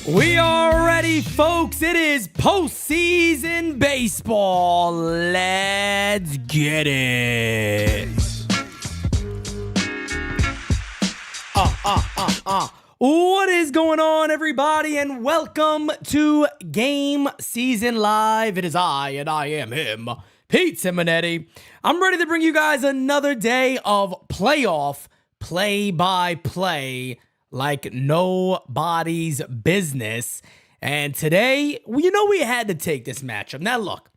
We are ready, folks. It is postseason baseball. Let's get it. What is going on, everybody, and welcome to GameSZN Live. It is I, and I am him, Pete Simonetti. I'm ready to bring you guys another day of playoff play-by-play like nobody's business. And today, we had to take this matchup. Now, look,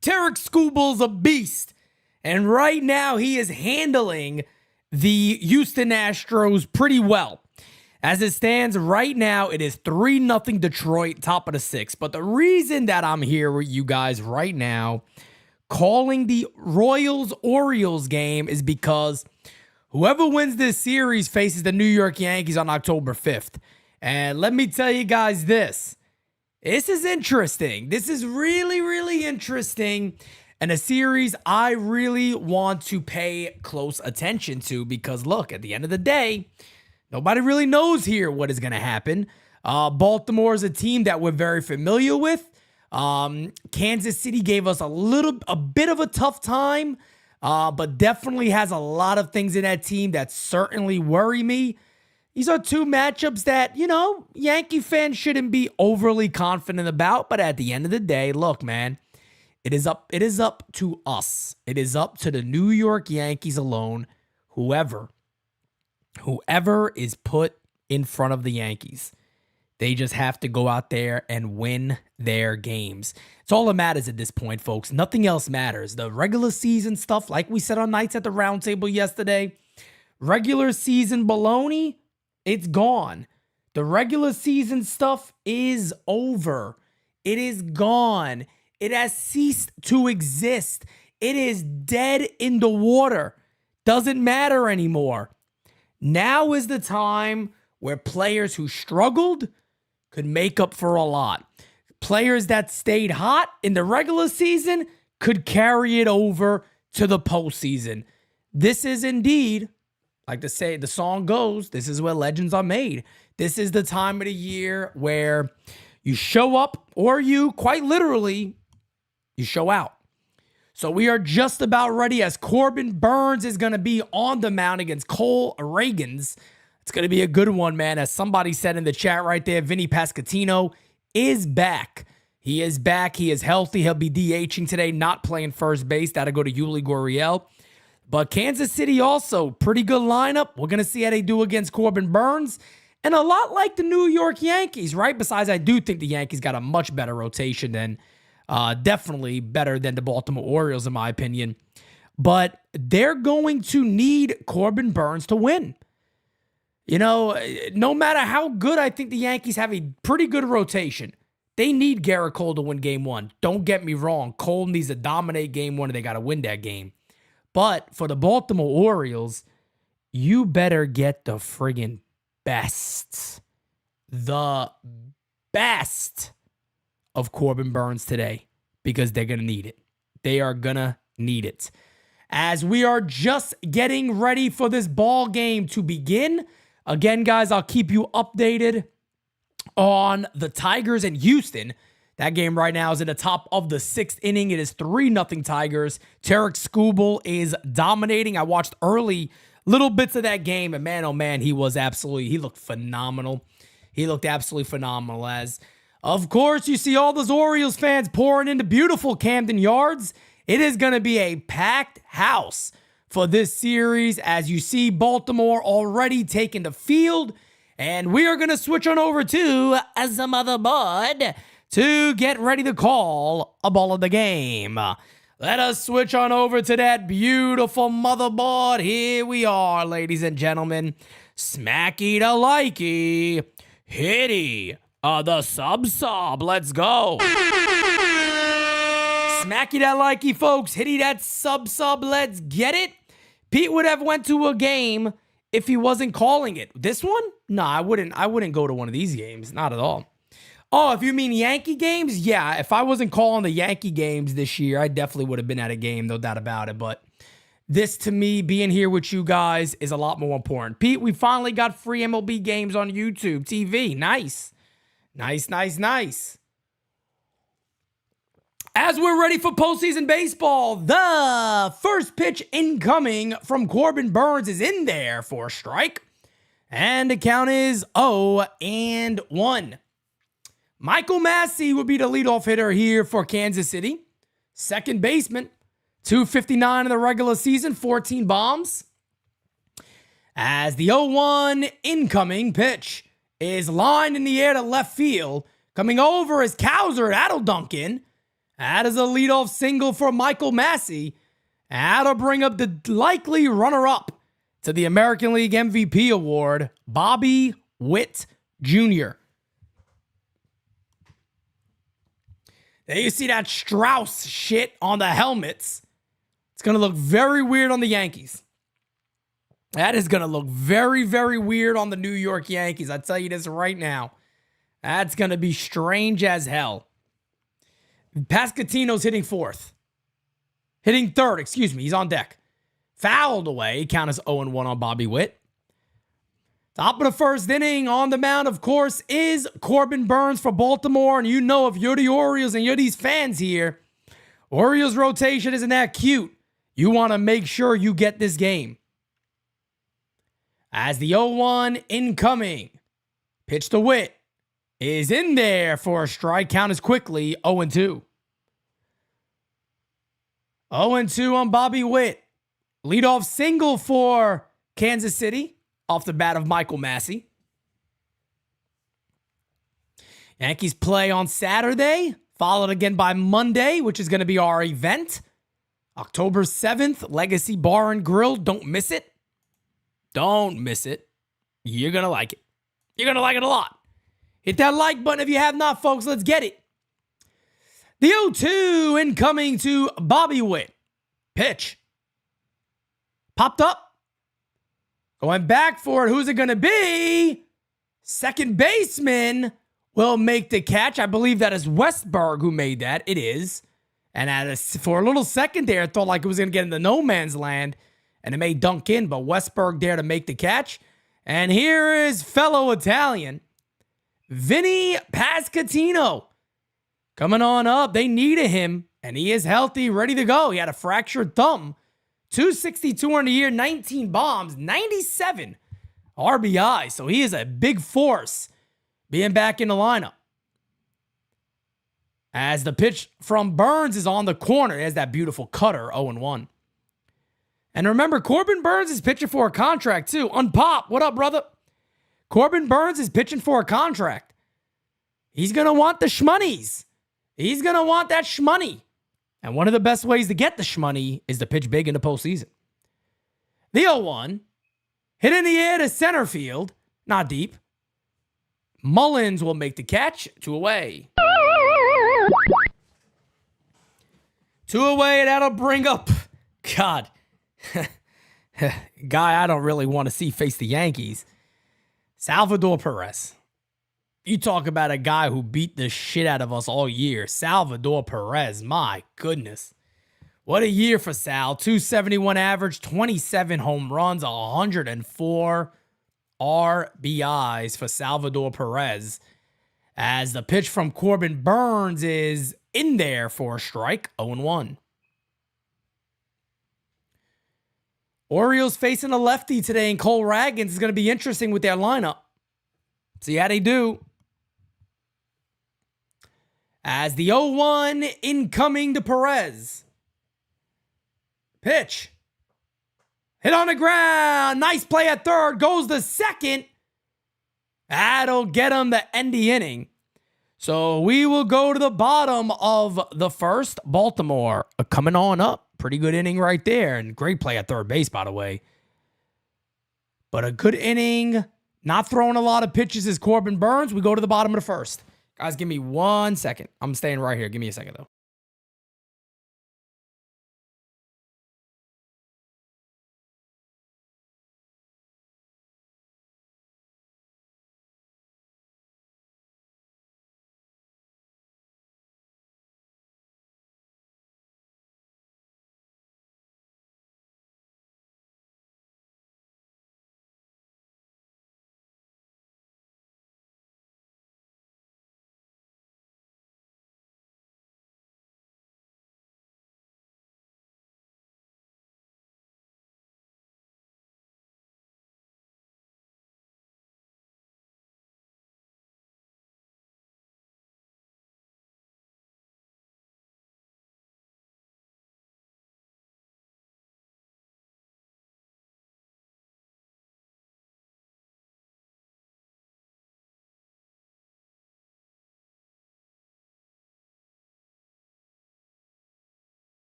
Tarik Skubal's a beast, and right now he is handling the Houston Astros pretty well. As it stands right now, it is 3-0 Detroit, top of the sixth. But the reason that I'm here with you guys right now, calling the Orioles game, is because whoever wins this series faces the New York Yankees on October 5th. And let me tell you guys this. This is interesting. This is really, really interesting. And a series I really want to pay close attention to because, look, at the end of the day, nobody really knows here what is going to happen. Baltimore is a team that we're very familiar with. Kansas City gave us a bit of a tough time, but definitely has a lot of things in that team that certainly worry me. These are two matchups that, Yankee fans shouldn't be overly confident about. But at the end of the day, look, man, it is up to us. It is up to the New York Yankees alone, whoever is put in front of the Yankees. They just have to go out there and win their games. It's all that matters at this point, folks. Nothing else matters. The regular season stuff, like we said on Nights at the Roundtable yesterday, regular season baloney, it's gone. The regular season stuff is over. It is gone. It has ceased to exist. It is dead in the water. Doesn't matter anymore. Now is the time where players who struggled could make up for a lot. Players that stayed hot in the regular season could carry it over to the postseason. This is indeed, like the song goes, this is where legends are made. This is the time of the year where you show up, or you, quite literally, you show out. So we are just about ready as Corbin Burnes is going to be on the mound against Cole Ragans. It's going to be a good one, man. As somebody said in the chat right there, Vinny Pasquantino is back. He is back. He is healthy. He'll be DHing today, not playing first base. That'll go to Yuli Gurriel. But Kansas City also, pretty good lineup. We're going to see how they do against Corbin Burnes. And a lot like the New York Yankees, right? Besides, I do think the Yankees got a much better rotation than definitely better than the Baltimore Orioles, in my opinion. But they're going to need Corbin Burnes to win. No matter how good I think the Yankees have a pretty good rotation, they need Garrett Cole to win game one. Don't get me wrong. Cole needs to dominate game one, and they got to win that game. But for the Baltimore Orioles, you better get the friggin' best. The best of Corbin Burnes today, because they're going to need it. They are going to need it. As we are just getting ready for this ball game to begin, again, guys, I'll keep you updated on the Tigers and Houston. That game right now is in the top of the sixth inning. It is 3-0 Tigers. Tarik Skubal is dominating. I watched early little bits of that game, and man, oh man, he looked phenomenal. He looked absolutely phenomenal. As of course, you see all those Orioles fans pouring into beautiful Camden Yards. It is going to be a packed house for this series, as you see Baltimore already taking the field. And we are going to switch on over to some other motherboard to get ready to call a ball of the game. Let us switch on over to that beautiful motherboard. Here we are, ladies and gentlemen. Smacky to likey. Hitty. The sub. Let's go. Smacky that likey, folks. Hitty that sub. Let's get it. Pete would have went to a game if he wasn't calling it. This one? No, I wouldn't go to one of these games. Not at all. Oh, if you mean Yankee games? Yeah, if I wasn't calling the Yankee games this year, I definitely would have been at a game, no doubt about it. But this, to me, being here with you guys is a lot more important. Pete, we finally got free MLB games on YouTube TV. Nice. Nice, nice, nice. As we're ready for postseason baseball, the first pitch incoming from Corbin Burnes is in there for a strike. And the count is 0-1. Michael Massey would be the leadoff hitter here for Kansas City. Second baseman, 259 in the regular season, 14 bombs. As the 0-1 incoming pitch is lined in the air to left field. Coming over is Cowser. That'll dunk in. That is a leadoff single for Michael Massey. That'll bring up the likely runner-up to the American League MVP award, Bobby Witt Jr. There you see that Strauss shit on the helmets. It's going to look very weird on the Yankees. That is going to look very, very weird on the New York Yankees. I tell you this right now. That's going to be strange as hell. Pascatino's hitting third, excuse me. He's on deck. Fouled away. Count as 0-1 on Bobby Witt. Top of the first inning on the mound, of course, is Corbin Burnes for Baltimore. And you know, if you're the Orioles and you're these fans here, Orioles rotation isn't that cute. You want to make sure you get this game. As the 0-1 incoming, pitch to Witt is in there for a strike. Count is quickly 0-2. 0-2 on Bobby Witt. Leadoff single for Kansas City off the bat of Michael Massey. Yankees play on Saturday, followed again by Monday, which is going to be our event. October 7th, Legacy Bar and Grill. Don't miss it. Don't miss it. You're going to like it. You're going to like it a lot. Hit that like button if you have not, folks. Let's get it. The 0-2 incoming to Bobby Witt. Pitch. Popped up. Going back for it. Who's it going to be? Second baseman will make the catch. I believe that is Westberg who made that. It is. And for a little second there, I thought like it was going to get into no man's land. And it may dunk in, but Westberg there to make the catch. And here is fellow Italian, Vinny Pascatino. Coming on up. They needed him, and he is healthy, ready to go. He had a fractured thumb. 262 on the year, 19 bombs, 97 RBI. So he is a big force being back in the lineup. As the pitch from Burnes is on the corner. He has that beautiful cutter, 0-1. And remember, Corbin Burnes is pitching for a contract too. Unpop, what up, brother? Corbin Burnes is pitching for a contract. He's going to want the shmoneys. He's going to want that shmoney. And one of the best ways to get the shmoney is to pitch big in the postseason. The 0-1. Hit in the air to center field. Not deep. Mullins will make the catch. 2 away. 2 away, and that'll bring up, God, guy I don't really want to see face the Yankees, Salvador Perez. You talk about a guy who beat the shit out of us all year. Salvador Perez, my goodness. What a year for Sal. 271 average, 27 home runs, 104 RBIs for Salvador Perez. As the pitch from Corbin Burnes is in there for a strike, 0-1. Orioles facing a lefty today, and Cole Ragans is going to be interesting with their lineup. See how they do. As the 0-1 incoming to Perez. Pitch. Hit on the ground. Nice play at third. Goes to second. That'll get him to end the inning. So we will go to the bottom of the first. Baltimore coming on up. Pretty good inning right there. And great play at third base, by the way. But a good inning. Not throwing a lot of pitches is Corbin Burnes. We go to the bottom of the first. Guys, give me 1 second. I'm staying right here. Give me a second, though.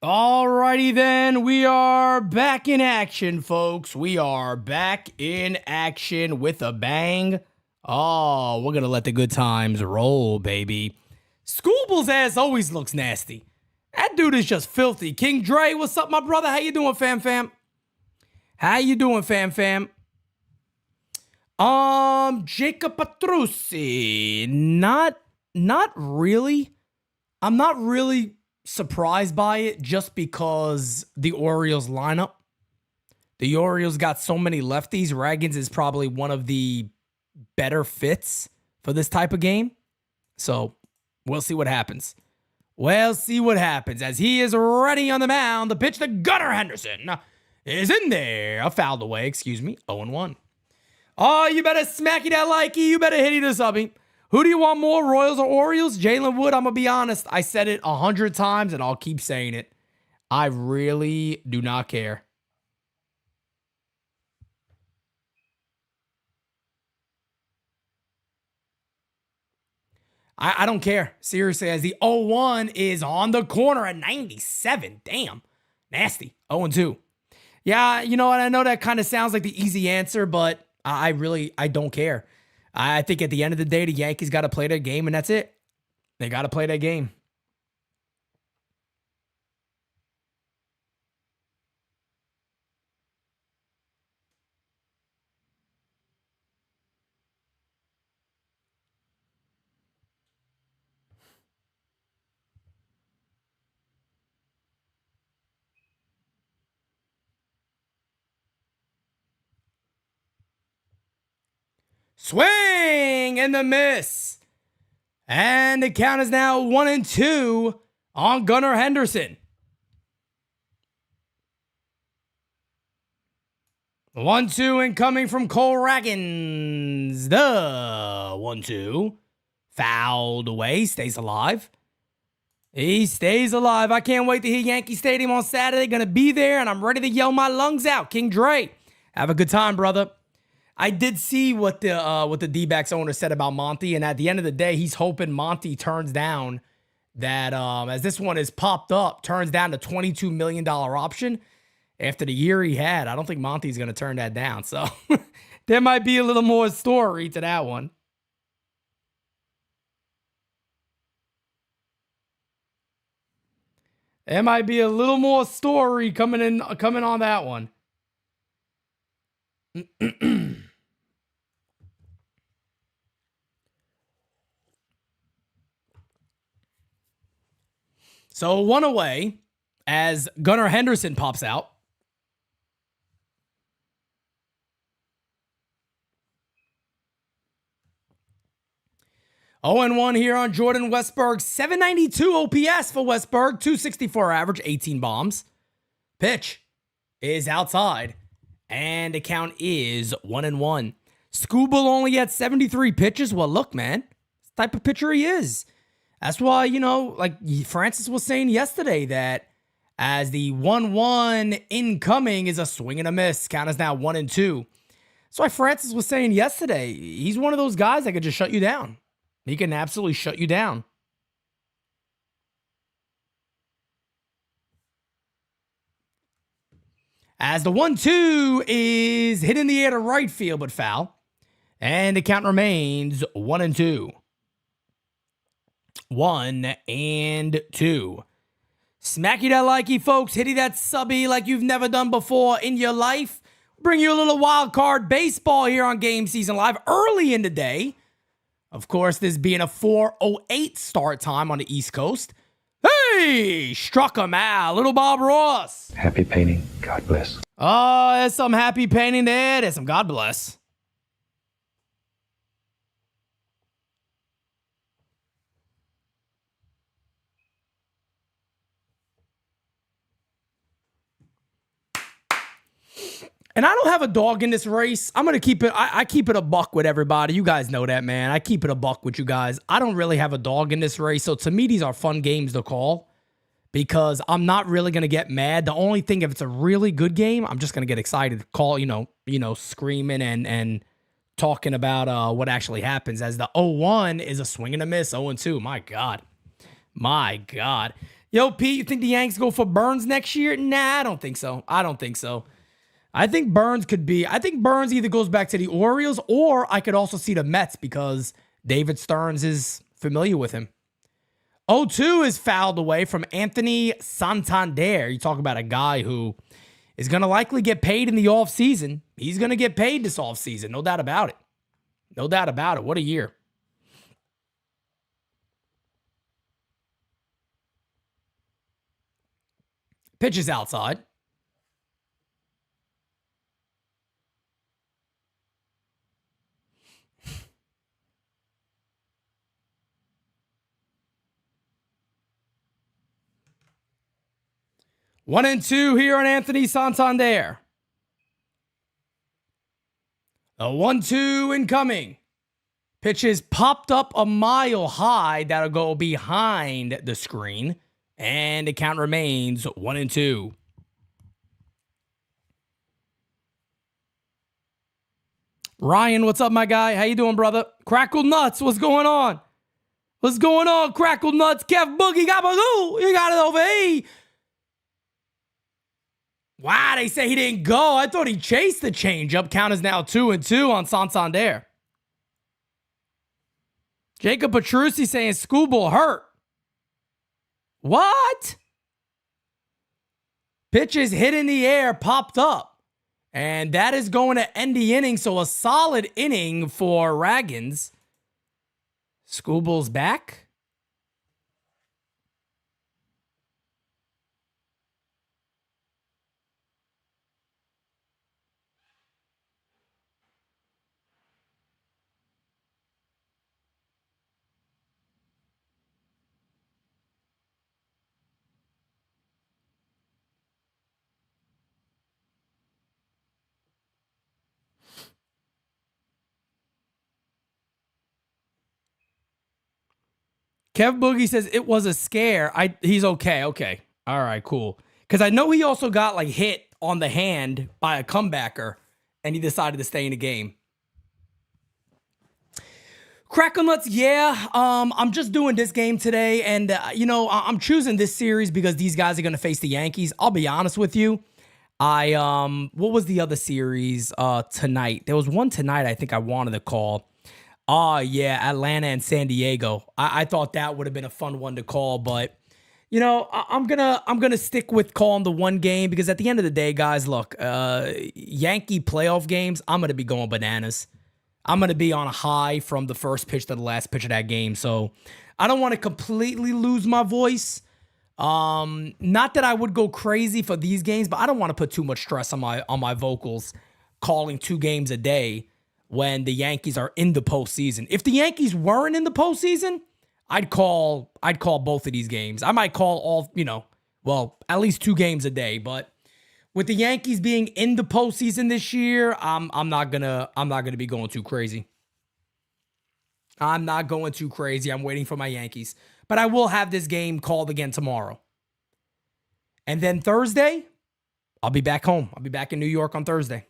Alrighty then, we are back in action, folks. We are back in action with a bang. Oh, we're gonna let the good times roll, baby. Scooble's ass always looks nasty. That dude is just filthy. King Dre, what's up, my brother? How you doing, fam? How you doing, fam? Jacob Petrucci. Not really. I'm not really surprised by it just because the Orioles lineup. The Orioles got so many lefties. Ragans is probably one of the better fits for this type of game. So we'll see what happens. As he is ready on the mound. The pitch to Gunnar Henderson is in there. Fouled away, 0-1. Oh, you better smacky that likey. You better hitty the subby. Who do you want more, Royals or Orioles? Jalen Wood, I'm going to be honest. I said it 100 times, and I'll keep saying it. I really do not care. I don't care. Seriously, as the 0-1 is on the corner at 97. Damn. Nasty. 0-2. Yeah, you know what? I know that kind of sounds like the easy answer, but I don't care. I think at the end of the day, the Yankees got to play their game, and that's it. They got to play their game. Swing and the miss. And the count is now 1-2 on Gunnar Henderson. 1-2 incoming from Cole Ragans. The 1-2. Fouled away. Stays alive. He stays alive. I can't wait to hit Yankee Stadium on Saturday. Gonna be there, and I'm ready to yell my lungs out. King Dre, have a good time, brother. I did see what the D-backs owner said about Monty, and at the end of the day, he's hoping Monty turns down that, as this one is popped up, turns down the $22 million option after the year he had. I don't think Monty's going to turn that down, so there might be a little more story to that one. There might be a little more story coming on that one. So 1 away as Gunnar Henderson pops out. Oh, 0-1 here on Jordan Westburg. 792 OPS for Westburg. 264 average, 18 bombs. Pitch is outside. And the count is 1-1. Scooble only had 73 pitches. Well, look, man. This type of pitcher he is. That's why, like Francis was saying yesterday, that as the 1-1 incoming is a swing and a miss. Count is now 1-2. That's why Francis was saying yesterday, he's one of those guys that could just shut you down. He can absolutely shut you down. As the 1-2 is hit in the air to right field, but foul. And the count remains 1-2. 1-2. Smacky that likey, folks. Hitty that subby like you've never done before in your life. Bring you a little wild card baseball here on GameSZN Live early in the day. Of course, this being a 4:08 start time on the East Coast. Hey, struck him out. Little Bob Ross. Happy painting. God bless. Oh, there's some happy painting there. There's some God bless. And I don't have a dog in this race. I'm going to keep it. I keep it a buck with everybody. You guys know that, man. I keep it a buck with you guys. I don't really have a dog in this race. So to me, these are fun games to call because I'm not really going to get mad. The only thing, if it's a really good game, I'm just going to get excited to call, screaming and talking about what actually happens, as the 0-1 is a swing and a miss. 0-2. My God. Yo, Pete, you think the Yanks go for Burns next year? Nah, I don't think so. I think Burns either goes back to the Orioles, or I could also see the Mets because David Stearns is familiar with him. 0-2 is fouled away from Anthony Santander. You talk about a guy who is going to likely get paid in the offseason. He's going to get paid this offseason. No doubt about it. No doubt about it. What a year. Pitch is outside. One and two here on Anthony Santander. The 1-2 incoming. Pitch is popped up a mile high. That'll go behind the screen. And the count remains 1-2. Ryan, what's up, my guy? How you doing, brother? Crackle Nuts, what's going on? What's going on, Crackle Nuts? Kev Boogie, Gabagoo, you got it over here. Wow, they say he didn't go. I thought he chased the changeup. Count is now 2-2 on Santander. Jacob Petrucci saying Schoolboy hurt. What? Pitch is hit in the air, popped up. And that is going to end the inning. So a solid inning for Ragans. Schoolboy's back. Kev Boogie says it was a scare. He's okay. Okay. All right, cool. Because I know he also got like hit on the hand by a comebacker and he decided to stay in the game. Crackle Nuts, yeah. I'm just doing this game today. And, I'm choosing this series because these guys are going to face the Yankees. I'll be honest with you. What was the other series tonight? There was one tonight I think I wanted to call. Oh, yeah, Atlanta and San Diego. I thought that would have been a fun one to call, but I'm gonna stick with calling the one game because at the end of the day, guys, look, Yankee playoff games, I'm gonna be going bananas. I'm gonna be on a high from the first pitch to the last pitch of that game, so I don't want to completely lose my voice. Not that I would go crazy for these games, but I don't want to put too much stress on my vocals calling 2 games a day when the Yankees are in the postseason. If the Yankees weren't in the postseason, I'd call both of these games. I might call all, at least 2 games a day. But with the Yankees being in the postseason this year, I'm not gonna be going too crazy. I'm not going too crazy. I'm waiting for my Yankees. But I will have this game called again tomorrow. And then Thursday, I'll be back home. I'll be back in New York on Thursday.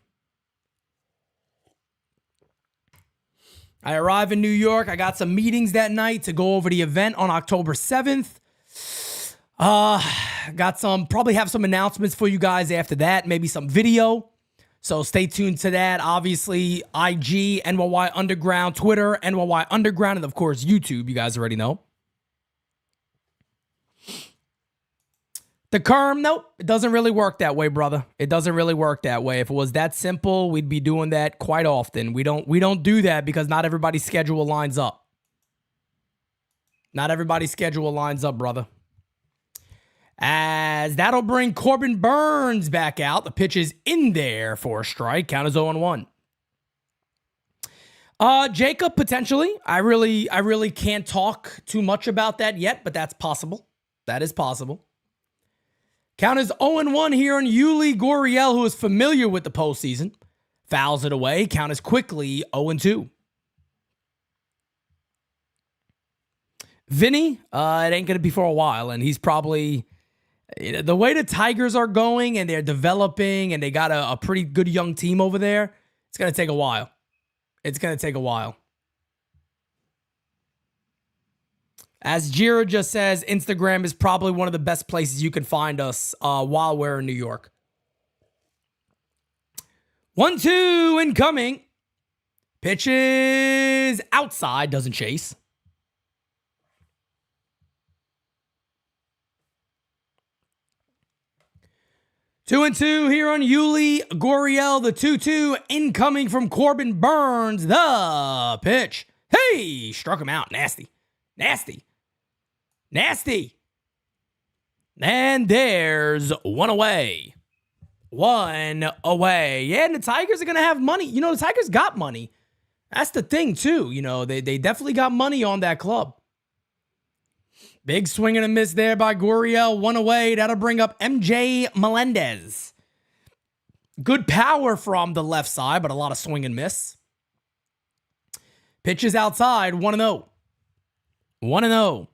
I arrive in New York. I got some meetings that night to go over the event on October 7th. Probably have some announcements for you guys after that, maybe some video. So stay tuned to that. Obviously, IG, NYY Underground, Twitter, NYY Underground, and of course, YouTube. You guys already know. The Kerm, nope, it doesn't really work that way, brother. It doesn't really work that way. If it was that simple, we'd be doing that quite often. We don't do that because not everybody's schedule lines up. Not everybody's schedule lines up, brother. As that'll bring Corbin Burns back out. The pitch is in there for a strike. Count is 0-1. Jacob, potentially. I really can't talk too much about that yet, but that's possible. That is possible. Count is 0-1 here on Yuli Gurriel, who is familiar with the postseason. Fouls it away. Count is quickly 0-2. Vinny, it ain't going to be for a while, and he's probably... The way the Tigers are going, and they're developing, and they got a pretty good young team over there, it's going to take a while. It's going to take a while. As Jira just says, Instagram is probably one of the best places you can find us while we're in New York. 1-2 incoming. Pitches outside, doesn't chase. Two and two here on Yuli Gurriel. The 2-2 incoming from Corbin Burns. The pitch. Hey, struck him out. Nasty. Nasty. Nasty. And there's one away. One away. Yeah, and the Tigers are going to have money. You know, the Tigers got money. That's the thing, too. You know, they definitely got money on that club. Big swing and a miss there by Gurriel. One away. That'll bring up MJ Melendez. Good power from the left side, but a lot of swing and miss. Pitches outside. 1-0. 1-0.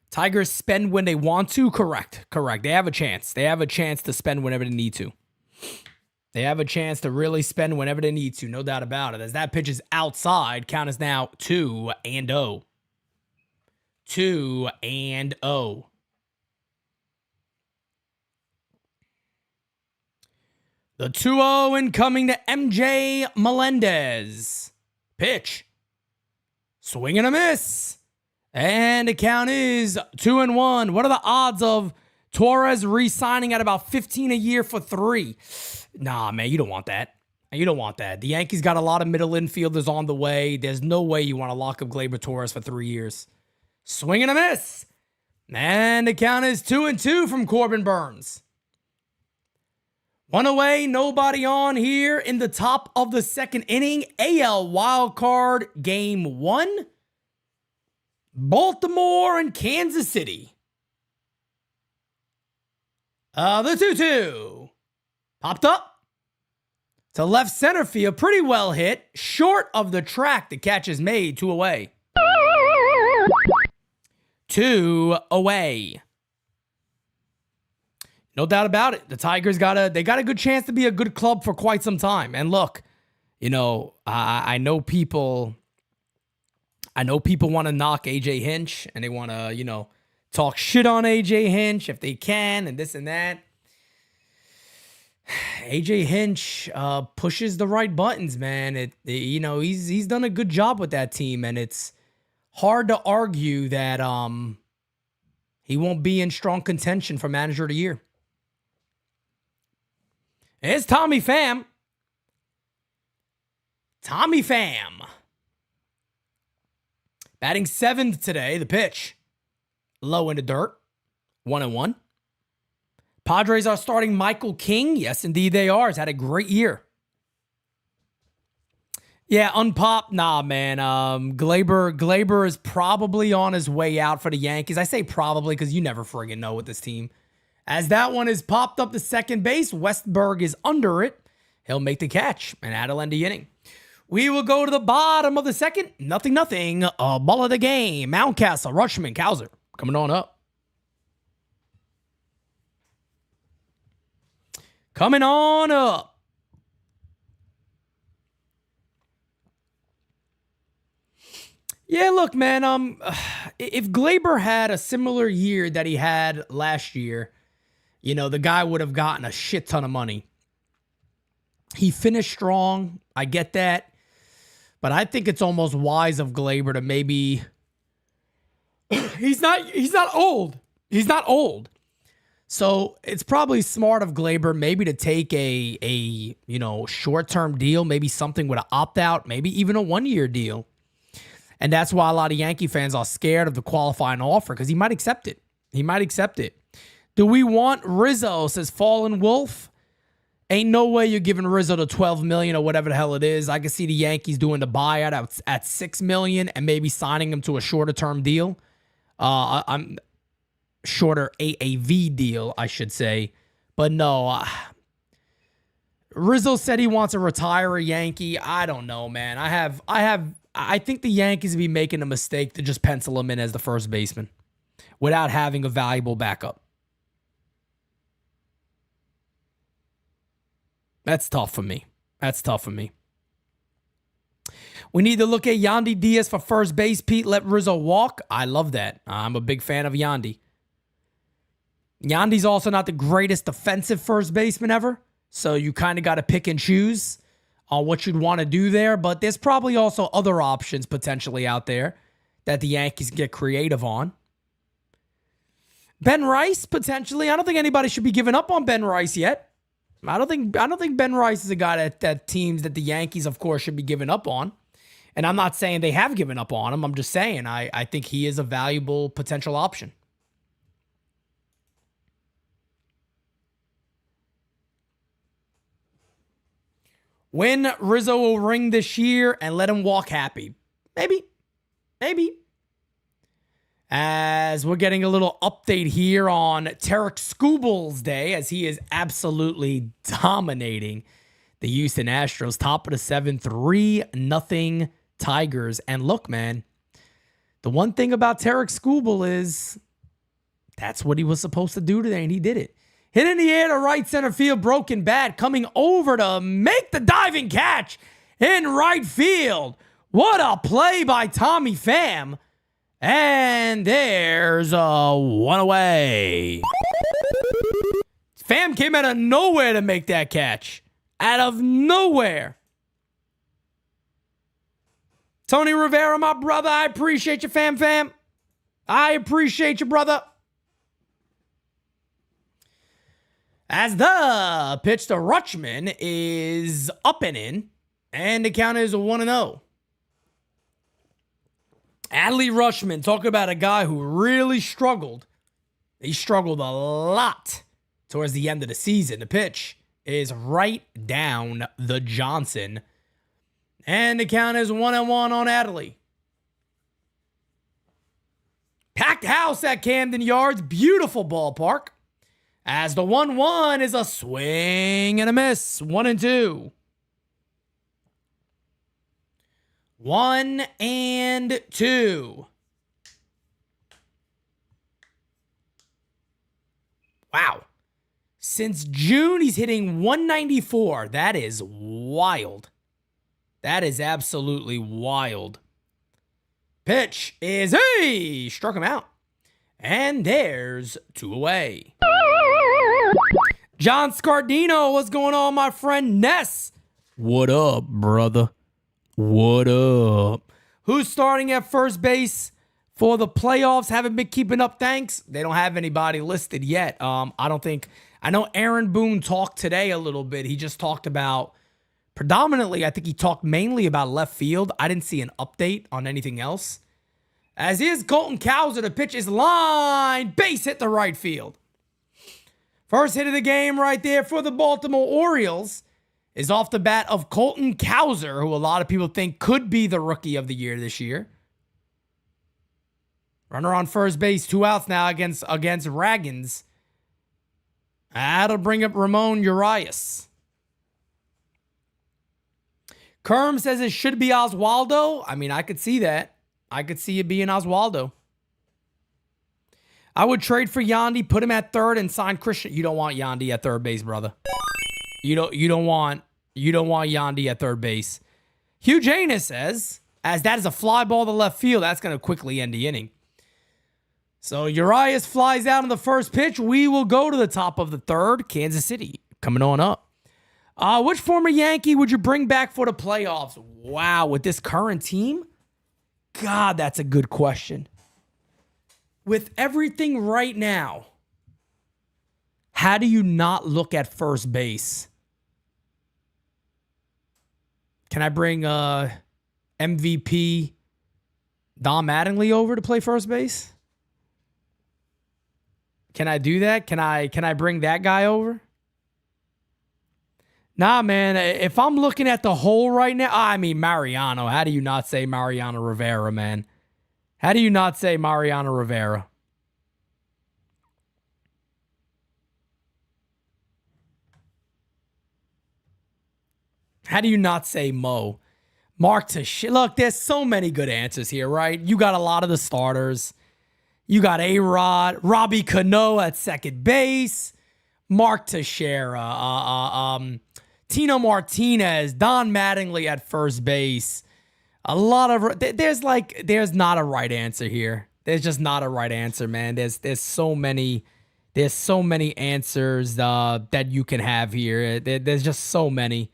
Tigers spend when they want to? Correct. They have a chance. They have a chance to spend whenever they need to. They have a chance to really spend whenever they need to. No doubt about it. As that pitch is outside, count is now 2-0. 2-0. The 2-0 incoming to MJ Melendez. Pitch. Swing and a miss. And the count is 2-1. What are the odds of Torres re-signing at about 15 a year for 3? Nah, man, you don't want that. You don't want that. The Yankees got a lot of middle infielders on the way. There's no way you want to lock up Gleyber Torres for 3 years. Swing and a miss. And the count is 2-2 from Corbin Burns. One away, nobody on here in the top of the second inning. AL wildcard game 1. Baltimore and Kansas City. The 2-2. Popped up to left center field. Pretty well hit. Short of the track. The catch is made. 2 away. 2 away. No doubt about it. The Tigers got a good chance to be a good club for quite some time. And look, you know, I know people want to knock AJ Hinch and they want to, you know, talk shit on AJ Hinch if they can and this and that. AJ Hinch pushes the right buttons, man. You know, he's done a good job with that team, and it's hard to argue that he won't be in strong contention for manager of the year. It's Tommy Pham. Tommy Pham. Batting 7th today, the pitch. Low in the dirt. 1-1. Padres are starting Michael King. Yes, indeed they are. He's had a great year. Yeah, unpop. Nah, man. Gleyber is probably on his way out for the Yankees. I say probably because you never friggin' know with this team. As that one is popped up to second base, Westberg is under it. He'll make the catch, and that'll end the inning. We will go to the bottom of the second. 0-0. Ball of the game. Mountcastle, Rutschman, Cowser. Coming on up. Coming on up. Yeah, look, man. If Gleyber had a similar year that he had last year, you know, the guy would have gotten a shit ton of money. He finished strong. I get that. But I think it's almost wise of Gleyber to maybe... He's not old. He's not old. So it's probably smart of Gleyber maybe to take a you know, short-term deal, maybe something with an opt-out, maybe even a 1-year deal. And that's why a lot of Yankee fans are scared of the qualifying offer, because he might accept it. He might accept it. Do we want Rizzo, says Fallen Wolf? Ain't no way you're giving Rizzo the $12 million or whatever the hell it is. I can see the Yankees doing the buyout at $6 million and maybe signing him to a shorter term deal. I'm shorter AAV deal, I should say. But no, Rizzo said he wants to retire a Yankee. I don't know, man. I think the Yankees would be making a mistake to just pencil him in as the first baseman without having a valuable backup. That's tough for me. We need to look at Yandy Diaz for first base. Pete, let Rizzo walk. I love that. I'm a big fan of Yandy. Yandy's also not the greatest defensive first baseman ever, so you kind of got to pick and choose on what you'd want to do there, but there's probably also other options potentially out there that the Yankees can get creative on. Ben Rice, potentially. I don't think anybody should be giving up on Ben Rice yet. I don't think Ben Rice is a guy that teams that the Yankees, of course, should be giving up on. And I'm not saying they have given up on him. I'm just saying I think he is a valuable potential option. When Rizzo will ring this year and let him walk happy. Maybe. As we're getting a little update here on Tarek Skubal's day, as he is absolutely dominating the Houston Astros. Top of the 7th, 3-0 Tigers. And look, man, the one thing about Tarek Skubal is that's what he was supposed to do today, and he did it. Hit in the air to right center field, broken bat, coming over to make the diving catch in right field. What a play by Tommy Pham. And there's a one away. Pham came out of nowhere to make that catch. Out of nowhere. Tony Rivera, my brother, I appreciate you, Pham. I appreciate you, brother. As the pitch to Rutschman is up and in, and the count is 1-0. Adley Rutschman, talking about a guy who really struggled. He struggled a lot towards the end of the season. The pitch is right down the Johnson, and the count is 1-1 on Adley. Packed house at Camden Yards, beautiful ballpark. As the 1-1 is a swing and a miss. 1-2. 1-2. Wow. Since June, he's hitting 194. That is wild. That is absolutely wild. Pitch is, hey, struck him out. And there's 2 away. John Scardino, what's going on, my friend Ness? What up, brother? What up? Who's starting at first base for the playoffs? Haven't been keeping up, thanks. They don't have anybody listed yet. I know Aaron Boone talked today a little bit. He just talked about, predominantly, I think he talked mainly about left field. I didn't see an update on anything else. As is Colton Cowser, the pitch is line, base hit to right field. First hit of the game right there for the Baltimore Orioles is off the bat of Colton Cowser, who a lot of people think could be the rookie of the year this year. Runner on first base, 2 outs now against Ragans. That'll bring up Ramon Urias. Kerm says it should be Oswaldo. I mean, I could see that. I could see it being Oswaldo. I would trade for Yandy, put him at third, and sign Christian. You don't want Yandy at third base, brother. You don't want Yandy at third base. Hugh Janus says, as that is a fly ball to left field, that's going to quickly end the inning. So Urias flies out on the first pitch. We will go to the top of the third. Kansas City coming on up. Which former Yankee would you bring back for the playoffs? Wow, with this current team? God, that's a good question. With everything right now, how do you not look at first base? Can I bring MVP Don Mattingly over to play first base? Can I do that? Can I bring that guy over? Nah, man. If I'm looking at the whole right now, I mean Mariano. How do you not say Mariano Rivera, man? How do you not say Mariano Rivera? How do you not say Mo? Mark Teixeira. Look, there's so many good answers here, right? You got a lot of the starters. You got A-Rod, Robbie Cano at second base, Mark Teixeira, Tino Martinez, Don Mattingly at first base, A lot of there's not a right answer here. There's just not a right answer, man. There's so many answers that you can have here. There's just so many.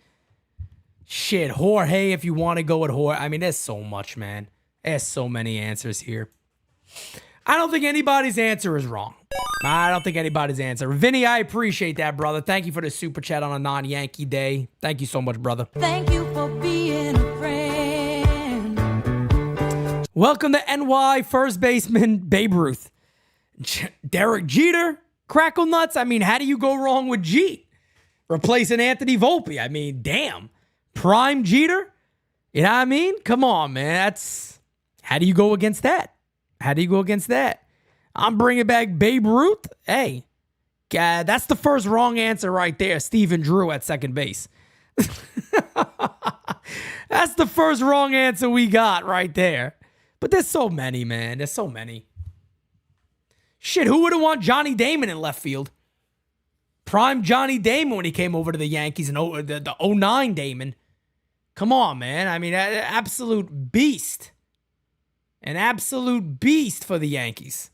Shit, Jorge, if you want to go with Jorge. I mean, there's so much, man. There's so many answers here. I don't think anybody's answer is wrong. I don't think anybody's answer. Vinny, I appreciate that, brother. Thank you for the super chat on a non-Yankee day. Thank you so much, brother. Thank you for being a friend. Welcome to NY first baseman Babe Ruth. Derek Jeter, Crackle Nuts. I mean, how do you go wrong with Jeet? Replacing Anthony Volpe. I mean, damn. Prime Jeter? You know what I mean? Come on, man. How do you go against that? How do you go against that? I'm bringing back Babe Ruth. Hey, that's the first wrong answer right there. Stephen Drew at second base. That's the first wrong answer we got right there. But there's so many, man. There's so many. Shit, who would have want Johnny Damon in left field? Prime Johnny Damon when he came over to the Yankees and the 09 Damon. Come on, man. I mean, absolute beast. An absolute beast for the Yankees.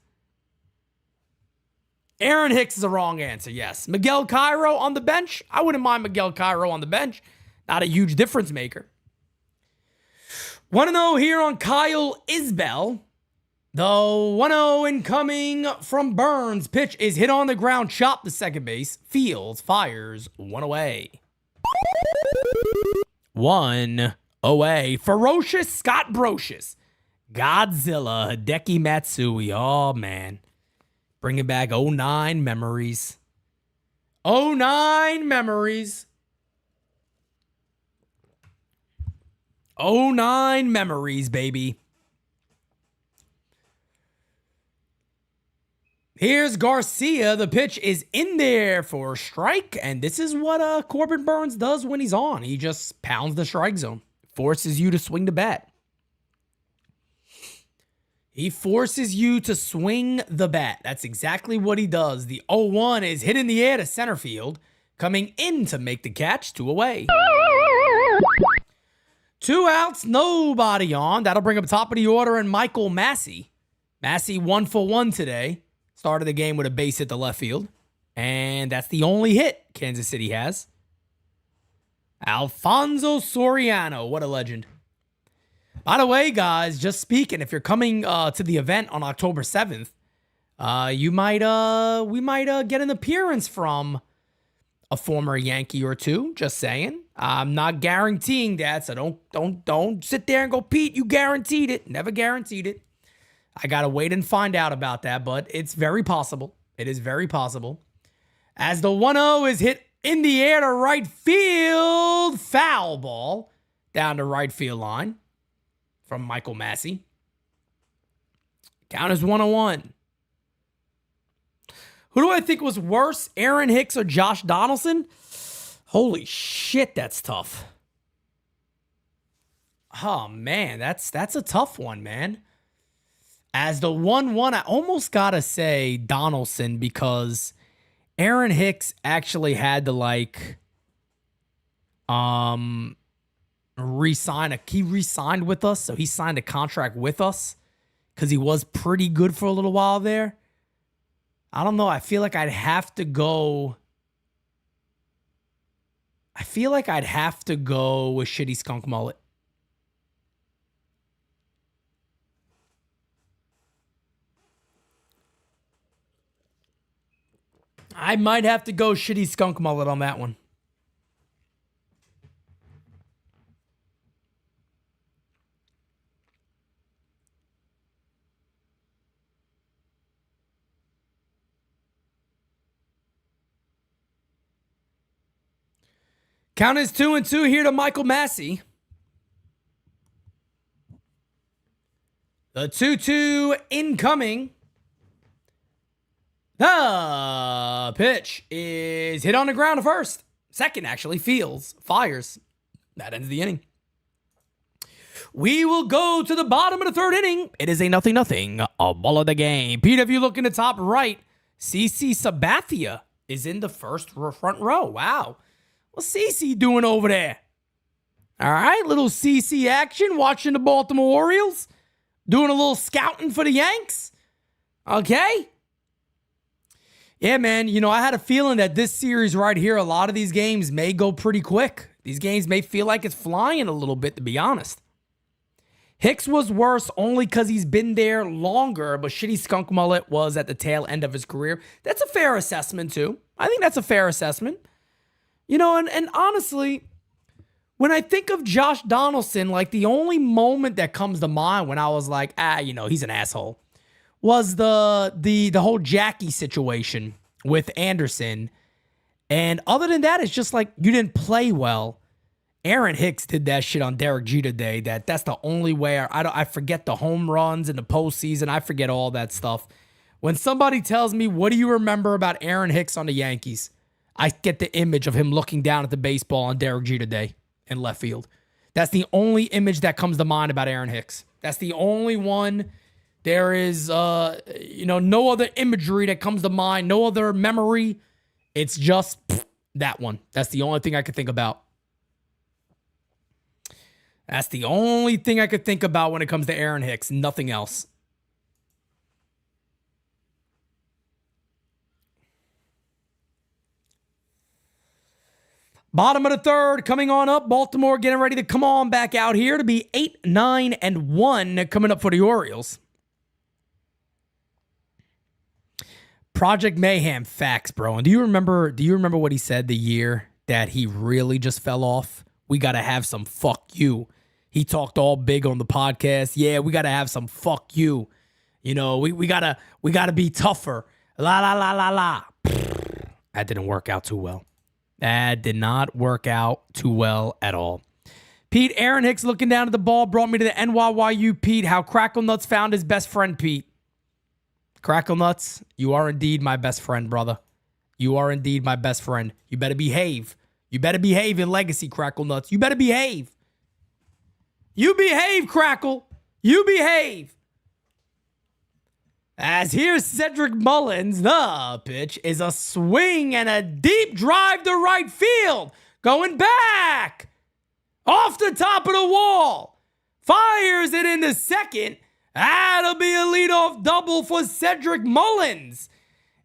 Aaron Hicks is a wrong answer, yes. Miguel Cairo on the bench? I wouldn't mind Miguel Cairo on the bench. Not a huge difference maker. Want to know here on Kyle Isbell. The 1-0 incoming from Burns. Pitch is hit on the ground, chopped to second base. Fields fires one away. One away. Ferocious Scott Brocious. Godzilla Hideki Matsui. Oh, man. Bringing back 09 memories. 09 memories. 09 memories, baby. Here's Garcia. The pitch is in there for a strike. And this is what Corbin Burns does when he's on. He just pounds the strike zone. Forces you to swing the bat. He forces you to swing the bat. That's exactly what he does. The 0-1 is hit in the air to center field. Coming in to make the catch. 2 away. 2 outs, nobody on. That'll bring up top of the order and Michael Massey. Massey 1 for 1 today. Started the game with a base hit to left field. And that's the only hit Kansas City has. Alfonso Soriano. What a legend. By the way, guys, just speaking, if you're coming to the event on October 7th, we might get an appearance from a former Yankee or two. Just saying. I'm not guaranteeing that, so don't sit there and go, Pete, you guaranteed it. Never guaranteed it. I gotta wait and find out about that, but it's very possible. It is very possible. As the 1-0 is hit in the air to right field, foul ball down the right field line. From Michael Massey. Count is 1-1. Who do I think was worse, Aaron Hicks or Josh Donaldson? Holy shit, that's tough. Oh, man, that's a tough one, man. As the 1-1, I almost got to say Donaldson because Aaron Hicks actually had to, he re-signed with us, so he signed a contract with us because he was pretty good for a little while there. I don't know. I feel like I'd have to go with Shitty Skunk Mullet. I might have to go Shitty Skunk Mullet on that one. Count is 2-2 here to Michael Massey. The 2-2 incoming. The pitch is hit on the ground to first. Second, actually, Fields fires. That ends the inning. We will go to the bottom of the third inning. It is a 0-0, a ball of the game. Pete, if you look in the top right, CC Sabathia is in the front row. Wow. What's CC doing over there? All right, little CC action, watching the Baltimore Orioles, doing a little scouting for the Yanks. Okay. Yeah, man, I had a feeling that this series right here, a lot of these games may go pretty quick. These games may feel like it's flying a little bit, to be honest. Hicks was worse only because he's been there longer, but Shitty Skunk Mullet was at the tail end of his career. That's a fair assessment, too. I think that's a fair assessment. And honestly, when I think of Josh Donaldson, like the only moment that comes to mind when I was like, he's an asshole, was the whole Jackie situation with Anderson. And other than that, it's just like you didn't play well. Aaron Hicks did that shit on Derek Jeter Day. That's the only way. I forget the home runs in the postseason. I forget all that stuff. When somebody tells me, what do you remember about Aaron Hicks on the Yankees? I get the image of him looking down at the baseball on Derek Jeter Day in left field. That's the only image that comes to mind about Aaron Hicks. That's the only one. There is, no other imagery that comes to mind, no other memory. It's just that one. That's the only thing I could think about. That's the only thing I could think about when it comes to Aaron Hicks. Nothing else. Bottom of the third, coming on up. Baltimore getting ready to come on back out here to be 8-9-1 coming up for the Orioles. Project Mayhem facts, bro. And do you remember what he said the year that he really just fell off? We got to have some fuck you. He talked all big on the podcast. Yeah, we got to have some fuck you. We got to be tougher. La la la la la. That didn't work out too well. That did not work out too well at all. Pete, Aaron Hicks looking down at the ball brought me to the NYYU, Pete. How Crackle Nuts found his best friend, Pete. Crackle Nuts, you are indeed my best friend, brother. You are indeed my best friend. You better behave. You better behave in Legacy, Crackle Nuts. You better behave. You behave, Crackle. You behave. As here's Cedric Mullins, the pitch is a swing and a deep drive to right field. Going back. Off the top of the wall. Fires it into second. That'll be a leadoff double for Cedric Mullins.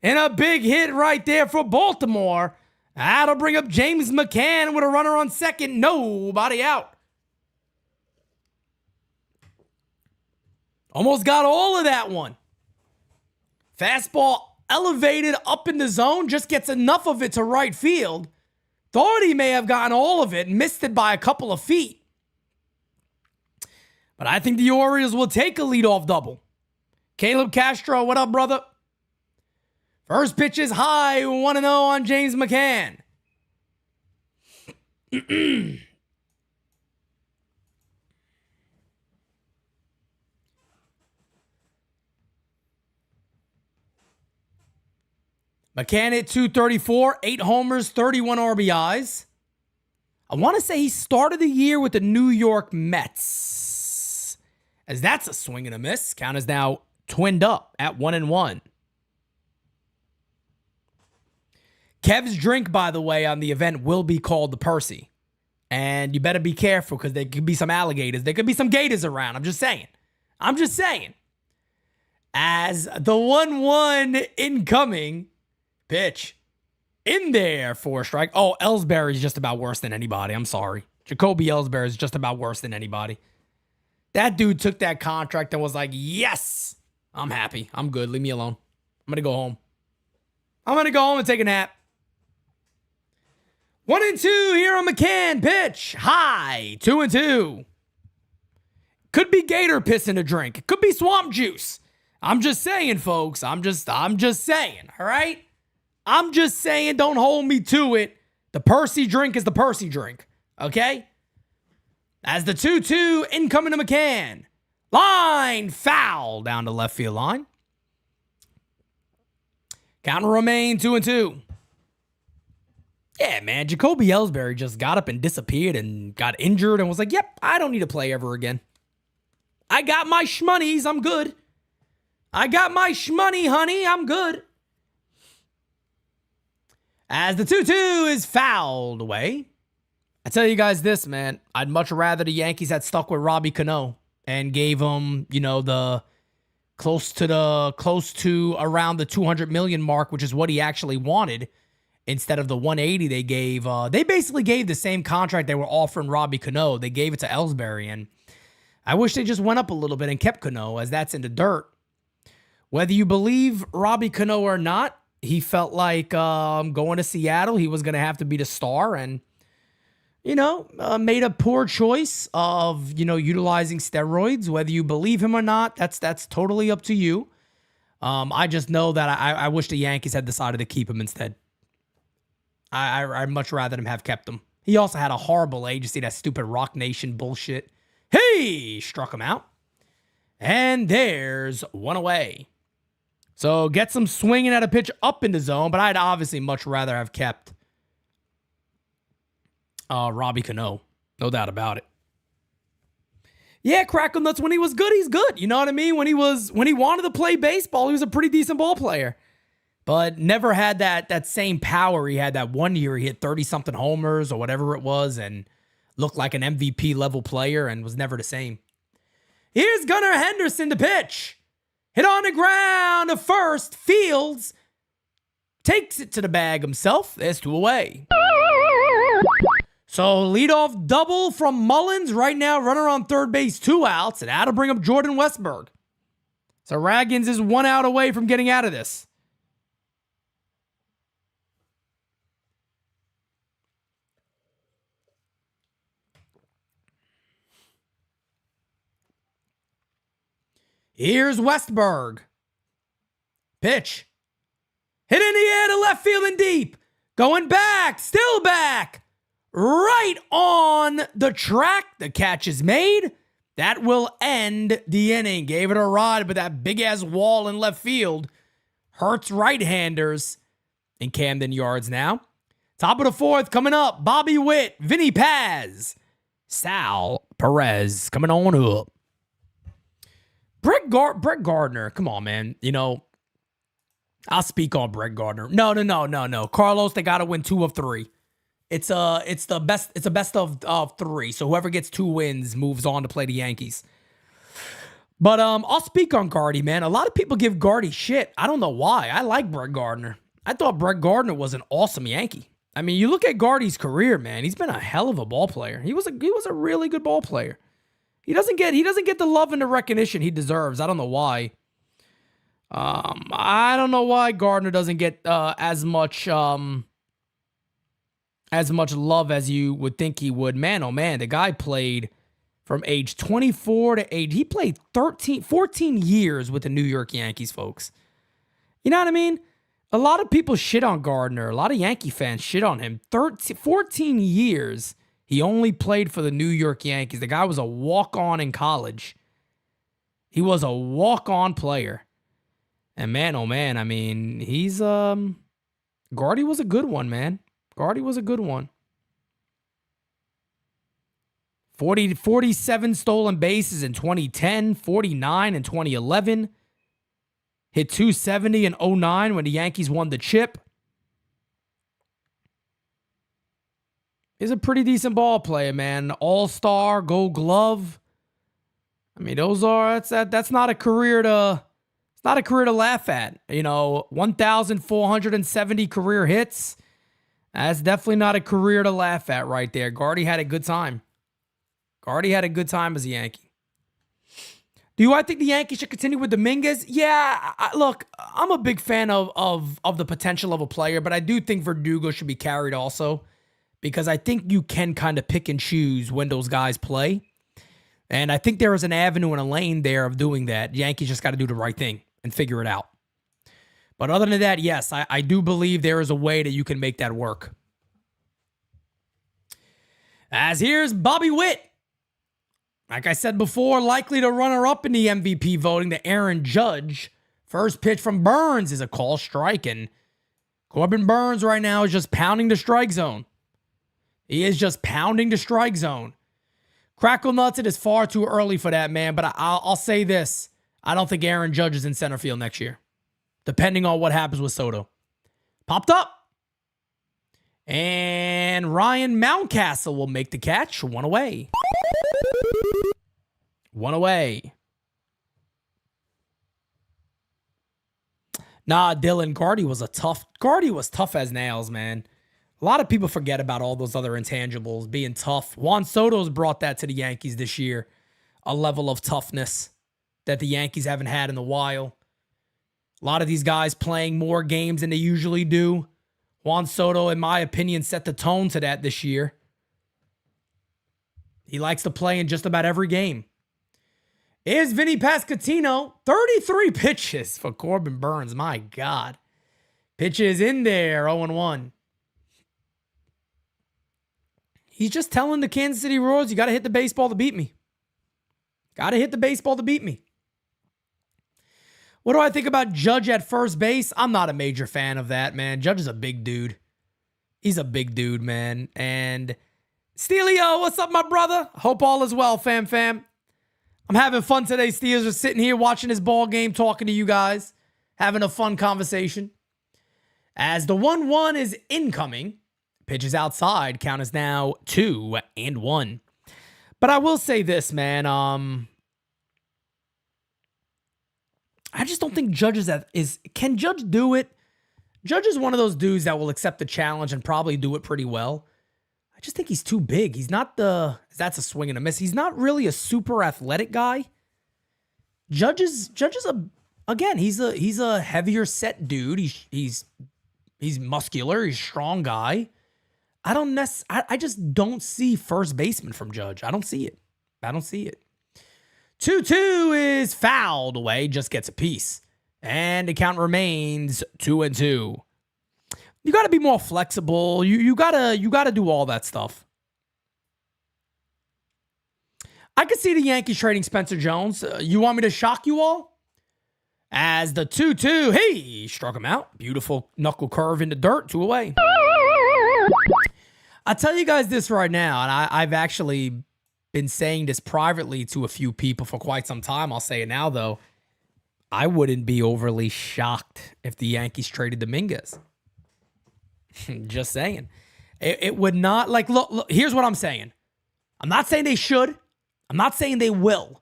And a big hit right there for Baltimore. That'll bring up James McCann with a runner on second. Nobody out. Almost got all of that one. Fastball elevated up in the zone. Just gets enough of it to right field. Thought he may have gotten all of it. Missed it by a couple of feet. But I think the Orioles will take a leadoff double. Caleb Castro, what up, brother? First pitch is high, 1-0 on James McCann. McCann hit .234, 8 homers, 31 RBIs. I want to say he started the year with the New York Mets. As that's a swing and a miss. Count is now twinned up at 1-1. Kev's drink, by the way, on the event will be called the Percy. And you better be careful because there could be some alligators. There could be some gators around. I'm just saying. As the 1-1 incoming pitch in there for a strike. Oh, Ellsbury's just about worse than anybody. I'm sorry. Jacoby Ellsbury is just about worse than anybody. That dude took that contract and was like, yes, I'm happy. I'm good. Leave me alone. I'm going to go home. I'm going to go home and take a nap. 1-2 here on McCann. Pitch high. 2-2. Could be gator piss in a drink. It could be swamp juice. I'm just saying, folks. I'm just saying. All right. I'm just saying. Don't hold me to it. The Percy drink is the Percy drink. Okay. As the 2-2 incoming to McCann. Line foul down to left field line. Count will remain 2-2. Yeah, man. Jacoby Ellsbury just got up and disappeared and got injured and was like, yep, I don't need to play ever again. I got my shmoneys. I'm good. I got my shmoney, honey. I'm good. As the 2-2 is fouled away. I tell you guys this, man. I'd much rather the Yankees had stuck with Robbie Cano and gave him, the close to around the 200 million mark, which is what he actually wanted, instead of the 180 they gave. They basically gave the same contract they were offering Robbie Cano. They gave it to Ellsbury, and I wish they just went up a little bit and kept Cano, as that's in the dirt. Whether you believe Robbie Cano or not, he felt like going to Seattle, he was going to have to be the star, and made a poor choice of, utilizing steroids. Whether you believe him or not, that's totally up to you. I just know that I wish the Yankees had decided to keep him instead. I'd much rather them have kept him. He also had a horrible agency, that stupid Rock Nation bullshit. Hey, struck him out. And there's one away. So get some swinging at a pitch up in the zone, but I'd obviously much rather have kept Robbie Cano. No doubt about it. Yeah, Crackle Nuts, when he was good, he's good. You know what I mean? When he wanted to play baseball, he was a pretty decent ball player. But never had that same power he had that one year. He hit 30-something homers or whatever it was and looked like an MVP level player and was never the same. Here's Gunnar Henderson to pitch. Hit on the ground to first. Fields takes it to the bag himself. There's 2 away. So leadoff double from Mullins. Right now, runner on third base, 2 outs. And that'll bring up Jordan Westburg. So Ragans is 1 out away from getting out of this. Here's Westburg. Pitch. Hit in the air to left field and deep. Going back. Still back. Right on the track. The catch is made. That will end the inning. Gave it a rod, but that big-ass wall in left field hurts right-handers in Camden Yards now. Top of the 4th coming up. Bobby Witt, Vinny Paz, Sal Perez coming on up. Brett Gardner, come on, man. I'll speak on Brett Gardner. No. Carlos, they got to win 2 of 3. It's a best of 3. So whoever gets 2 wins moves on to play the Yankees. But I'll speak on Gardy, man. A lot of people give Gardy shit. I don't know why. I like Brett Gardner. I thought Brett Gardner was an awesome Yankee. I mean, you look at Gardy's career, man. He's been a hell of a ball player. He was a really good ball player. He doesn't get the love and the recognition he deserves. I don't know why. I don't know why Gardner doesn't get as much love as you would think he would. Man, oh man, the guy played from age 24 to age. He played 14 years with the New York Yankees, folks. You know what I mean? A lot of people shit on Gardner. A lot of Yankee fans shit on him. 14 years. He only played for the New York Yankees. The guy was a walk-on in college. He was a walk-on player. And man, oh man, I mean, he's, Gardy was a good one, man. Gardy was a good one. 47 stolen bases in 2010, 49 in 2011. Hit 270 in 09 when the Yankees won the chip. He's a pretty decent ball player, man. All-star, Gold Glove. I mean, that's not a career to laugh at. 1,470 career hits. That's definitely not a career to laugh at right there. Gardy had a good time. Gardy had a good time as a Yankee. Do I think the Yankees should continue with Dominguez? Yeah, look, I'm a big fan of the potential of a player, but I do think Verdugo should be carried also, because I think you can kind of pick and choose when those guys play. And I think there is an avenue and a lane there of doing that. Yankees just got to do the right thing and figure it out. But other than that, yes, I do believe there is a way that you can make that work. As here's Bobby Witt. Like I said before, likely to runner-up in the MVP voting to Aaron Judge. First pitch from Burns is a call strike, and Corbin Burns right now is just pounding the strike zone. He is just pounding the strike zone. Crackle Nuts, it is far too early for that, man, but I'll say this. I don't think Aaron Judge is in center field next year, depending on what happens with Soto. Popped up. And Ryan Mountcastle will make the catch. One away. One away. Nah, Dylan, Guardy was tough as nails, man. A lot of people forget about all those other intangibles being tough. Juan Soto's brought that to the Yankees this year. A level of toughness that the Yankees haven't had in a while. A lot of these guys playing more games than they usually do. Juan Soto, in my opinion, set the tone to that this year. He likes to play in just about every game. Here's Vinny Pasquantino. 33 pitches for Corbin Burns. My God. Pitches in there, 0-1. He's just telling the Kansas City Royals, you got to hit the baseball to beat me. Got to hit the baseball to beat me. What do I think about Judge at first base? I'm not a major fan of that, man. Judge is a big dude. He's a big dude, man. And Steelio, what's up, my brother? Hope all is well, fam. I'm having fun today, Steelers. Just sitting here watching this ball game, talking to you guys, having a fun conversation. As the 1-1 is incoming, pitches outside, count is now 2-1. But I will say this, man. I just don't think Judge can Judge do it? Judge is one of those dudes that will accept the challenge and probably do it pretty well. I just think he's too big. He's not that's a swing and a miss. He's not really a super athletic guy. Judge is he's a heavier set dude. He's muscular. He's a strong guy. I just don't see first baseman from Judge. I don't see it. 2-2 is fouled away, just gets a piece. And the count remains 2-2. You got to be more flexible. You got to do all that stuff. I could see the Yankees trading Spencer Jones. You want me to shock you all? As the 2-2, hey, struck him out. Beautiful knuckle curve in the dirt, 2 away. I'll tell you guys this right now, and I've actually been saying this privately to a few people for quite some time. I'll say it now, though. I wouldn't be overly shocked if the Yankees traded Dominguez. Just saying. It would not, look, here's what I'm saying. I'm not saying they should. I'm not saying they will.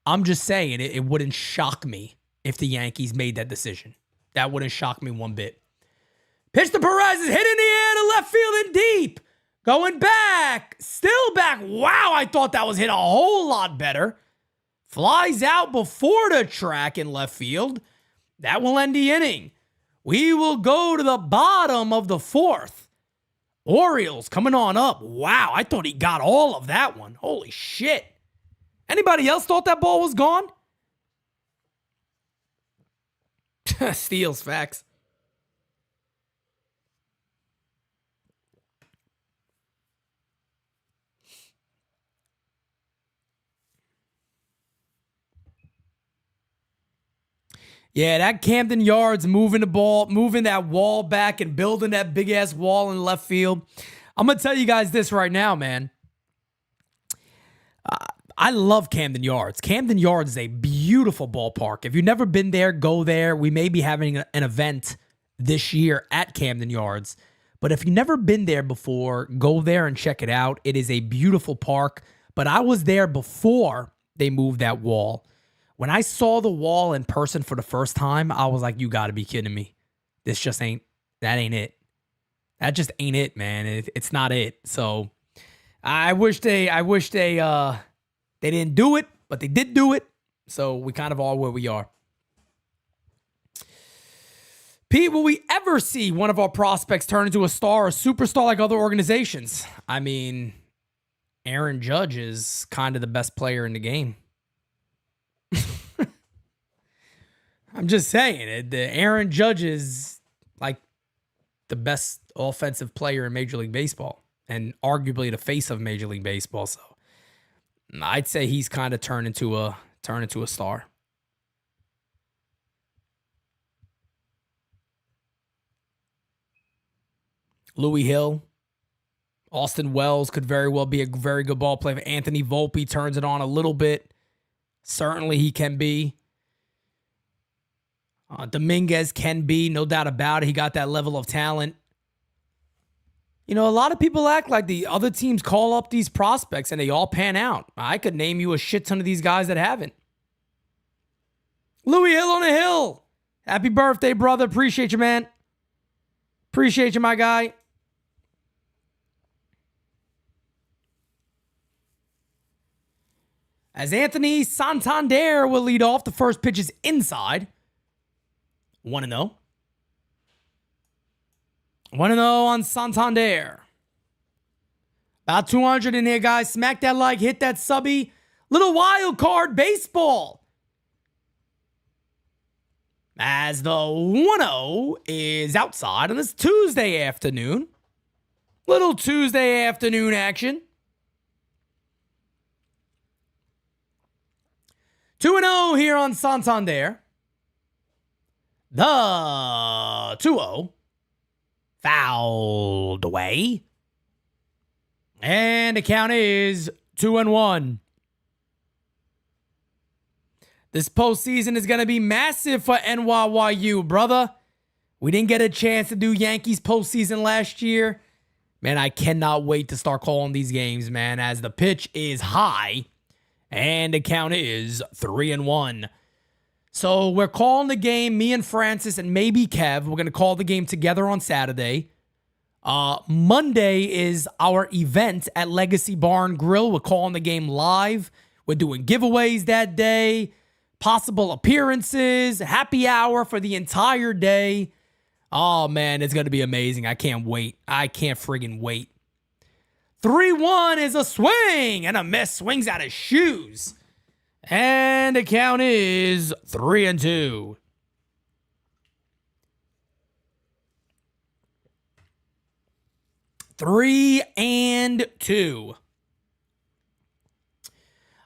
I'm just saying it wouldn't shock me if the Yankees made that decision. That wouldn't shock me one bit. Pitch to Perez is hit in the air to left field and deep. Going back. Still back. Wow, I thought that was hit a whole lot better. Flies out before the track in left field. That will end the inning. We will go to the bottom of the 4th. Orioles coming on up. Wow, I thought he got all of that one. Holy shit. Anybody else thought that ball was gone? Steals, facts. Yeah, that Camden Yards moving the ball, moving that wall back and building that big-ass wall in left field. I'm going to tell you guys this right now, man. I love Camden Yards. Camden Yards is a beautiful ballpark. If you've never been there, go there. We may be having an event this year at Camden Yards. But if you've never been there before, go there and check it out. It is a beautiful park. But I was there before they moved that wall. When I saw the wall in person for the first time, I was like, you got to be kidding me. That ain't it. That just ain't it, man. It's not it. So I wish they didn't do it, but they did do it. So we kind of are where we are. Pete, will we ever see one of our prospects turn into a star or superstar like other organizations? I mean, Aaron Judge is kind of the best player in the game. I'm just saying, Aaron Judge is like the best offensive player in Major League Baseball and arguably the face of Major League Baseball. So I'd say he's kind of turned into a star. Louis Hill, Austin Wells could very well be a very good ball player. Anthony Volpe turns it on a little bit. Certainly he can be. Dominguez can be, no doubt about it. He got that level of talent. You know, a lot of people act like the other teams call up these prospects and they all pan out. I could name you a shit ton of these guys that haven't. Louis Hill on a hill. Happy birthday, brother. Appreciate you, man. Appreciate you, my guy. As Anthony Santander will lead off, the first pitch is inside. 1-0. 1-0 on Santander. About 200 in here, guys. Smack that like, hit that subby. Little wild card baseball. As the 1-0 is outside on this Tuesday afternoon. Little Tuesday afternoon action. 2-0 here on Santander. The 2-0 fouled away. And the count is 2-1. This postseason is going to be massive for NYYU, brother. We didn't get a chance to do Yankees postseason last year. Man, I cannot wait to start calling these games, man, as the pitch is high. And the count is 3-1. So we're calling the game, me and Francis and maybe Kev. We're going to call the game together on Saturday. Monday is our event at Legacy Barn Grill. We're calling the game live. We're doing giveaways that day, possible appearances, happy hour for the entire day. Oh, man, it's going to be amazing. I can't wait. I can't friggin' wait. 3-1 is a swing and a miss. Swings out his shoes. And the count is 3-2. Three and two.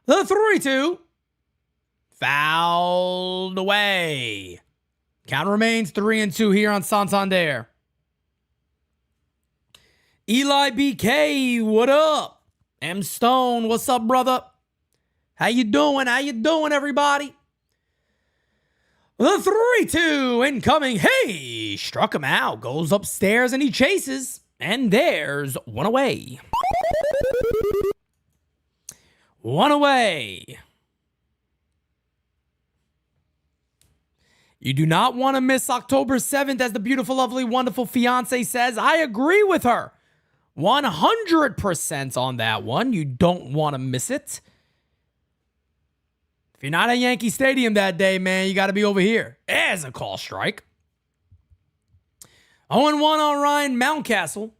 The 3-2 fouled away. Count remains 3-2 here on Santander. Eli BK, what up? M Stone, what's up, brother? How you doing? How you doing, everybody? The 3-2 incoming. Hey, struck him out. Goes upstairs and he chases. And there's one away. One away. You do not want to miss October 7th, as the beautiful, lovely, wonderful fiance says. I agree with her. 100% on that one. You don't want to miss it. If you're not at Yankee Stadium that day, man, you got to be over here. There's a call strike. 0-1 on Ryan Mountcastle.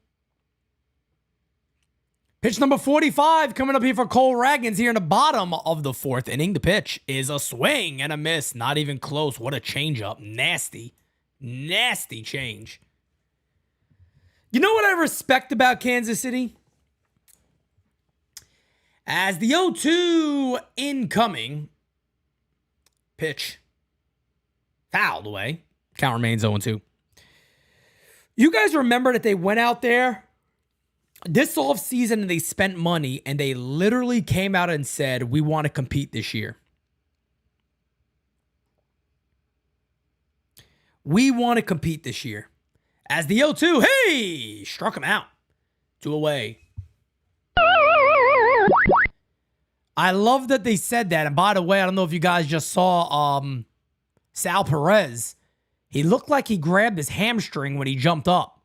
Pitch number 45 coming up here for Cole Ragans here in the bottom of the fourth inning. The pitch is a swing and a miss. Not even close. What a changeup. Nasty. Nasty change. You know what I respect about Kansas City? As the 0-2 incoming pitch fouled away. Count remains 0-2. You guys remember that they went out there this offseason and they spent money and they literally came out and said, we want to compete this year. We want to compete this year. As the 0-2, hey, struck him out. 2 away. I love that they said that. And by the way, I don't know if you guys just saw Sal Perez. He looked like he grabbed his hamstring when he jumped up.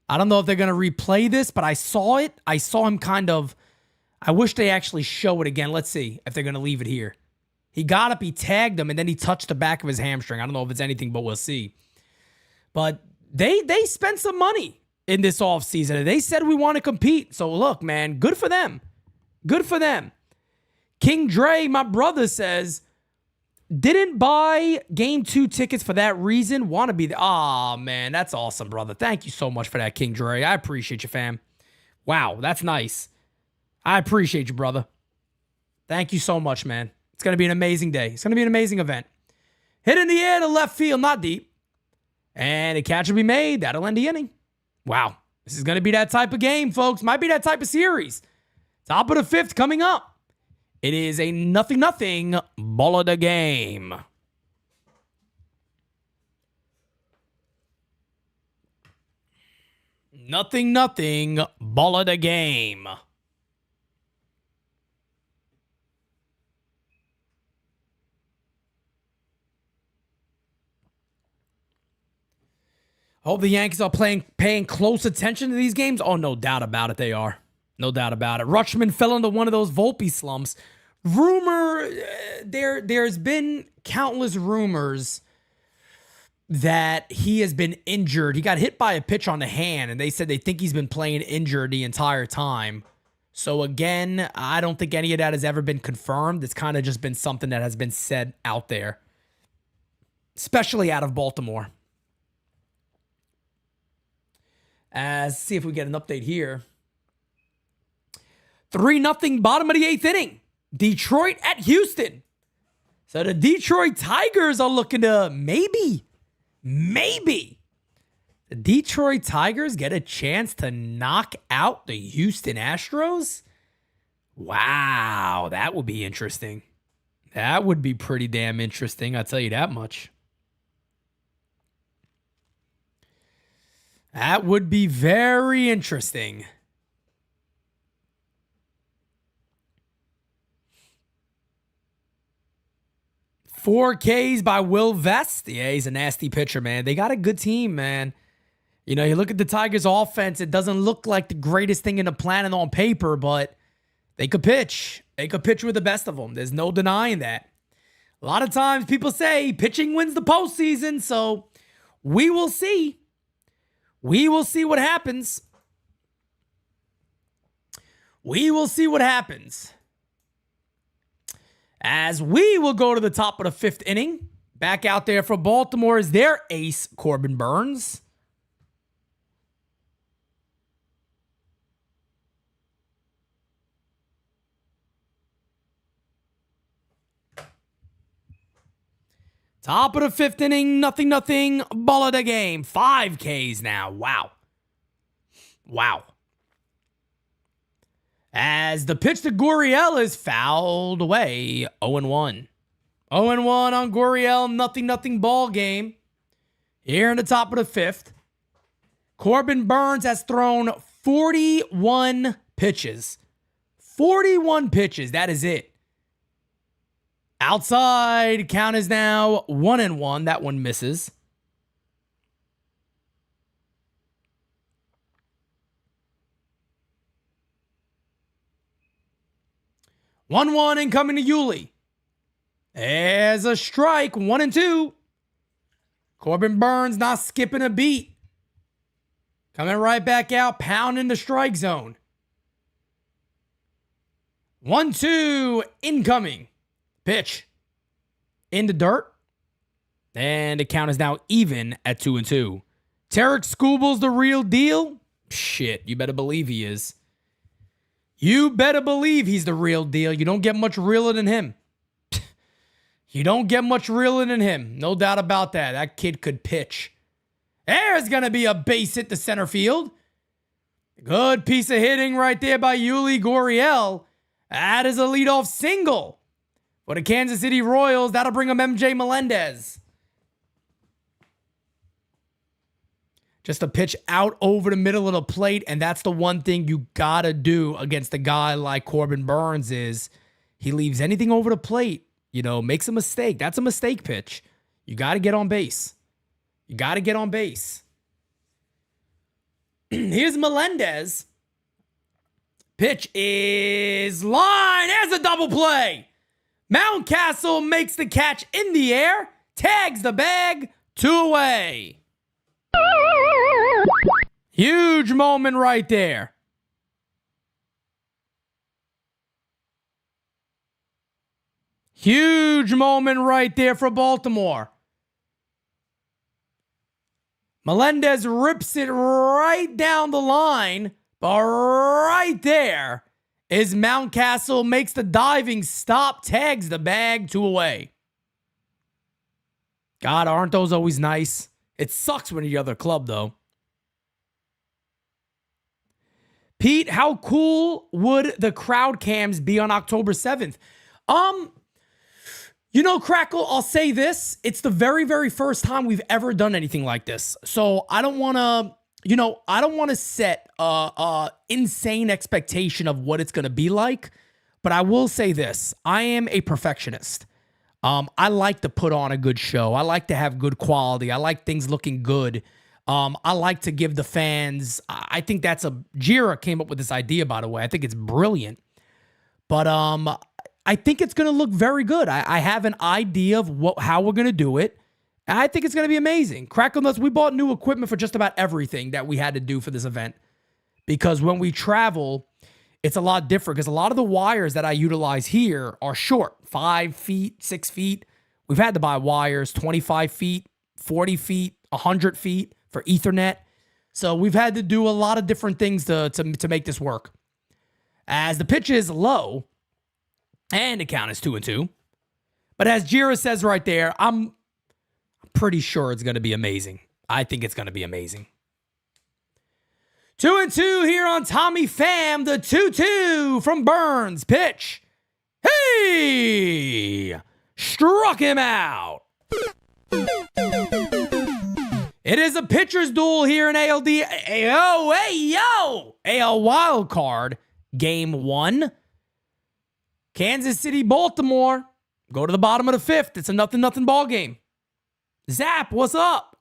I don't know if they're going to replay this, but I saw it. I saw him kind of, I wish they actually show it again. Let's see if they're going to leave it here. He got up, he tagged him, and then he touched the back of his hamstring. I don't know if it's anything, but we'll see. But they spent some money in this offseason, and they said we want to compete. So look, man, good for them. Good for them. King Dre, my brother, says, didn't buy game 2 tickets for that reason. Want to be there. Aw, man, that's awesome, brother. Thank you so much for that, King Dre. I appreciate you, fam. Wow, that's nice. I appreciate you, brother. Thank you so much, man. It's going to be an amazing day. It's going to be an amazing event. Hit in the air to left field, not deep. And a catch will be made. That'll end the inning. Wow. This is going to be that type of game, folks. Might be that type of series. Top of the 5th coming up. It is a 0-0 ball of the game. 0-0. Ball of the game. Hope the Yankees are paying close attention to these games. Oh, no doubt about it, they are. No doubt about it. Rutschman fell into one of those Volpe slumps. There's been countless rumors that he has been injured. He got hit by a pitch on the hand, and they said they think he's been playing injured the entire time. So again, I don't think any of that has ever been confirmed. It's kind of just been something that has been said out there, especially out of Baltimore. Let's see if we get an update here. 3-0, bottom of the 8th inning. Detroit at Houston. So the Detroit Tigers are looking to maybe the Detroit Tigers get a chance to knock out the Houston Astros. Wow, that would be interesting. That would be pretty damn interesting, I'll tell you that much. That would be very interesting. Four Ks by Will Vest. Yeah, he's a nasty pitcher, man. They got a good team, man. You know, you look at the Tigers' offense, it doesn't look like the greatest thing in the planet on paper, but they could pitch. They could pitch with the best of them. There's no denying that. A lot of times people say pitching wins the postseason, so we will see. We will see what happens. We will see what happens. As we will go to the top of the 5th inning. Back out there for Baltimore is their ace, Corbin Burnes. Top of the 5th inning, 0-0, ball of the game. 5 Ks now. Wow. Wow. As the pitch to Gurriel is fouled away. 0-1. 0-1 on Gurriel. 0-0 ball game. Here in the top of the 5th. Corbin Burnes has thrown 41 pitches. 41 pitches. That is it. Outside, count is now 1-1. That one misses. One incoming to Yuli. There's a strike. 1-2. Corbin Burnes not skipping a beat. Coming right back out, pounding the strike zone. 1-2 incoming. Pitch in the dirt. And the count is now even at 2-2. Tarek Skubal's the real deal? Shit, you better believe he is. You better believe he's the real deal. You don't get much realer than him. You don't get much realer than him. No doubt about that. That kid could pitch. There's going to be a base hit to center field. Good piece of hitting right there by Yuli Gurriel. That is a leadoff single for the Kansas City Royals. That'll bring him MJ Melendez. Just a pitch out over the middle of the plate, and that's the one thing you gotta do against a guy like Corbin Burnes is he leaves anything over the plate, you know, makes a mistake. That's a mistake pitch. You gotta get on base. You gotta get on base. Here's Melendez. Pitch is line. There's a double play. Mountcastle makes the catch in the air, tags the bag, 2 away. Huge moment right there. Huge moment right there for Baltimore. Melendez rips it right down the line, but right there is Mountcastle makes the diving stop, tags the bag, 2 away. God, aren't those always nice? It sucks when you're the other club, though. Pete, how cool would the crowd cams be on October 7th? You know, Crackle, I'll say this. It's the very, very first time we've ever done anything like this. So I don't want to I don't want to set a insane expectation of what it's going to be like, but I will say this. I am a perfectionist. I like to put on a good show. I like to have good quality. I like things looking good. I like to give the fans, I think Jira came up with this idea, by the way. I think it's brilliant. But I think it's going to look very good. I have an idea of how we're going to do it. And I think it's going to be amazing. Crackle Nuts, we bought new equipment for just about everything that we had to do for this event. Because when we travel, it's a lot different. Because a lot of the wires that I utilize here are short. 5 feet, 6 feet. We've had to buy wires 25 feet, 40 feet, 100 feet for Ethernet. So we've had to do a lot of different things to make this work. As the pitch is low, and the count is 2-2. But as Jira says right there, I'm pretty sure it's going to be amazing. I think it's going to be amazing. 2-2 here on Tommy Pham. The 2-2 from Burns. Pitch. Hey! Struck him out. It is a pitcher's duel here in ALD. AL Wild Card. Game 1. Kansas City, Baltimore. Go to the bottom of the 5th. It's a 0-0 ball game. Zap, what's up?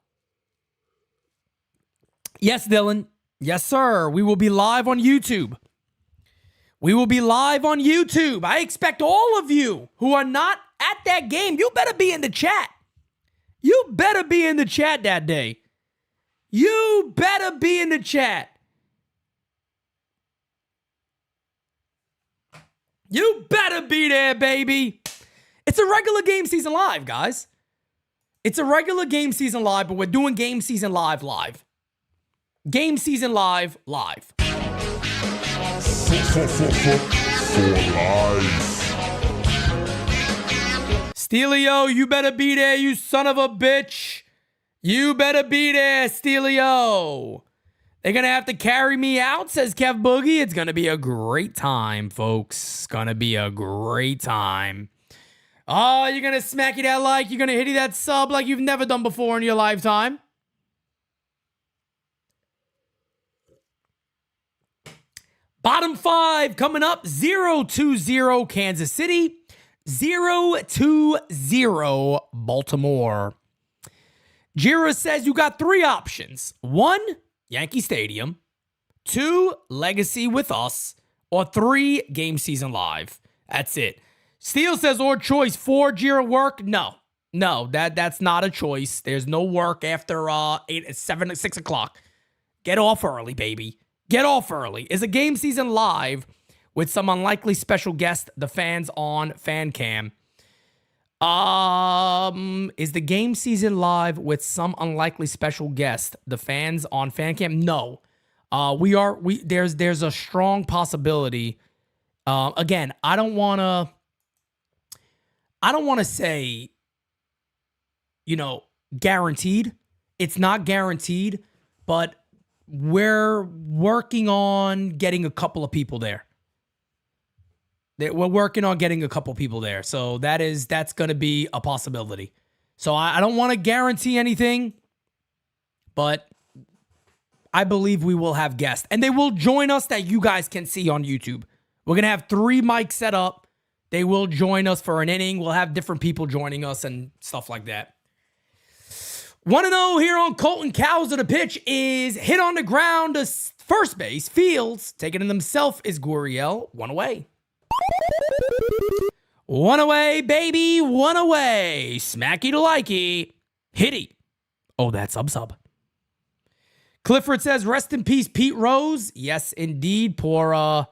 Yes, Dylan. Yes, sir. We will be live on YouTube. I expect all of you who are not at that game, you better be in the chat. You better be in the chat that day. You better be in the chat. You better be there, baby. It's a regular game season live, guys. It's a regular game season live, but we're doing game season live. Game season live. For life. Steelio, you better be there, you son of a bitch. You better be there, Steelio. They're going to have to carry me out, says Kev Boogie. It's going to be a great time, folks. It's going to be a great time. Oh, you're going to smack you that like. You're going to hit you that sub like you've never done before in your lifetime. Bottom 5 coming up. 0-0 Kansas City. 0-0 Baltimore. Jira says you got 3 options. 1, Yankee Stadium. 2, Legacy with us. Or 3, Game Season Live. That's it. Steele says, or choice 4, Jira work. No, that's not a choice. There's no work after 6 o'clock. Get off early, baby. Get off early. Is a Game Season Live with some unlikely special guest, the fans on fan cam. Is the Game Season Live with some unlikely special guest, the fans on fan cam? No. There's a strong possibility. Again, I don't want to say, guaranteed. It's not guaranteed, but we're working on getting a couple of people there. We're working on getting a couple people there. So that's going to be a possibility. So I don't want to guarantee anything, but I believe we will have guests. And they will join us that you guys can see on YouTube. We're going to have 3 mics set up. They will join us for an inning. We'll have different people joining us and stuff like that. 1-0 here on Colton Cows of the pitch is hit on the ground to first base. Fields taking it himself is Gurriel. 1 away. 1 away, baby. 1 away. Smacky to likey. Hitty. Oh, that's sub. Clifford says, rest in peace, Pete Rose. Yes, indeed. Poor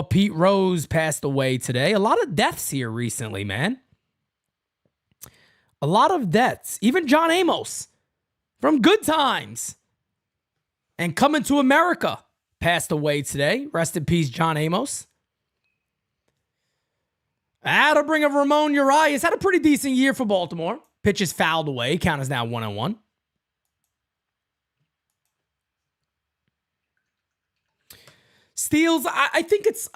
Pete Rose passed away today. A lot of deaths here recently, man. A lot of deaths. Even John Amos from Good Times and Coming to America passed away today. Rest in peace, John Amos. To bring up Ramon Urias. Had a pretty decent year for Baltimore. Pitch is fouled away. Count is now 1-1. Steals, I think it's...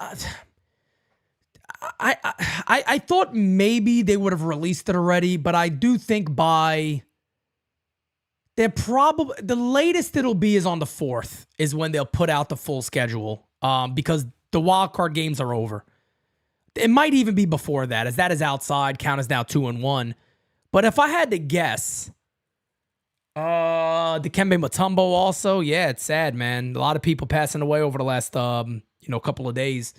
I thought maybe they would have released it already, but I do think by They're probably the latest it'll be is on the 4th is when they'll put out the full schedule. Because the wild card games are over. It might even be before that, as that is outside. Count is now 2-1. But if I had to guess, Dikembe Mutombo also, yeah, it's sad, man. A lot of people passing away over the last couple of days.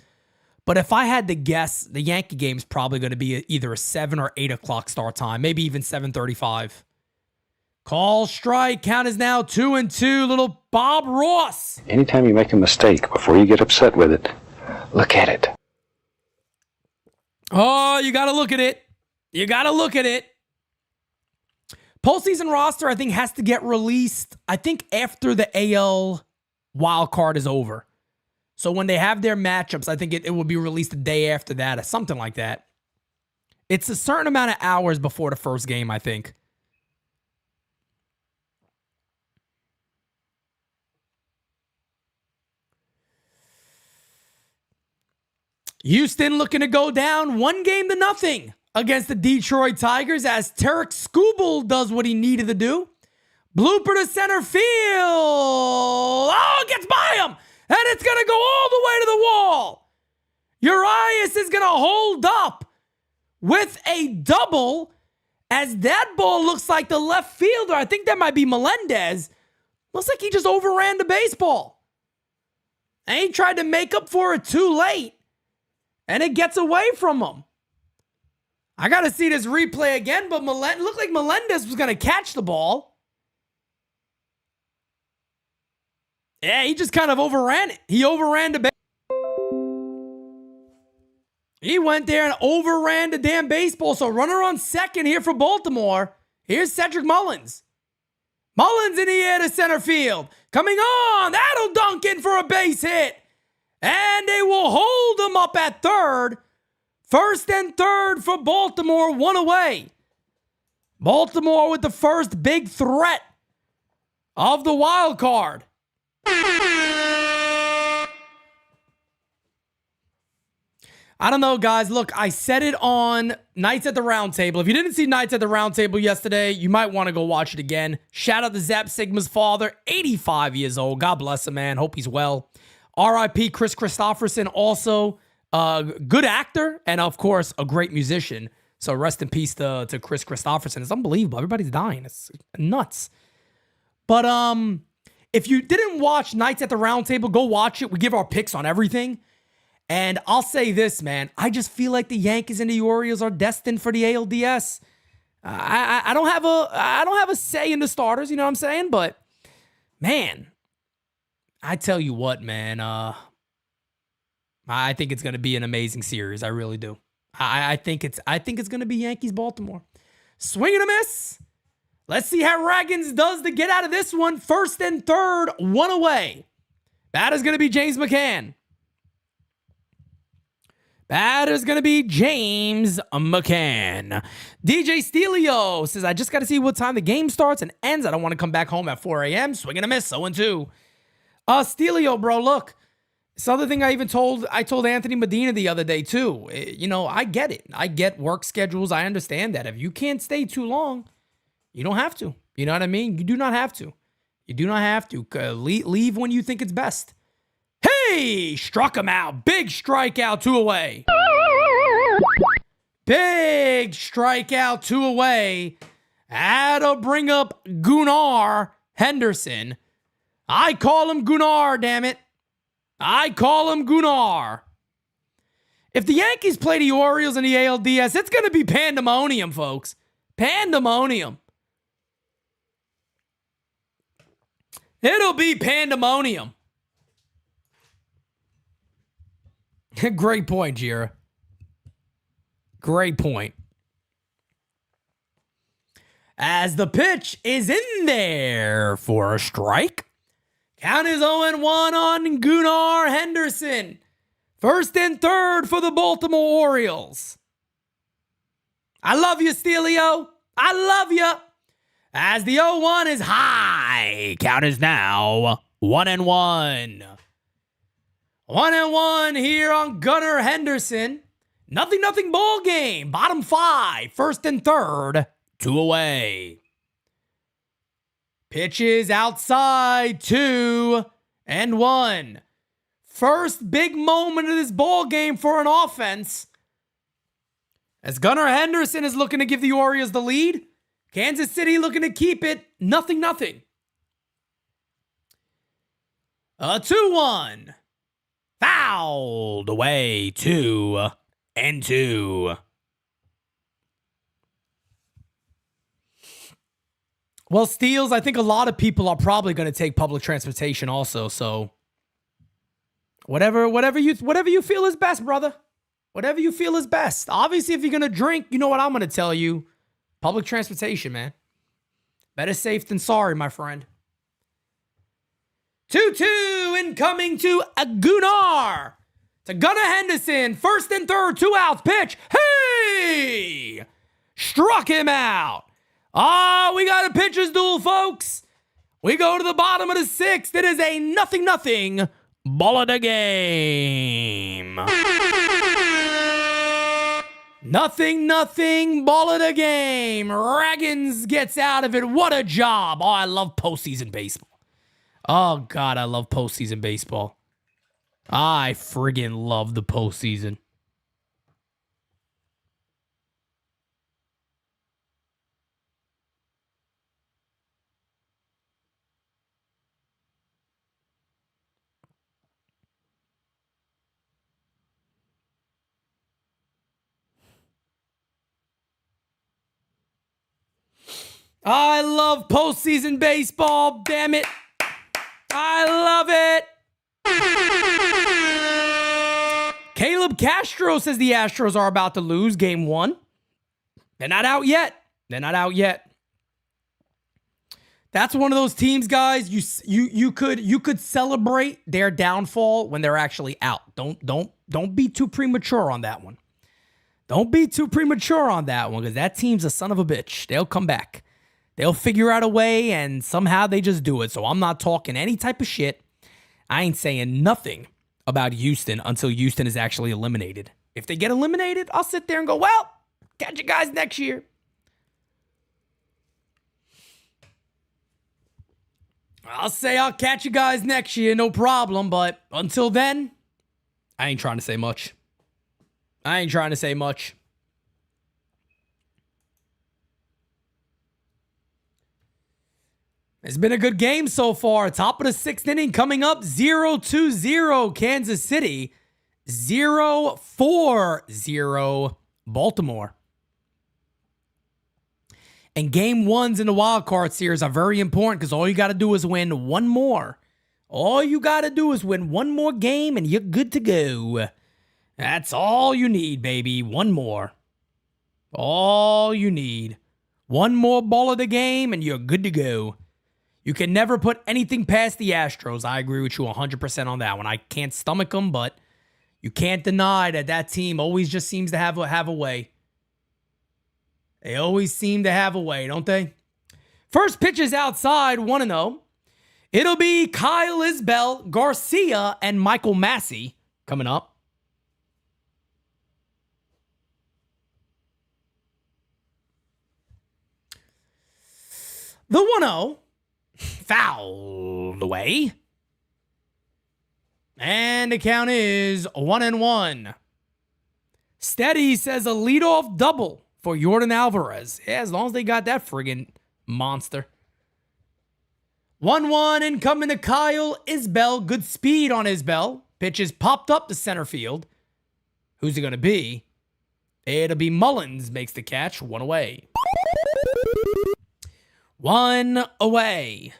But if I had to guess, the Yankee game's probably going to be either a 7 or 8 o'clock start time, maybe even 7:35. Call strike. Count is now 2-2. Little Bob Ross. Anytime you make a mistake, before you get upset with it, look at it. Oh, you got to look at it. You got to look at it. Postseason roster, I think, has to get released, I think, after the AL wild card is over. So when they have their matchups, I think it will be released the day after that or something like that. It's a certain amount of hours before the first game, I think. Houston looking to go down 1-0 against the Detroit Tigers as Tarek Skubal does what he needed to do. Blooper to center field. Oh, gets by him. And it's going to go all the way to the wall. Urias is going to hold up with a double as that ball looks like the left fielder. I think that might be Melendez. Looks like he just overran the baseball. And he tried to make up for it too late. And it gets away from him. I got to see this replay again, but looked like Melendez was going to catch the ball. Yeah, he just kind of overran it. He overran the base. He went there and overran the damn baseball. So runner on second here for Baltimore. Here's Cedric Mullins. Mullins in the air to center field. Coming on. That'll dunk in for a base hit. And they will hold him up at third. First and third for Baltimore, one away. Baltimore with the first big threat of the wild card. I don't know, guys. Look, I said it on Nights at the Round Table. If you didn't see Nights at the Round Table yesterday, you might want to go watch it again. Shout out to Zap Sigma's father, 85 years old. God bless him, man. Hope he's well. R.I.P. Chris Christopherson, also a good actor and, of course, a great musician. So rest in peace to Chris Christopherson. It's unbelievable. Everybody's dying. It's nuts. But if you didn't watch Nights at the Round Table, go watch it. We give our picks on everything. And I'll say this, man. I just feel like the Yankees and the Orioles are destined for the ALDS. I don't have a say in the starters, you know what I'm saying? But, man, I tell you what, man. I think it's going to be an amazing series. I really do. I think it's going to be Yankees-Baltimore. Swing and a miss. Let's see how Ragans does to get out of this one. First and third, one away. That is going to be James McCann. That is going to be James McCann. DJ Stelio says, I just got to see what time the game starts and ends. I don't want to come back home at 4 a.m. Swing and a miss, 0-2. Stelio, bro, look. This other thing I told Anthony Medina the other day, too. You know, I get it. I get work schedules. I understand that. If you can't stay too long, you don't have to. You know what I mean? You do not have to. You do not have to. Leave when you think it's best. Hey! Struck him out. Big strikeout, 2 away. Big strikeout, 2 away. Had to bring up Gunnar Henderson. I call him Gunnar, damn it. I call him Gunnar. If the Yankees play the Orioles in the ALDS, it's going to be pandemonium, folks. Pandemonium. It'll be pandemonium. Great point, Jira. Great point. As the pitch is in there for a strike. Count is 0-1 on Gunnar Henderson. First and third for the Baltimore Orioles. I love you, Stelio. I love you. As the 0-1 is high. Count is now 1-1. 1-1 here on Gunnar Henderson. Nothing ball game. Bottom 5. First and third. 2 away. Pitches outside, 2-1. First big moment of this ball game for an offense. As Gunnar Henderson is looking to give the Orioles the lead. Kansas City looking to keep it 0-0. A 2-1. Fouled away, 2-2. Well, Steels, I think a lot of people are probably going to take public transportation also. So whatever you feel is best, brother. Whatever you feel is best. Obviously, if you're going to drink, you know what I'm going to tell you. Public transportation, man. Better safe than sorry, my friend. 2-2 incoming to Gunnar. To Gunnar Henderson. First and third, 2 outs. Pitch. Hey! Struck him out. We got a pitcher's duel, folks. We go to the bottom of the 6th. It is a 0-0 ball of the game. 0-0 ball of the game. Ragans gets out of it. What a job. Oh, I love postseason baseball. Oh, God, I love postseason baseball. I friggin' love the postseason. I love postseason baseball, damn it. I love it. Caleb Castro says the Astros are about to lose game 1. They're not out yet. That's one of those teams, guys. You could celebrate their downfall when they're actually out. Don't be too premature on that one. Don't be too premature on that one, because that team's a son of a bitch. They'll come back. They'll figure out a way, and somehow they just do it. So I'm not talking any type of shit. I ain't saying nothing about Houston until Houston is actually eliminated. If they get eliminated, I'll sit there and go, well, catch you guys next year. I'll say I'll catch you guys next year, no problem. But until then, I ain't trying to say much. It's been a good game so far. Top of the 6th inning coming up. 0-0 Kansas City. 0-4 Baltimore. And game 1s in the wild card series are very important because all you got to do is win one more. All you got to do is win one more game and you're good to go. That's all you need, baby. One more. All you need. One more ball of the game and you're good to go. You can never put anything past the Astros. I agree with you 100% on that one. I can't stomach them, but you can't deny that team always just seems to have a way. They always seem to have a way, don't they? First pitch is outside, 1-0. It'll be Kyle Isbell, Garcia, and Michael Massey coming up. The 1-0. Fouled away. And the count is 1-1. Steady says a leadoff double for Yordan Alvarez. Yeah, as long as they got that friggin' monster. 1-1 incoming to Kyle Isbell. Good speed on Isbell. Pitch is popped up to center field. Who's it going to be? It'll be Mullins makes the catch. 1 away. 1 away.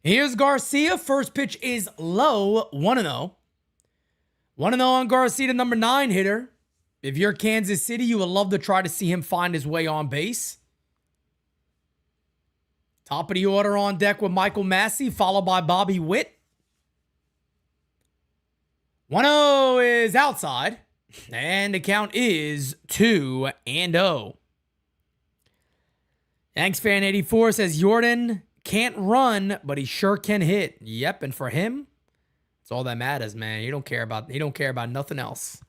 Here's Garcia. First pitch is low. 1-0. 1-0 on Garcia, the number 9 hitter. If you're Kansas City, you would love to try to see him find his way on base. Top of the order on deck with Michael Massey, followed by Bobby Witt. 1-0 is outside. And the count is 2-0. Yanks fan 84 says Yordan can't run, but he sure can hit. Yep, and for him, it's all that matters, man. He don't care about nothing else.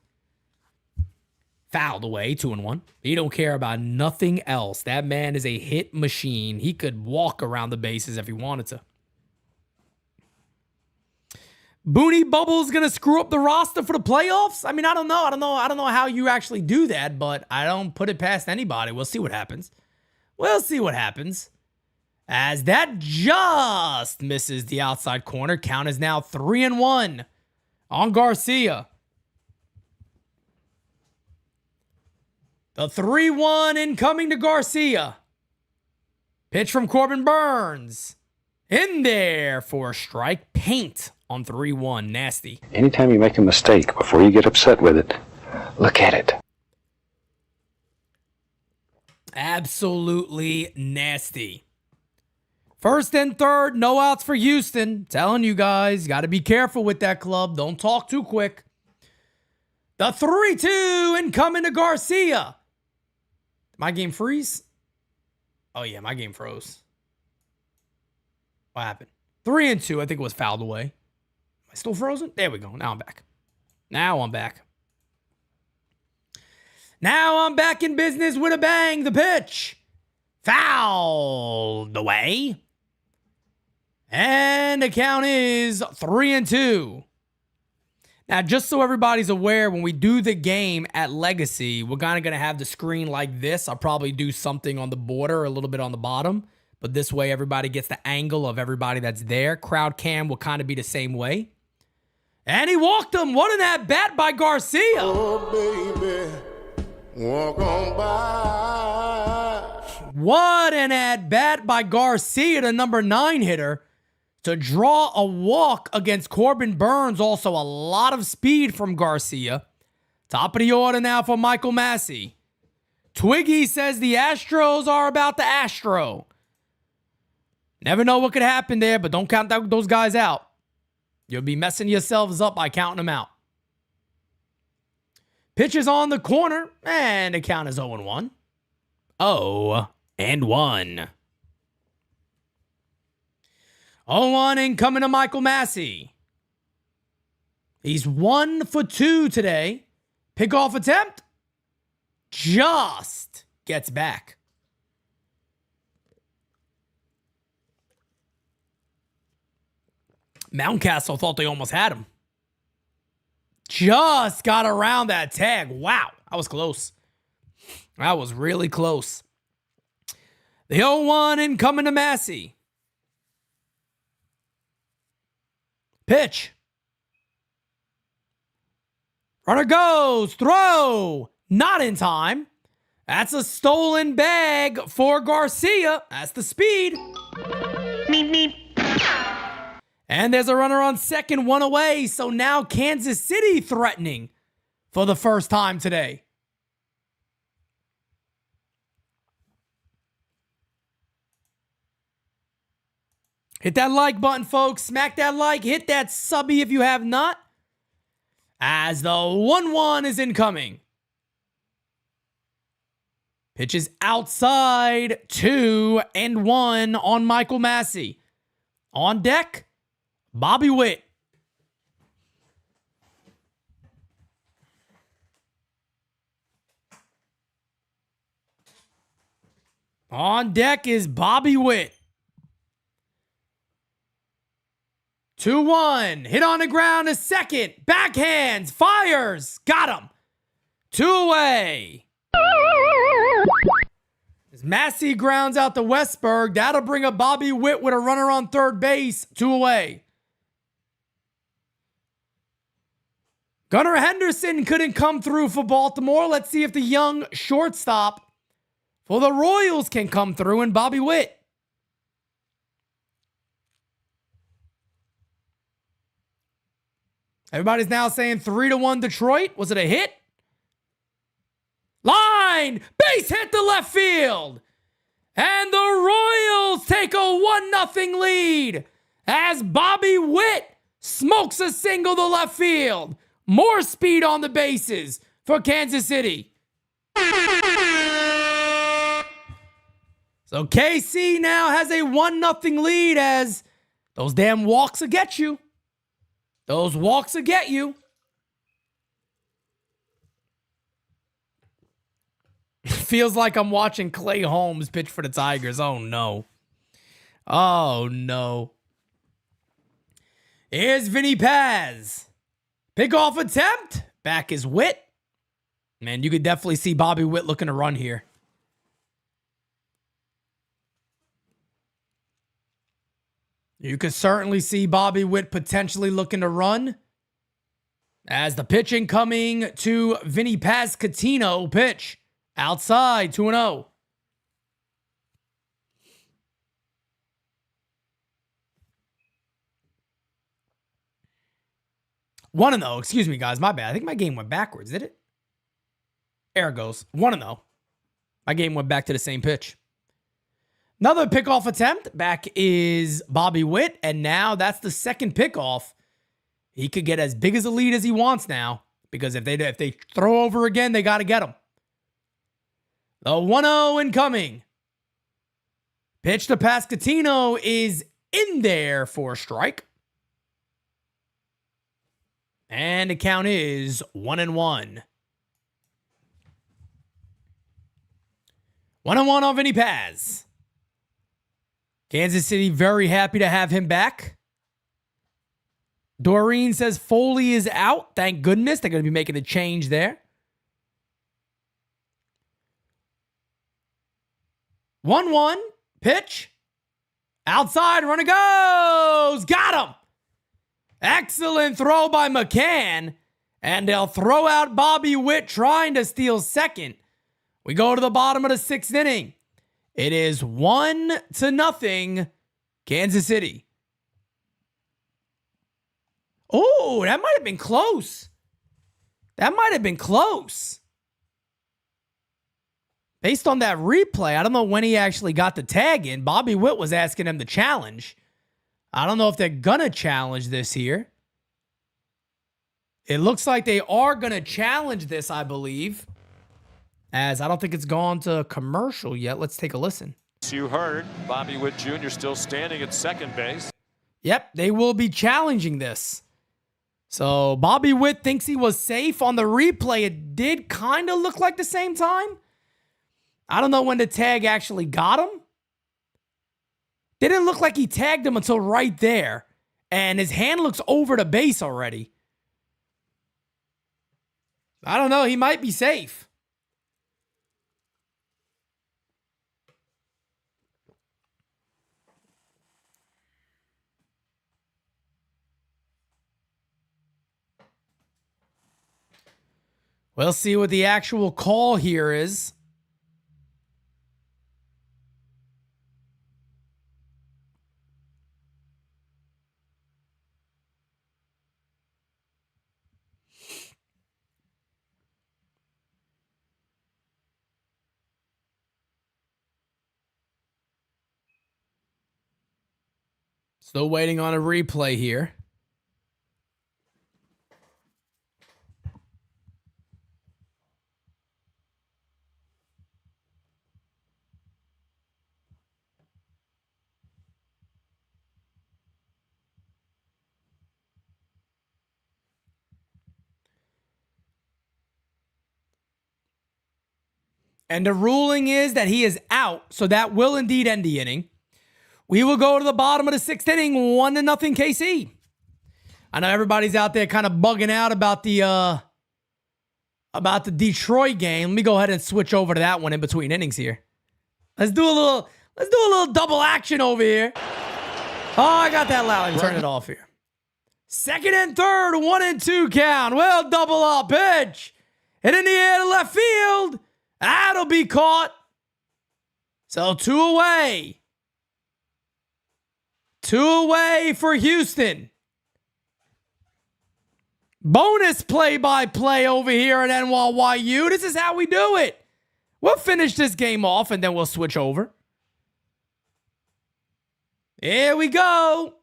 Fouled away, 2-1. He don't care about nothing else. That man is a hit machine. He could walk around the bases if he wanted to. Booney Bubble's gonna screw up the roster for the playoffs? I mean, I don't know how you actually do that, but I don't put it past anybody. We'll see what happens. As that just misses the outside corner. Count is now 3-1 on Garcia. The 3-1 incoming to Garcia. Pitch from Corbin Burns. In there for a strike. Paint on 3-1. Nasty. Anytime you make a mistake, before you get upset with it, look at it. Absolutely nasty. First and third, no outs for Houston. Telling you guys, got to be careful with that club. Don't talk too quick. The 3-2 incoming to Garcia. My game freeze? Oh, yeah, my game froze. What happened? 3-2, I think it was fouled away. Am I still frozen? There we go. Now I'm back. Now I'm back in business with a bang. The pitch. Fouled away. And the count is 3-2. Now, just so everybody's aware, when we do the game at Legacy, we're kind of going to have the screen like this. I'll probably do something on the border, a little bit on the bottom. But this way, everybody gets the angle of everybody that's there. Crowd cam will kind of be the same way. And he walked him. What an at-bat by Garcia. Oh, baby, walk on by. What an at-bat by Garcia, the number 9 hitter, to draw a walk against Corbin Burns. Also, a lot of speed from Garcia. Top of the order now for Michael Massey. Twiggy says the Astros are about to Astro. Never know what could happen there, but don't count those guys out. You'll be messing yourselves up by counting them out. Pitch is on the corner, and the count is 0-1. 0-1. 0-1 incoming to Michael Massey. He's 1 for 2 today. Pickoff attempt. Just gets back. Mountcastle thought they almost had him. Just got around that tag. Wow, that was close. That was really close. The 0-1 incoming to Massey. Pitch. Runner goes. Throw. Not in time. That's a stolen bag for Garcia. That's the speed. Meep, meep. And there's a runner on second, 1 away. So now Kansas City threatening for the first time today. Hit that like button, folks. Smack that like. Hit that subby if you have not. As the 1-1 is incoming. Pitch is outside. 2-1 on Michael Massey. On deck, Bobby Witt. On deck is Bobby Witt. 2-1. Hit on the ground to second. Backhands. Fires. Got him. 2 away. As Massey grounds out to Westberg, that'll bring up Bobby Witt with a runner on third base. 2 away. Gunnar Henderson couldn't come through for Baltimore. Let's see if the young shortstop for the Royals can come through, and Bobby Witt. Everybody's now saying 3-1 Detroit. Was it a hit? Line! Base hit to left field! And the Royals take a 1-0 lead as Bobby Witt smokes a single to left field. More speed on the bases for Kansas City. So KC now has a 1-0 lead as those damn walks will get you. Those walks will get you. Feels like I'm watching Clay Holmes pitch for the Tigers. Oh, no. Oh, no. Here's Vinny Paz. Pickoff attempt. Back is Witt. Man, you could definitely see Bobby Witt looking to run here. You could certainly see Bobby Witt potentially looking to run. As the pitch incoming to Vinny Pasquantino. Pitch outside, 2-0. One and 0. Excuse me, guys. My bad. I think my game went backwards. Did it? There it goes. 1-0. My game went back to the same pitch. Another pickoff attempt. Back is Bobby Witt. And now that's the second pickoff. He could get as big as a lead as he wants now. Because if they throw over again, they got to get him. The 1-0 incoming. Pitch to Pasquantino is in there for a strike. And the count is 1-1. 1-1 on Vinny Paz. Kansas City very happy to have him back. Doreen says Foley is out. Thank goodness. They're going to be making a change there. 1-1. Pitch. Outside. Runner goes. Got him. Excellent throw by McCann. And they'll throw out Bobby Witt trying to steal second. We go to the bottom of the 6th inning. It is 1-0 Kansas City. Oh, that might have been close. That might have been close. Based on that replay, I don't know when he actually got the tag in. Bobby Witt was asking him to challenge. I don't know if they're going to challenge this here. It looks like they are going to challenge this, I believe. As I don't think it's gone to commercial yet. Let's take a listen. You heard Bobby Witt Jr. still standing at second base. Yep, they will be challenging this. So Bobby Witt thinks he was safe on the replay. It did kind of look like the same time. I don't know when the tag actually got him. Didn't look like he tagged him until right there. And his hand looks over the base already. I don't know. He might be safe. We'll see what the actual call here is. Still waiting on a replay here. And the ruling is that he is out, so that will indeed end the inning. We will go to the bottom of the 6th inning, 1-0 KC. I know everybody's out there kind of bugging out about the Detroit game. Let me go ahead and switch over to that one in between innings here. Let's do a little double action over here. Oh, I got that loud. Let me turn it off here. 2nd and 3rd, 1-2 count. Well, double up pitch. Hit in the air to left field. That'll be caught. So 2 away. 2 away for Houston. Bonus play-by-play over here at NYU. This is how we do it. We'll finish this game off and then we'll switch over. Here we go.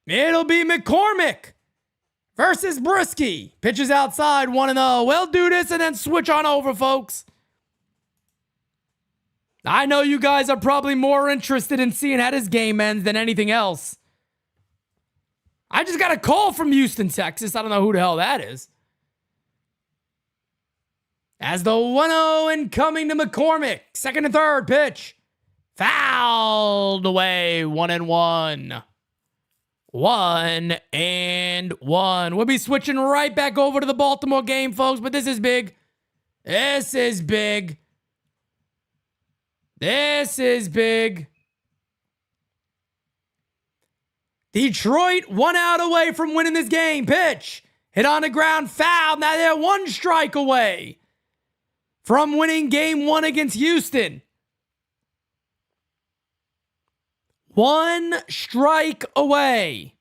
It'll be McCormick versus Brisky. Pitches outside, 1-0. We'll do this and then switch on over, folks. I know you guys are probably more interested in seeing how this game ends than anything else. I just got a call from Houston, Texas. I don't know who the hell that is. As the 1-0 incoming to McCormick. Second and third pitch. Fouled away. 1-1. 1-1. We'll be switching right back over to the Baltimore game, folks, but this is big. This is big. This is big. Detroit 1 out away from winning this game. Pitch. Hit on the ground. Foul. Now they're 1 strike away from winning game 1 against Houston. 1 strike away.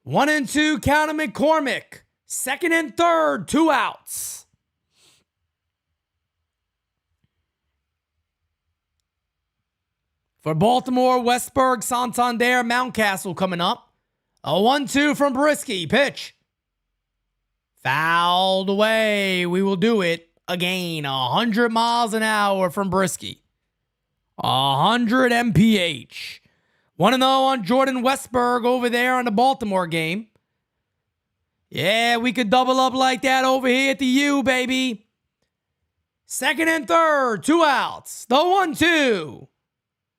1-2 count of McCormick. Second and third, 2 outs. For Baltimore, Westburg, Santander, Mountcastle coming up. A 1-2 from Brisky. Pitch. Fouled away. We will do it again. 100 miles an hour from Brisky. 100 mph. 1-0 on Jordan Westburg over there on the Baltimore game. Yeah, we could double up like that over here at the U, baby. Second and third, 2 outs. The 1-2.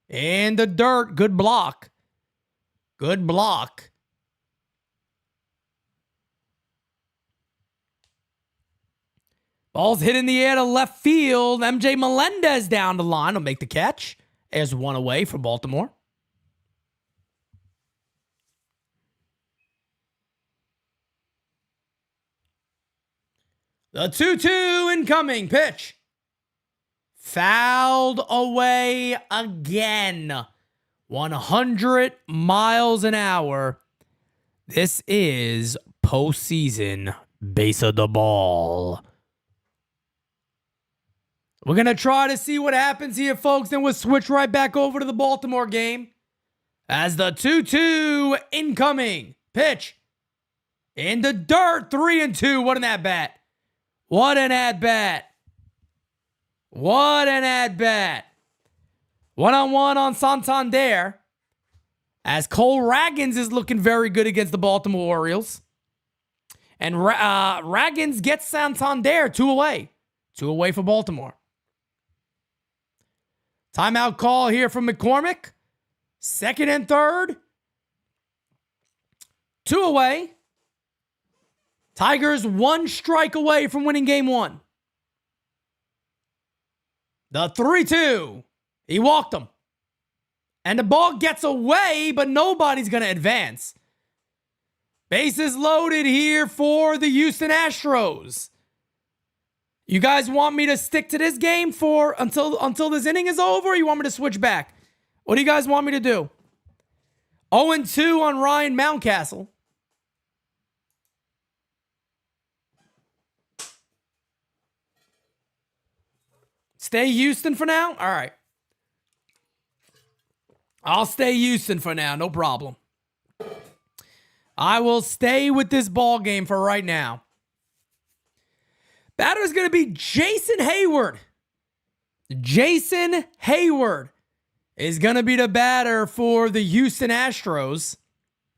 In the dirt. Good block. Good block. Ball's hit in the air to left field. MJ Melendez down the line will make the catch. There's 1 away for Baltimore. The 2-2 incoming. Pitch. Fouled away again. 100 miles an hour. This is postseason base of the ball. We're going to try to see what happens here, folks. Then we'll switch right back over to the Baltimore game. As the 2-2 incoming. Pitch. In the dirt. 3-2. What an at-bat. What an at-bat. What an at-bat. 1-on-1 on Santander. As Cole Ragans is looking very good against the Baltimore Orioles. And Ragans gets Santander 2 away. 2 away for Baltimore. Timeout call here from McCormick. Second and third. 2 away. Tigers 1 strike away from winning game 1. The 3-2. He walked him. And the ball gets away, but nobody's going to advance. Bases loaded here for the Houston Astros. You guys want me to stick to this game for until this inning is over, or you want me to switch back? What do you guys want me to do? 0-2 on Ryan Mountcastle. Stay Houston for now? All right. I'll stay Houston for now. No problem. I will stay with this ball game for right now. Batter is going to be Jason Hayward. Jason Hayward is going to be the batter for the Houston Astros.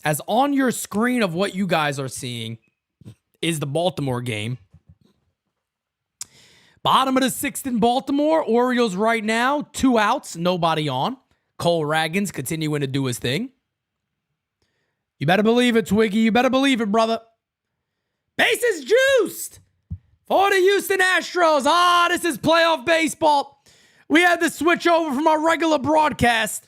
As on your screen of what you guys are seeing is the Baltimore game. Bottom of the 6th in Baltimore. Orioles right now, 2 outs, nobody on. Cole Ragans continuing to do his thing. You better believe it, Twiggy. You better believe it, brother. Bases juiced for the Houston Astros. This is playoff baseball. We had to switch over from our regular broadcast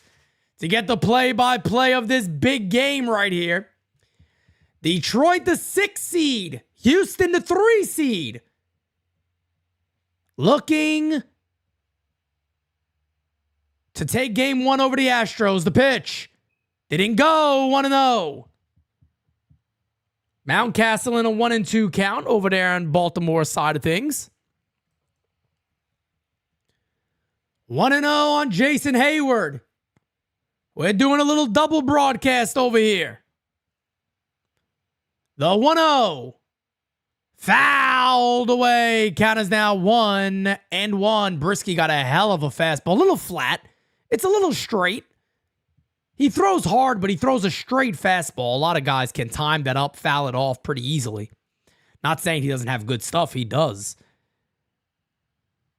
to get the play-by-play of this big game right here. Detroit, the 6 seed. Houston, the 3 seed. Looking to take game 1 over the Astros. The pitch didn't go. 1-0. Mountcastle in a 1-2 count over there on Baltimore side of things. 1-0 on Jason Hayward. We're doing a little double broadcast over here. The 1-0. Fouled away. Count is now 1-1. Brisky got a hell of a fastball. A little flat. It's a little straight. He throws hard, but he throws a straight fastball. A lot of guys can time that up, foul it off pretty easily. Not saying he doesn't have good stuff. He does.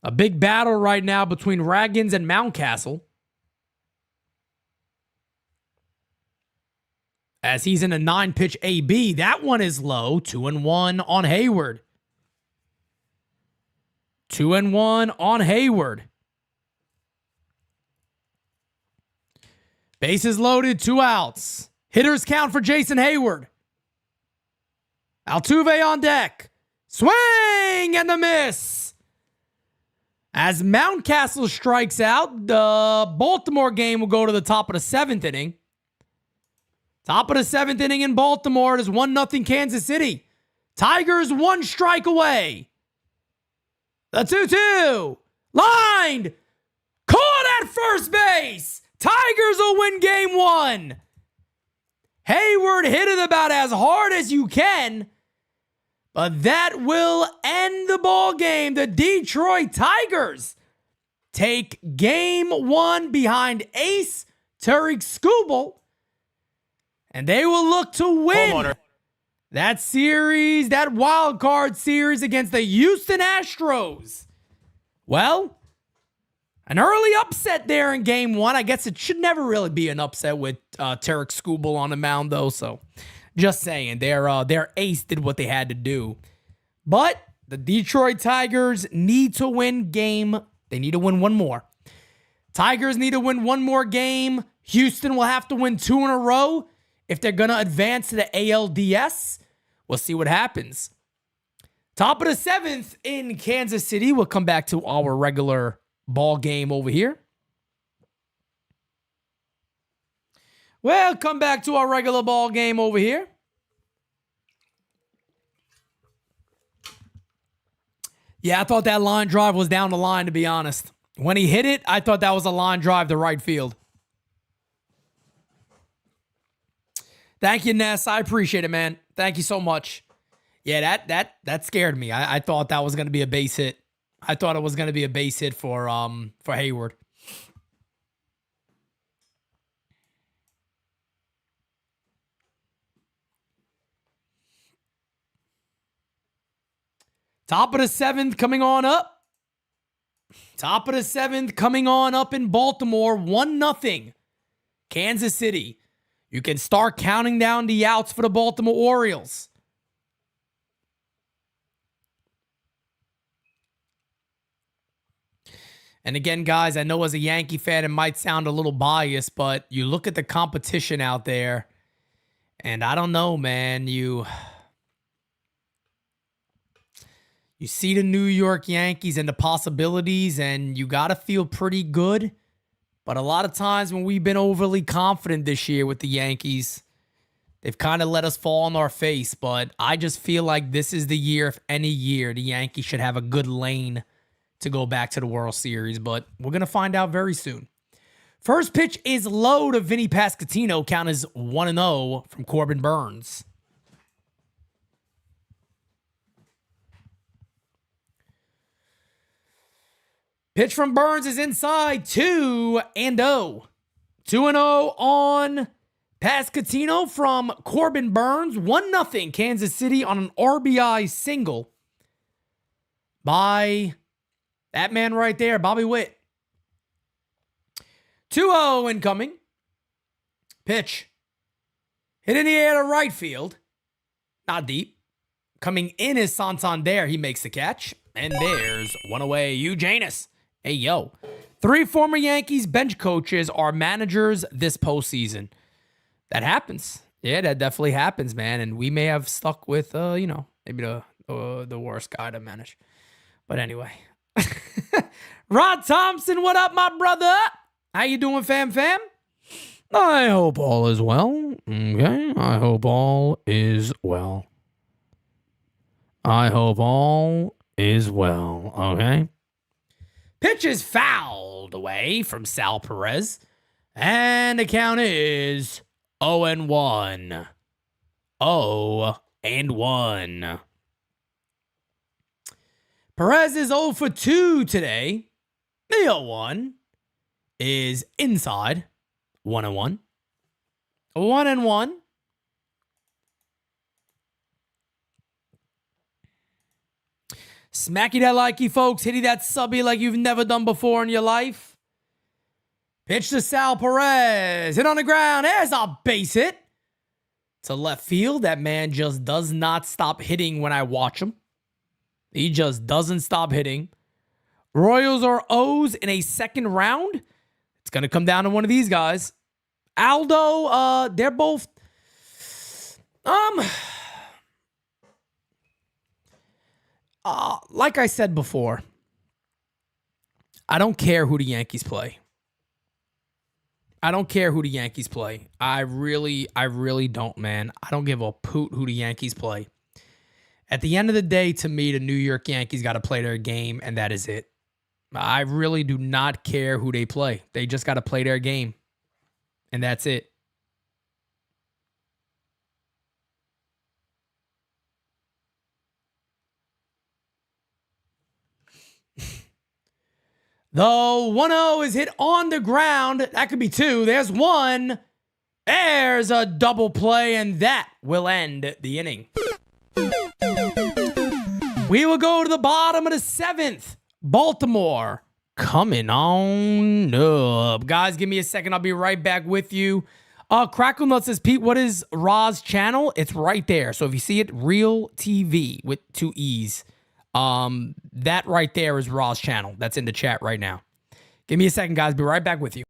A big battle right now between Ragans and Mountcastle, as he's in a 9-pitch AB. That one is low. 2-1 on Hayward. 2-1 on Hayward. Bases loaded, 2 outs. Hitters count for Jason Hayward. Altuve on deck. Swing and a miss. As Mountcastle strikes out, the Baltimore game will go to the top of the 7th inning. Top of the 7th inning in Baltimore. It is 1-0 Kansas City. Tigers 1 strike away. The 2-2. Lined. Caught at first base. Tigers will win game 1. Hayward hit it about as hard as you can, but that will end the ball game. The Detroit Tigers take game 1 behind ace Tarik Skubal, and they will look to win that series, that wild card series against the Houston Astros. Well, an early upset there in game 1. I guess it should never really be an upset with Tarik Skubal on the mound, though. So, just saying, their ace did what they had to do. But the Detroit Tigers need to win game. They need to win 1 more. Tigers need to win 1 more game. Houston will have to win 2 in a row if they're going to advance to the ALDS. We'll see what happens. Top of the 7th in Kansas City. We'll come back to our regular ball game over here. Well, come back to our regular ball game over here. Yeah, I thought that line drive was down the line, to be honest. When he hit it, I thought that was a line drive to right field. Thank you, Ness. I appreciate it, man. Thank you so much. Yeah, that scared me. I thought that was going to be a base hit. I thought it was going to be a base hit for Hayward. Top of the 7th coming on up. Top of the 7th coming on up in Baltimore. 1-0 Kansas City. You can start counting down the outs for the Baltimore Orioles. And again, guys, I know as a Yankee fan, it might sound a little biased, but you look at the competition out there, and I don't know, man. You see the New York Yankees and the possibilities, and you got to feel pretty good. But a lot of times when we've been overly confident this year with the Yankees, they've kind of let us fall on our face. But I just feel like this is the year, if any year, the Yankees should have a good lane to go back to the World Series, but we're going to find out very soon. First pitch is low to Vinny Pasquantino. Count is 1-0 from Corbin Burns. Pitch from Burns is inside, 2-0. 2-0 on Pasquantino from Corbin Burns. 1-0 Kansas City on an RBI single by that man right there, Bobby Witt. 2-0 incoming. Pitch. Hit in the air to right field. Not deep. Coming in is Santander. He makes the catch. And there's one away. Eugenus. Hey, yo. 3 former Yankees bench coaches are managers this postseason. That happens. Yeah, that definitely happens, man. And we may have stuck with, maybe the worst guy to manage. But anyway. Rod Thompson, what up, my brother? How you doing, fam? I hope all is well. Okay, I hope all is well. Okay. Pitch is fouled away from Sal Perez. And the count is 0-1. 0-1. Perez is 0 for 2 today. The 0-1 is inside. 1-1. 1-1. Smacky that likey, folks. Hitty that subby like you've never done before in your life. Pitch to Sal Perez. Hit on the ground. There's a base hit. To left field. That man just does not stop hitting when I watch him. He just doesn't stop hitting. Royals are O's in a second round. It's going to come down to one of these guys. Aldo, they're both... like I said before, I don't care who the Yankees play. I don't care who the Yankees play. I really don't, man. I don't give a poot who the Yankees play. At the end of the day, to me, the New York Yankees got to play their game, and that is it. I really do not care who they play. They just got to play their game, and that's it. The 1-0 is hit on the ground. That could be two. There's one. There's a double play, and that will end the inning. We will go to the bottom of the seventh. Baltimore coming on up. Guys, give me a second. I'll be right back with you. Crackle Nut says, Pete, what is Ra's channel? It's right there. So if you see it, Real TV with 2 E's. That right there is Ra's channel. That's in the chat right now. Give me a second, guys. Be right back with you.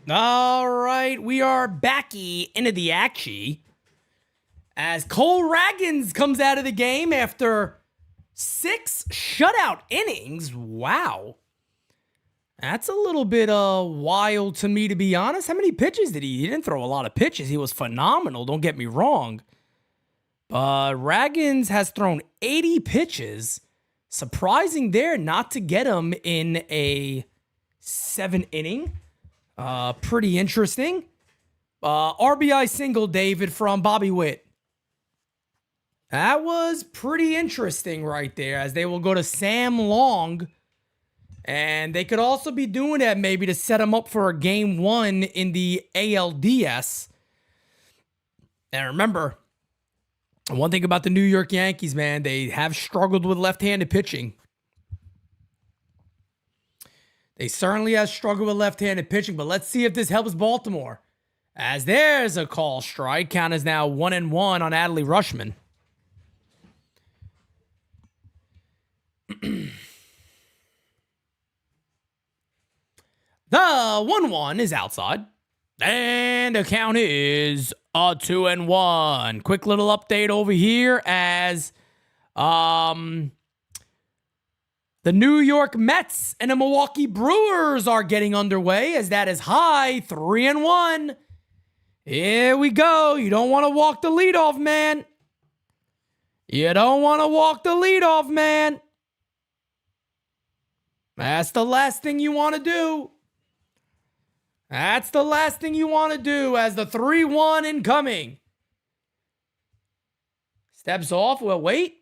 All right, we are backy into the action as Cole Ragans comes out of the game after 6 shutout innings. Wow. That's a little bit wild to me, to be honest. How many pitches did he? He didn't throw a lot of pitches. He was phenomenal, don't get me wrong. But Ragans has thrown 80 pitches. Surprising there not to get him in a 7 inning. Pretty interesting. RBI single, David, from Bobby Witt. That was pretty interesting right there, as they will go to Sam Long. And they could also be doing that maybe to set him up for a game 1 in the ALDS. And remember, one thing about the New York Yankees, man, they have struggled with left-handed pitching. They certainly have struggled with left-handed pitching, but let's see if this helps Baltimore. As there's a call strike. Count is now 1-1 on Adley Rutschman. The 1-1 is outside. And the count is a 2-1. Quick little update over here as the New York Mets and the Milwaukee Brewers are getting underway as that is high 3-1. Here we go. You don't want to walk the leadoff man. You don't want to walk the leadoff man. That's the last thing you want to do. That's the last thing you want to do as the 3-1 incoming. Steps off. Well, wait.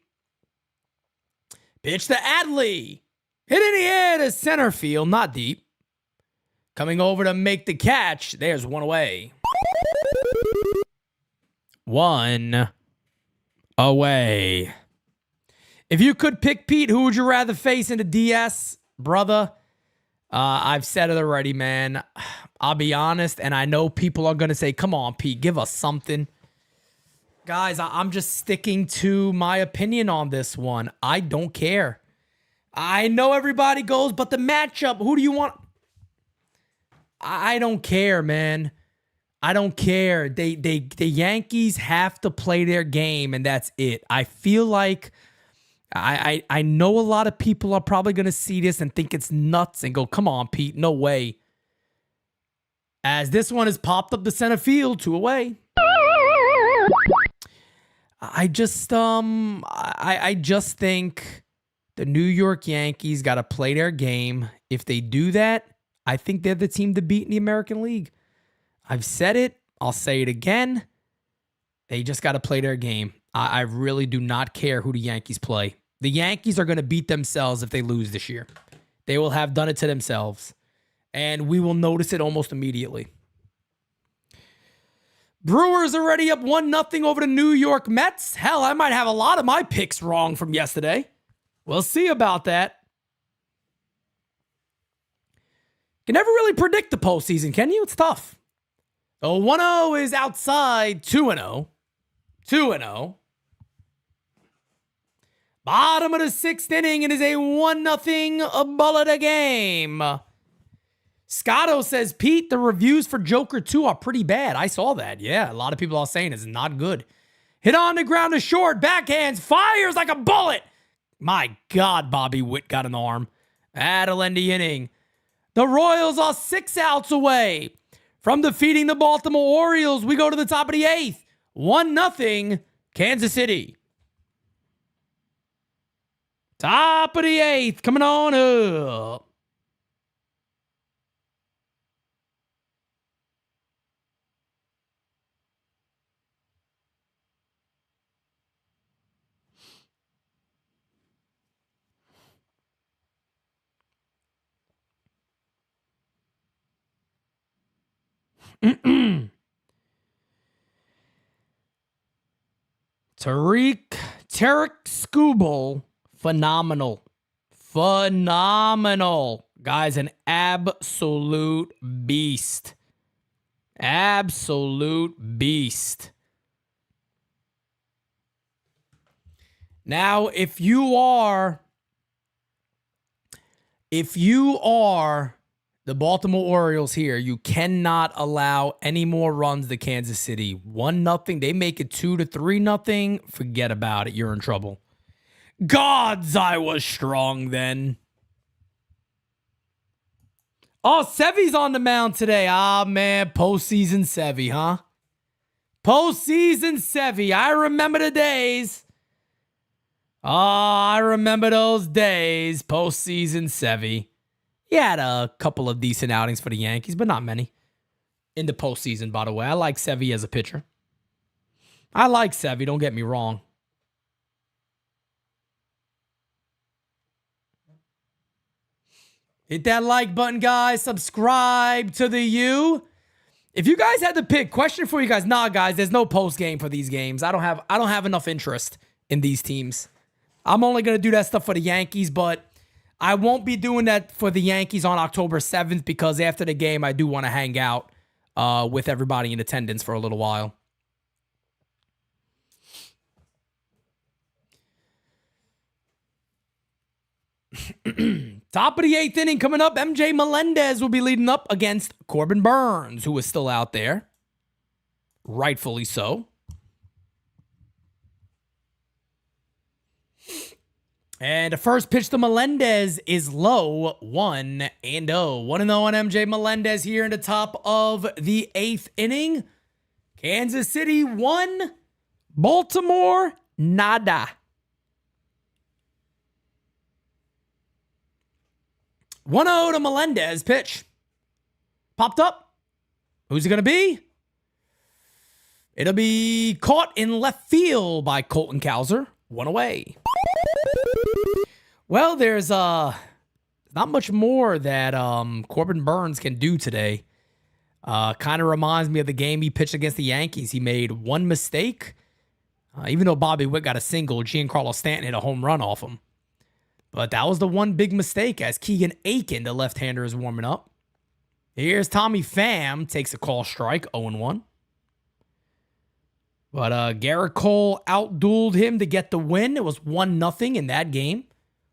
Pitch to Adley. Hit in the air to center field. Not deep. Coming over to make the catch. There's one away. One away. If you could pick Pete, who would you rather face in the DS, brother? I've said it already, man. I'll be honest, and I know people are going to say, come on, Pete, give us something. Guys, I'm just sticking to my opinion on this one. I don't care. I know everybody goes, but the matchup, who do you want? I don't care, man. I don't care. The Yankees have to play their game, and that's it. I feel like I know a lot of people are probably going to see this and think it's nuts and go, come on, Pete, no way. As this one has popped up the center field, 2 away. I just think the New York Yankees got to play their game. If they do that, I think they're the team to beat in the American League. I've said it. I'll say it again. They just got to play their game. I really do not care who the Yankees play. The Yankees are going to beat themselves if they lose this year. They will have done it to themselves. And we will notice it almost immediately. Brewers already up 1-0 over the New York Mets. Hell, I might have a lot of my picks wrong from yesterday. We'll see about that. You can never really predict the postseason, can you? It's tough. The 1-0 is outside, 2-0. 2-0. Bottom of the 6th inning, it is a 1-0 bullet a game. Scotto says, Pete, the reviews for Joker 2 are pretty bad. I saw that. Yeah, a lot of people are saying it's not good. Hit on the ground to short, backhands, fires like a bullet. My God, Bobby Witt got an arm. That'll end the inning. The Royals are 6 outs away from defeating the Baltimore Orioles. We go to the top of the 8th. 1-0 Kansas City. Top of the 8th, coming on up. Tarek Skubal, phenomenal. Phenomenal. Guys, an absolute beast. Absolute beast. Now, if you are the Baltimore Orioles here, you cannot allow any more runs to Kansas City. 1-0. They make it 2-3-0. Forget about it. You're in trouble. Gods, I was strong then. Oh, Sevy's on the mound today. Ah, man. Postseason Sevy, huh? Postseason Sevy. I remember the days. Oh, I remember those days. Postseason Sevy. He had a couple of decent outings for the Yankees, but not many. In the postseason, by the way. I like Sevy as a pitcher. I like Sevy, don't get me wrong. Hit that like button, guys. Subscribe to the U. If you guys had to pick, question for you guys. Nah, guys, there's no post game for these games. I don't have enough interest in these teams. I'm only gonna do that stuff for the Yankees, but I won't be doing that for the Yankees on October 7th because after the game, I do want to hang out with everybody in attendance for a little while. Top of the 8th inning coming up. MJ Melendez will be leading up against Corbin Burns, who is still out there. Rightfully so. And the first pitch to Melendez is low, 1-0. 1-0 on MJ Melendez here in the top of the 8th inning. Kansas City 1, Baltimore nada. 1-0 to Melendez. Pitch. Popped up. Who's it going to be? It'll be caught in left field by Colton Cowser. 1 away. Well, there's not much more that Corbin Burns can do today. Kind of reminds me of the game he pitched against the Yankees. He made one mistake. Even though Bobby Witt got a single, Giancarlo Stanton hit a home run off him. But that was the one big mistake as Keegan Aiken, the left-hander, is warming up. Here's Tommy Pham, takes a call strike, 0-1. But Garrett Cole outdueled him to get the win. It was 1-0 in that game.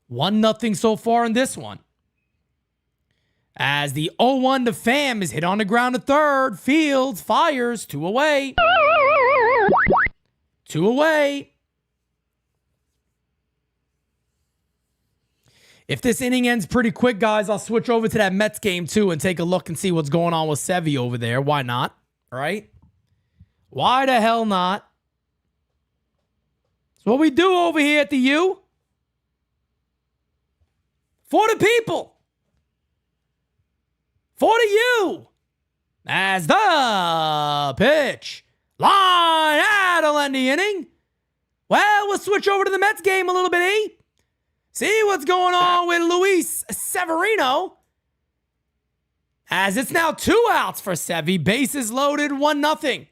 1-0 so far in this one. As the 0-1 to Pham is hit on the ground to third. Fields fires, 2 away. 2 away. If this inning ends pretty quick, guys, I'll switch over to that Mets game too and take a look and see what's going on with Sevy over there. Why not? Right? Why the hell not? It's what we do over here at the U. For the people. For the U. As the pitch. Line out to end the inning. Well, we'll switch over to the Mets game a little bit, eh? See what's going on with Luis Severino. As it's now 2 outs for Sevy. Bases loaded, 1-0.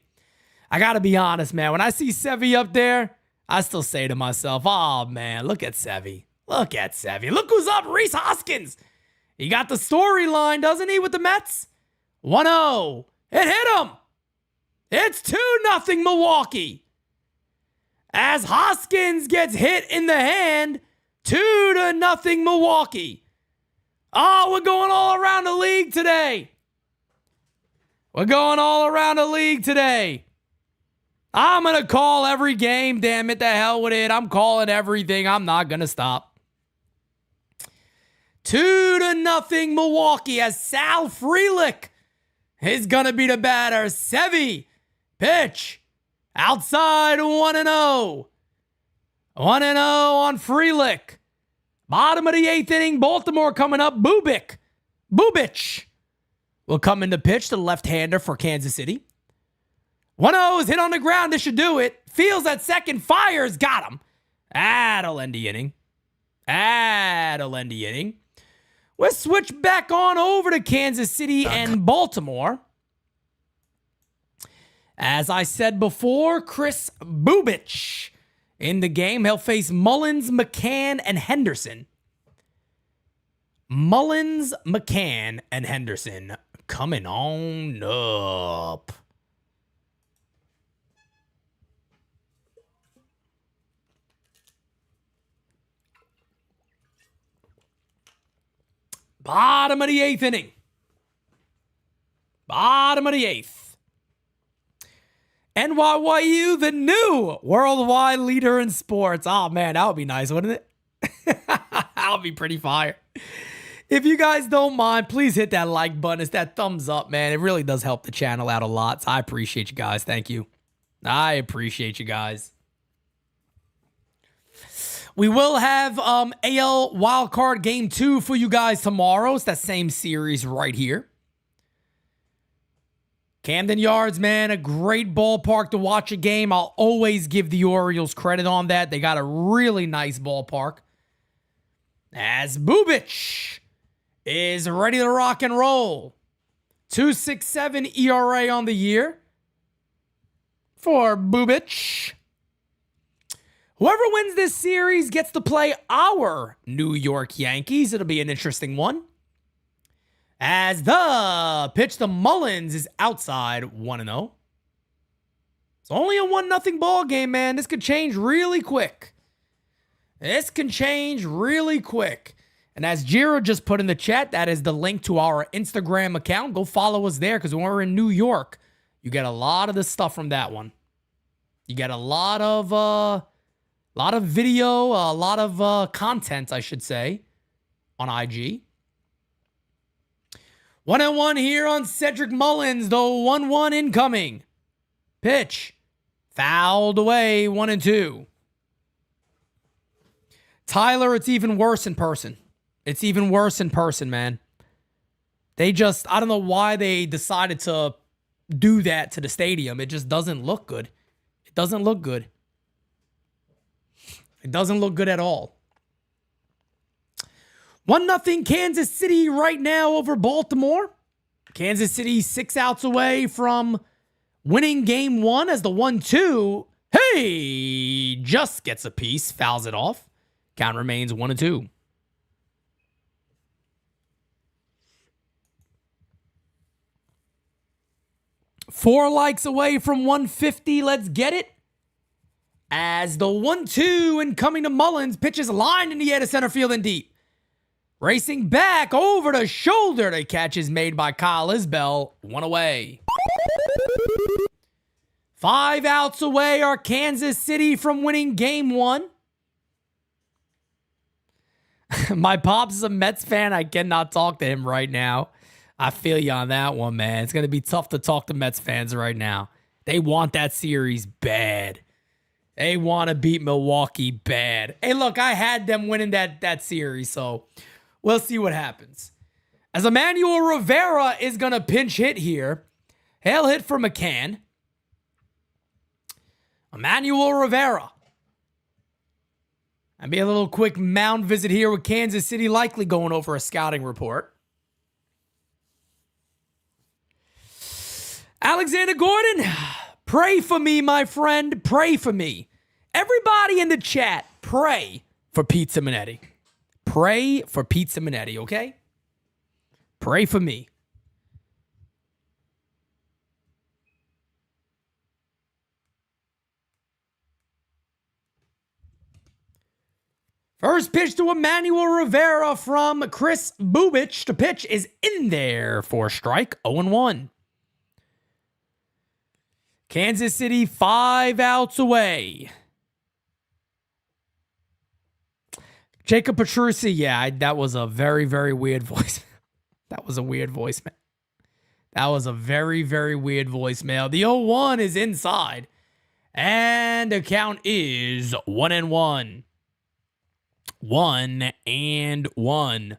I got to be honest, man. When I see Sevy up there, I still say to myself, oh, man, look at Sevy. Look at Sevy. Look who's up, Rhys Hoskins. He got the storyline, doesn't he, with the Mets? 1-0. It hit him. It's 2-0 Milwaukee. As Hoskins gets hit in the hand, 2-0 Milwaukee. Oh, we're going all around the league today. We're going all around the league today. I'm going to call every game, damn it, the hell with it. I'm calling everything. I'm not going to stop. 2-0 Milwaukee as Sal Frelick is going to be the batter. Sevy, pitch, outside 1-0. 1-0 on Frelick. Bottom of the 8th inning, Baltimore coming up. Bubich will come into pitch to the left-hander for Kansas City. 1-0 is hit on the ground. This should do it. Fields at second. Fires. Got him. That'll end the inning. We'll switch back on over to Kansas City and Baltimore. As I said before, Chris Bubich in the game. He'll face Mullins, McCann, and Henderson. Mullins, McCann, and Henderson coming on up. Bottom of the 8th inning. Bottom of the 8th. NYU, the new worldwide leader in sports. Oh, man, that would be nice, wouldn't it? That would be pretty fire. If you guys don't mind, please hit that like button. It's that thumbs up, man. It really does help the channel out a lot. So I appreciate you guys. Thank you. I appreciate you guys. We will have AL Wildcard Game 2 for you guys tomorrow. It's that same series right here. Camden Yards, man, a great ballpark to watch a game. I'll always give the Orioles credit on that. They got a really nice ballpark. As Bubich is ready to rock and roll. 2.67 ERA on the year for Bubich. Whoever wins this series gets to play our New York Yankees. It'll be an interesting one. As the pitch to Mullins is outside 1-0. It's only a 1-0 ball game, man. This could change really quick. This can change really quick. And as Jiro just put in the chat, that is the link to our Instagram account. Go follow us there because when we're in New York, you get a lot of the stuff from that one. You get a lot of video, a lot of content, I should say, on IG. 1-1 here on Cedric Mullins, though 1-1 incoming. Pitch. Fouled away, 1-2. Tyler, it's even worse in person. It's even worse in person, man. I don't know why they decided to do that to the stadium. It just doesn't look good. It doesn't look good. It doesn't look good at all. 1-0 Kansas City right now over Baltimore. Kansas City 6 outs away from winning game 1 as the 1-2. Hey, just gets a piece, fouls it off. Count remains 1-2. Four likes away from 150. Let's get it. As the 1-2 and coming to Mullins, pitches lined in the air to center field and deep. Racing back over the shoulder. The catch is made by Kyle Isbell. 1 away. 5 outs away are Kansas City from winning game 1. My pops is a Mets fan. I cannot talk to him right now. I feel you on that one, man. It's going to be tough to talk to Mets fans right now. They want that series bad. They want to beat Milwaukee bad. Hey, look, I had them winning that series, so we'll see what happens. As Emmanuel Rivera is going to pinch hit here. Hail hit for McCann. Emmanuel Rivera. And be a little quick mound visit here with Kansas City, likely going over a scouting report. Alexander Gordon, pray for me, my friend. Pray for me. Everybody in the chat, pray for Pete Simonetti. Pray for Pete Simonetti, okay? Pray for me. First pitch to Emmanuel Rivera from Chris Bubich. The pitch is in there for strike 0-1. Kansas City 5 outs away. Jacob Petrucci, yeah, that was a very, very weird voice. That was a weird voicemail. That was a very, very weird voicemail. The 0-1 is inside. And the count is 1-1. 1-1.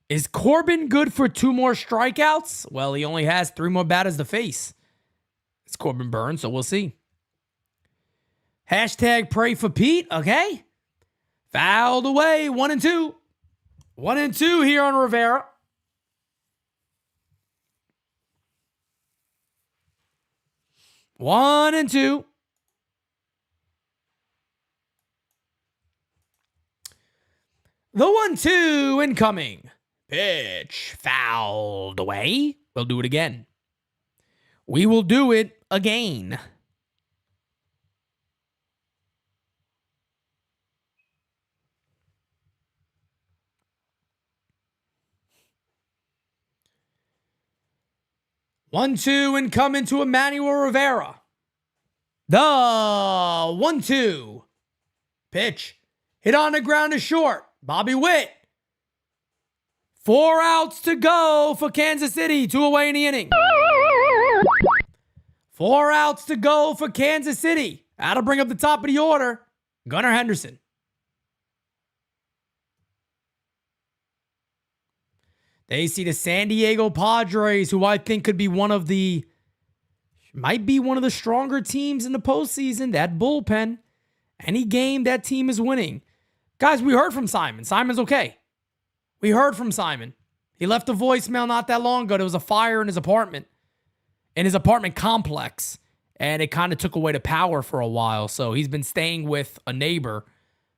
Is Corbin good for 2 more strikeouts? Well, he only has 3 more batters to face. It's Corbin Burns, so we'll see. Hashtag pray for Pete, okay? Fouled away, 1-2. 1-2 here on Rivera. One and two. The 1-2 incoming. Pitch fouled away. We'll do it again. We will do it again. One, two, and coming to Emmanuel Rivera. The 1-2. Pitch. Hit on the ground to short. Bobby Witt. 4 outs to go for Kansas City. 2 away in the inning. 4 outs to go for Kansas City. That'll bring up the top of the order. Gunnar Henderson. They see the San Diego Padres, who I think could be might be one of the stronger teams in the postseason. That bullpen, any game that team is winning. Guys, we heard from Simon. Simon's okay. We heard from Simon. He left a voicemail not that long ago. There was a fire in his apartment complex. and it kind of took away the power for a while. So he's been staying with a neighbor,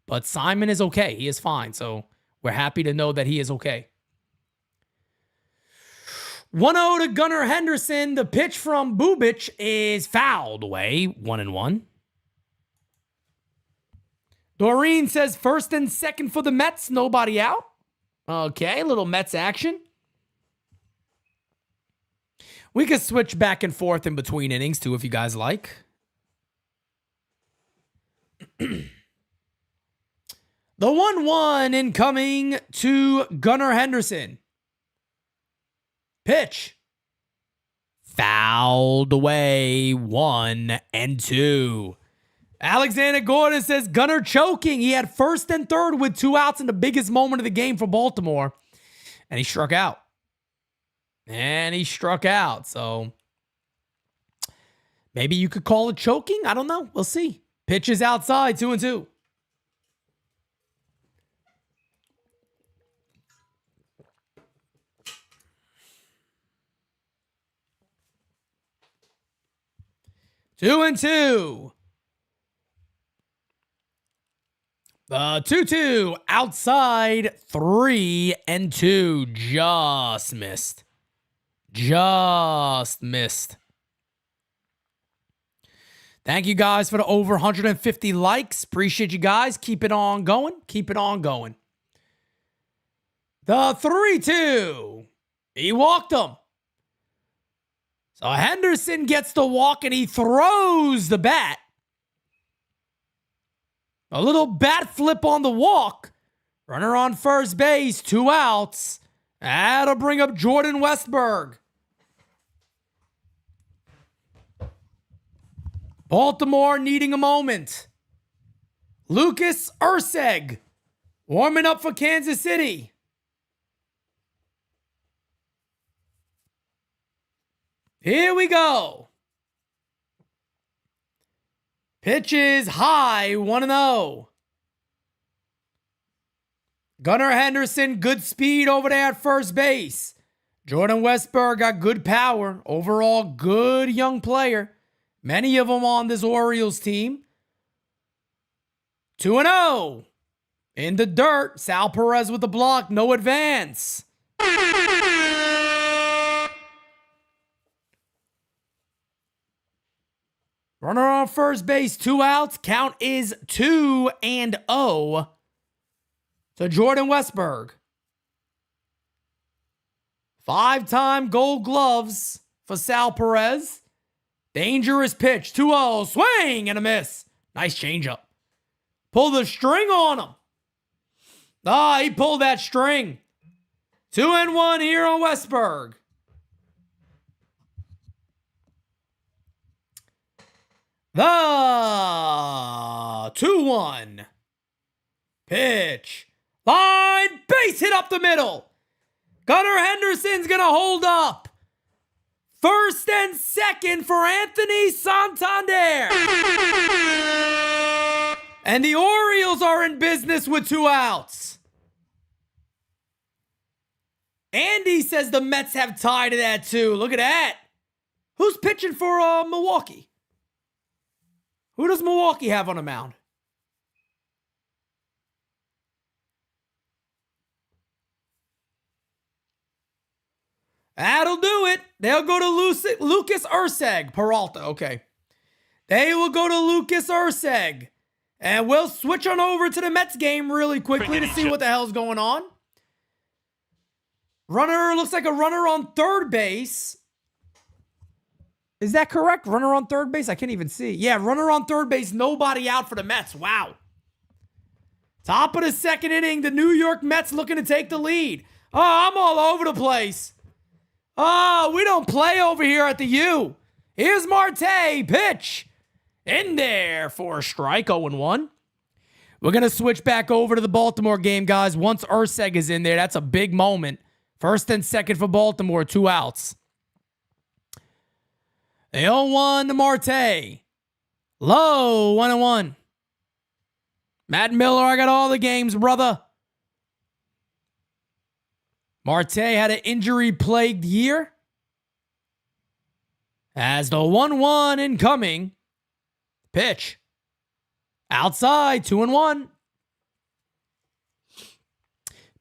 but Simon is okay. He is fine. So we're happy to know that he is okay. 1-0 to Gunnar Henderson. The pitch from Bubic is fouled away. 1-1. Doreen says first and second for the Mets. Nobody out. Okay, a little Mets action. We could switch back and forth in between innings too if you guys like. The 1-1 incoming to Gunnar Henderson. Pitch. Fouled away. 1-2. Alexander Gordon says Gunnar choking. He had first and third with 2 outs in the biggest moment of the game for Baltimore. And he struck out. So maybe you could call it choking. I don't know. We'll see. Pitch is outside. 2-2. The 2-2 outside. 3-2. Just missed. Thank you guys for the over 150 likes. Appreciate you guys. Keep it on going. The 3-2. He walked him. So Henderson gets the walk and he throws the bat. A little bat flip on the walk. Runner on first base, 2 outs. That'll bring up Jordan Westburg. Baltimore needing a moment. Lucas Urseg warming up for Kansas City. Here we go. Pitch is high, 1-0. Gunnar Henderson, good speed over there at first base. Jordan Westburg got good power. Overall, good young player. Many of them on this Orioles team. 2-0. In the dirt, Sal Perez with the block, no advance. Runner on first base, 2 outs. Count is 2-0 to Jordan Westburg. 5-time Gold Gloves for Sal Perez. Dangerous pitch, 2-0. Swing and a miss. Nice changeup. Pull the string on him. He pulled that string. 2-1 here on Westburg. The 2-1 pitch. Line, base hit up the middle. Gunnar Henderson's going to hold up. First and second for Anthony Santander. And the Orioles are in business with 2 outs. Andy says the Mets have tied to that too. Look at that. Who's pitching for Milwaukee? Who does Milwaukee have on the mound? That'll do it. They'll go to Lucas Urseg. Peralta, okay. They will go to Lucas Urseg. And we'll switch on over to the Mets game really quickly to see what the hell's going on. Runner, looks like a runner on third base. Is that correct? Runner on third base? I can't even see. Yeah, runner on third base. Nobody out for the Mets. Wow. Top of the second inning. The New York Mets looking to take the lead. Oh, I'm all over the place. Oh, we don't play over here at the U. Here's Marte. Pitch. In there for a strike. 0-1. We're going to switch back over to the Baltimore game, guys. Once Urseg is in there, that's a big moment. First and second for Baltimore. 2 outs. The 0-1 to Marte. Low, 1-1. Matt Miller, I got all the games, brother. Marte had an injury-plagued year. As the 1-1 incoming. Pitch. Outside, 2-1.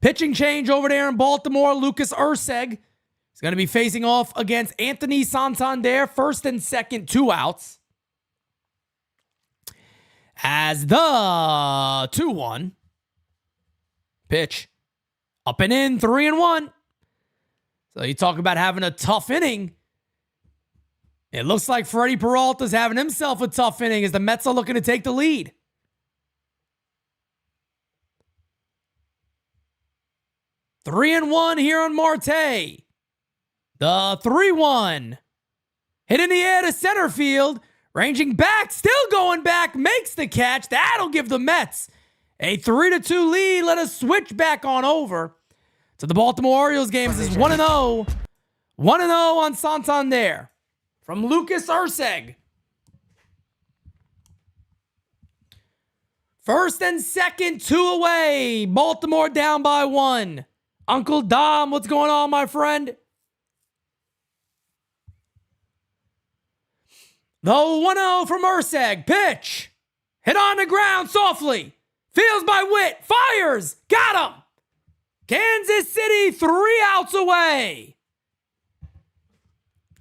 Pitching change over there in Baltimore. Lucas Erceg is going to be facing off against Anthony Santander. First and second, 2 outs. As the 2-1. Pitch. Up and in, 3-1. So you talk about having a tough inning. It looks like Freddie Peralta's having himself a tough inning as the Mets are looking to take the lead. 3-1 here on Marte. The 3-1. Hit in the air to center field. Ranging back, still going back, makes the catch. That'll give the Mets a 3-2 lead. Let us switch back on over to the Baltimore Orioles game. This is 1-0. 1-0 on Santander from Lucas Erceg. First and second, 2 away. Baltimore down by 1. Uncle Dom, what's going on, my friend? The 1-0 from Erceg. Pitch. Hit on the ground softly. Fields by Witt. Fires. Got him. Kansas City 3 outs away.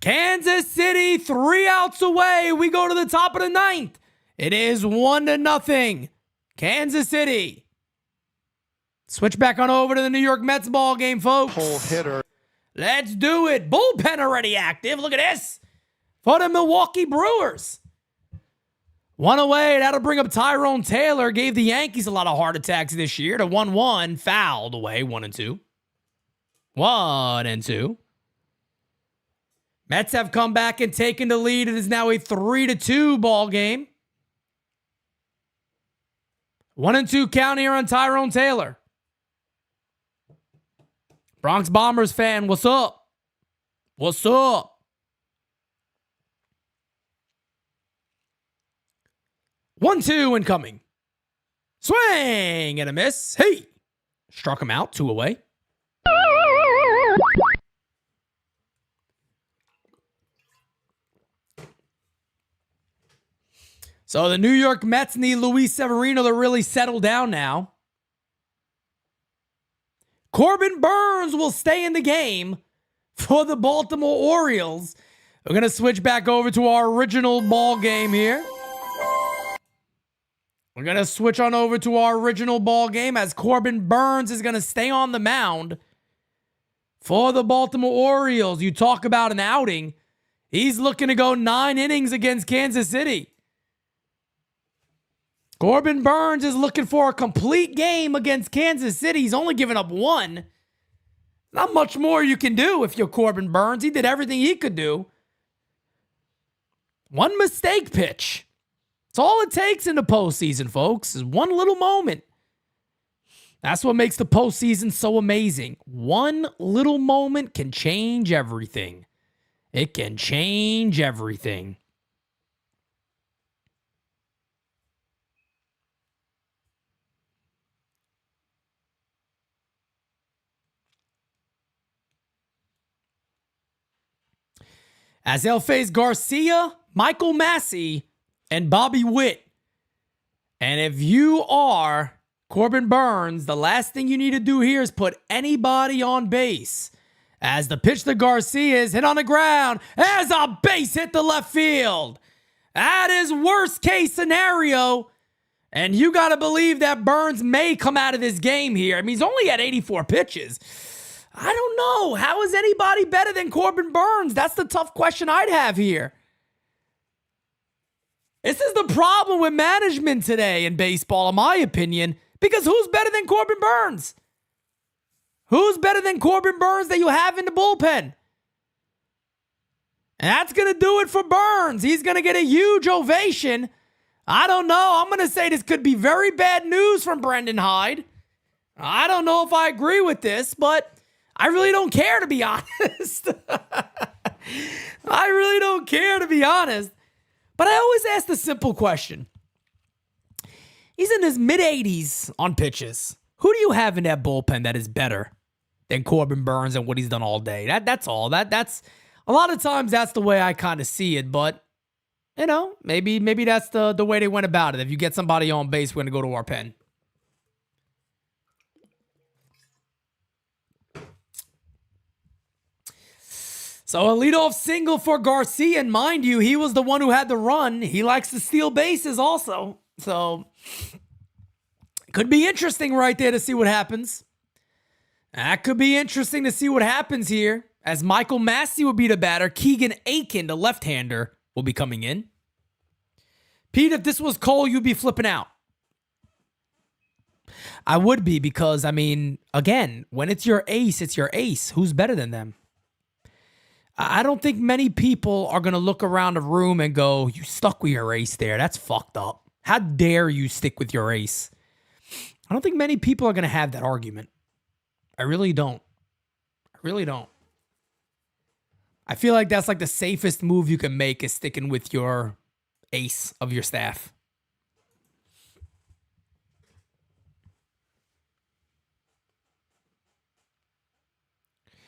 Kansas City 3 outs away. We go to the top of the 9th. It is 1-0. Kansas City. Switch back on over to the New York Mets ball game, folks. Full hitter. Let's do it. Bullpen already active. Look at this. For the Milwaukee Brewers. 1 away. That'll bring up Tyrone Taylor. Gave the Yankees a lot of heart attacks this year. To 1-1. Fouled away. 1-2. 1-2. Mets have come back and taken the lead. It is now a 3-2 ball game. 1-2 count here on Tyrone Taylor. Bronx Bombers fan, what's up? What's up? 1-2 incoming. Swing and a miss. Hey! Struck him out, 2 away. So the New York Mets need Luis Severino to really settle down now. Corbin Burnes will stay in the game for the Baltimore Orioles. We're going to switch back over to our original ball game here. We're going to switch on over to our original ball game as Corbin Burnes is going to stay on the mound for the Baltimore Orioles. You talk about an outing. He's looking to go 9 innings against Kansas City. Corbin Burnes is looking for a complete game against Kansas City. He's only given up 1. Not much more you can do if you're Corbin Burnes. He did everything he could do. 1 mistake pitch. That's all it takes in the postseason, folks, is 1 little moment. That's what makes the postseason so amazing. 1 little moment can change everything. It can change everything. As they'll face Garcia, Michael Massey, and Bobby Witt. And if you are Corbin Burnes, the last thing you need to do here is put anybody on base. As the pitch to Garcia is hit on the ground. As a base hit to left field. That is worst case scenario. And you got to believe that Burnes may come out of this game here. I mean, he's only at 84 pitches. I don't know. How is anybody better than Corbin Burnes? That's the tough question I'd have here. This is the problem with management today in baseball, in my opinion, because who's better than Corbin Burnes? Who's better than Corbin Burnes that you have in the bullpen? And that's going to do it for Burnes. He's going to get a huge ovation. I don't know. I'm going to say this could be very bad news from Brendan Hyde. I don't know if I agree with this, but I really don't care, to be honest. I really don't care, to be honest. But I always ask the simple question. He's in his mid-80s on pitches. Who do you have in that bullpen that is better than Corbin Burnes and what he's done all day? That's all. That's A lot of times that's the way I kind of see it, but you know, maybe that's the way they went about it. If you get somebody on base, we're going to go to our pen. So a leadoff single for Garcia, and mind you, he was the one who had the run. He likes to steal bases also. So could be interesting right there to see what happens. That could be interesting to see what happens here, as Michael Massey will be the batter. Keegan Aiken, the left-hander, will be coming in. Pete, if this was Cole, you'd be flipping out. I would be, because, I mean, again, when it's your ace, it's your ace. Who's better than them? I don't think many people are going to look around the room and go, you stuck with your ace there. That's fucked up. How dare you stick with your ace? I don't think many people are going to have that argument. I really don't. I really don't. I feel like that's like the safest move you can make, is sticking with your ace of your staff.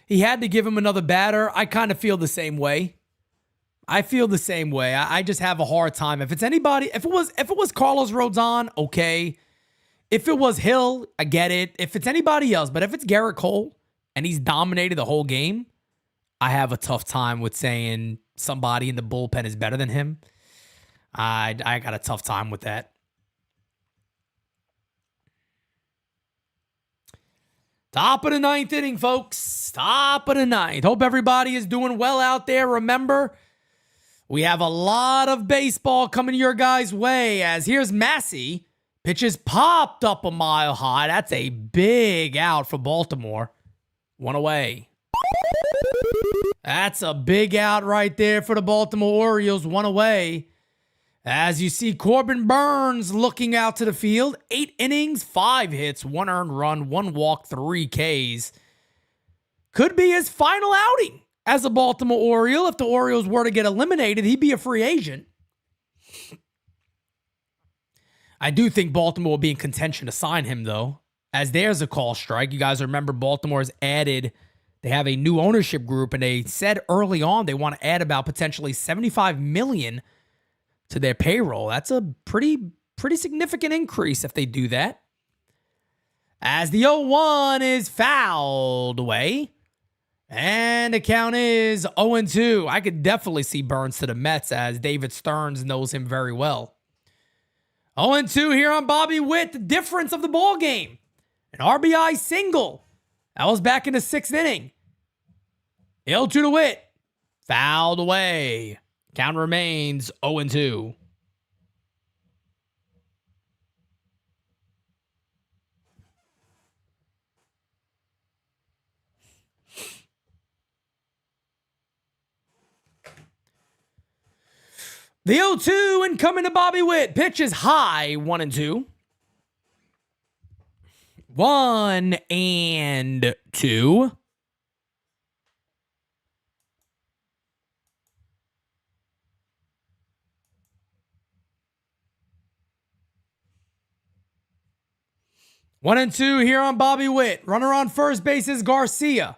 He had to give him another batter. I kind of feel the same way. I just have a hard time. If it's anybody, if it was Carlos Rodon, okay. If it was Hill, I get it. If it's anybody else, but if it's Garrett Cole and he's dominated the whole game, I have a tough time with saying somebody in the bullpen is better than him. I got a tough time with that. Top of the ninth inning, folks. Top of the ninth. Hope everybody is doing well out there. Remember, we have a lot of baseball coming your guys' way, as here's Massey. Pitches popped up a mile high. That's a big out for Baltimore. One away. That's a big out right there for the Baltimore Orioles. One away. As you see, Corbin Burns looking out to the field. 8 innings, 5 hits, 1 earned run, 1 walk, 3 Ks. Could be his final outing as a Baltimore Oriole. If the Orioles were to get eliminated, he'd be a free agent. I do think Baltimore will be in contention to sign him, though, as there's a call strike. You guys remember Baltimore has added, they have a new ownership group, and they said early on they want to add about potentially $75 million to their payroll. That's a pretty significant increase if they do that. As the 0-1 is fouled away, and the count is 0-2. I could definitely see Burns to the Mets, as David Stearns knows him very well. 0-2 here on Bobby Witt, the difference of the ball game. An RBI single. That was back in the 6th inning. 0-2 to Witt. Fouled away. Count remains 0-2. The 0-2 incoming to Bobby Witt. Pitch is high, 1-2. 1-2. One and two here on Bobby Witt. Runner on first base is Garcia.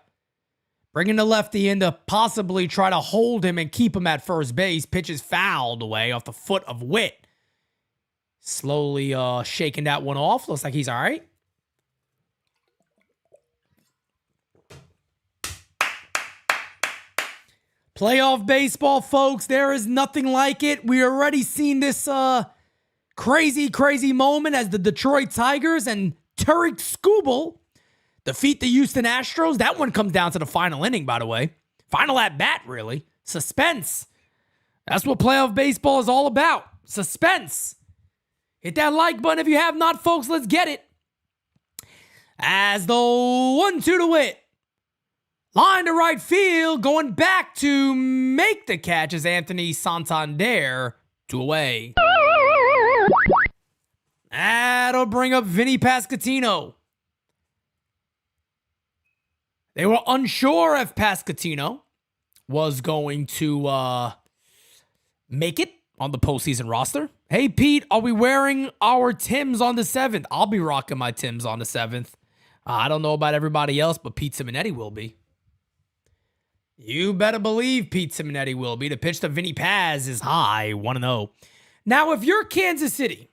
Bringing the lefty in to possibly try to hold him and keep him at first base. Pitch is fouled away off the foot of Witt. Slowly shaking that one off. Looks like he's all right. Playoff baseball, folks. There is nothing like it. We already seen this crazy moment as the Detroit Tigers and Tarik Skubal defeat the Houston Astros. That one comes down to the final inning, by the way. Final at bat, really. Suspense. That's what playoff baseball is all about. Suspense. Hit that like button if you have not, folks. Let's get it. As the 1-2 to Witt. Line to right field. Going back to make the catch is Anthony Santander. 2 away. That'll bring up Vinny Pasquantino. They were unsure if Pasquantino was going to make it on the postseason roster. Hey, Pete, are we wearing our Timbs on the 7th? I'll be rocking my Timbs on the 7th. I don't know about everybody else, but Pete Simonetti will be. You better believe Pete Simonetti will be. The pitch to Vinny Paz is high, 1-0. Now, if you're Kansas City,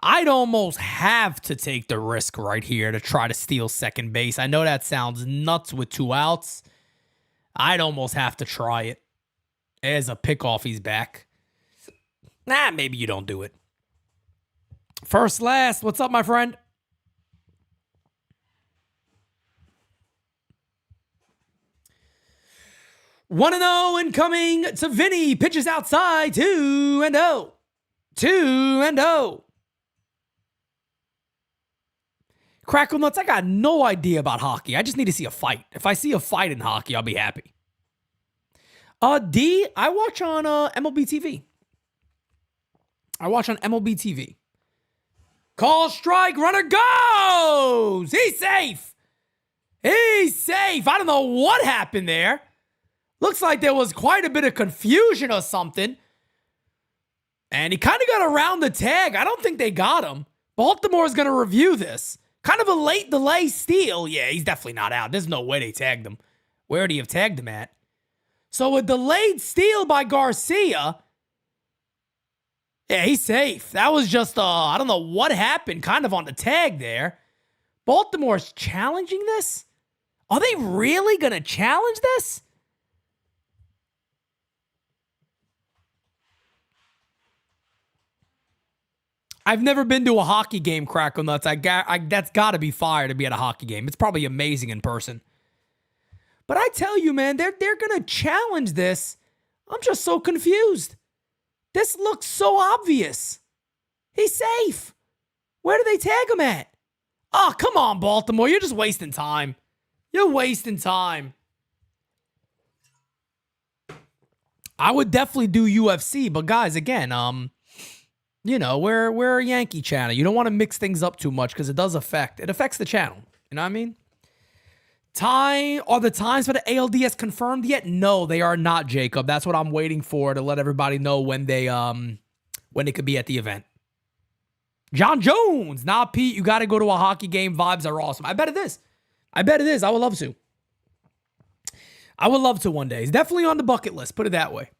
I'd almost have to take the risk right here to try to steal second base. I know that sounds nuts with 2 outs. I'd almost have to try it. As a pickoff, he's back. Nah, maybe you don't do it. First, last. What's up, my friend? One and 0 incoming to Vinny. Pitches outside. 2-0. 2-0. Crackle Nuts, I got no idea about hockey. I just need to see a fight. If I see a fight in hockey, I'll be happy. D, I watch on MLB TV. Call strike, runner goes! He's safe! I don't know what happened there. Looks like there was quite a bit of confusion or something. And he kind of got around the tag. I don't think they got him. Baltimore's going to review this. Kind of a late delay steal. Yeah, he's definitely not out. There's no way they tagged him. Where would he have tagged him at? So a delayed steal by Garcia. Yeah, he's safe. That was just, I don't know what happened kind of on the tag there. Baltimore's challenging this? Are they really going to challenge this? I've never been to a hockey game, Crackle Nuts. That's got to be fire to be at a hockey game. It's probably amazing in person. But I tell you, man, they're going to challenge this. I'm just so confused. This looks so obvious. He's safe. Where do they tag him at? Oh, come on, Baltimore. You're just wasting time. You're wasting time. I would definitely do UFC, but guys, again, you know, we're a Yankee channel. You don't want to mix things up too much because it affects the channel. You know what I mean? Are the times for the ALDS confirmed yet? No, they are not, Jacob. That's what I'm waiting for to let everybody know when they could be at the event. John Jones, nah, Pete, you got to go to a hockey game. Vibes are awesome. I bet it is. I would love to. I would love to one day. It's definitely on the bucket list. Put it that way.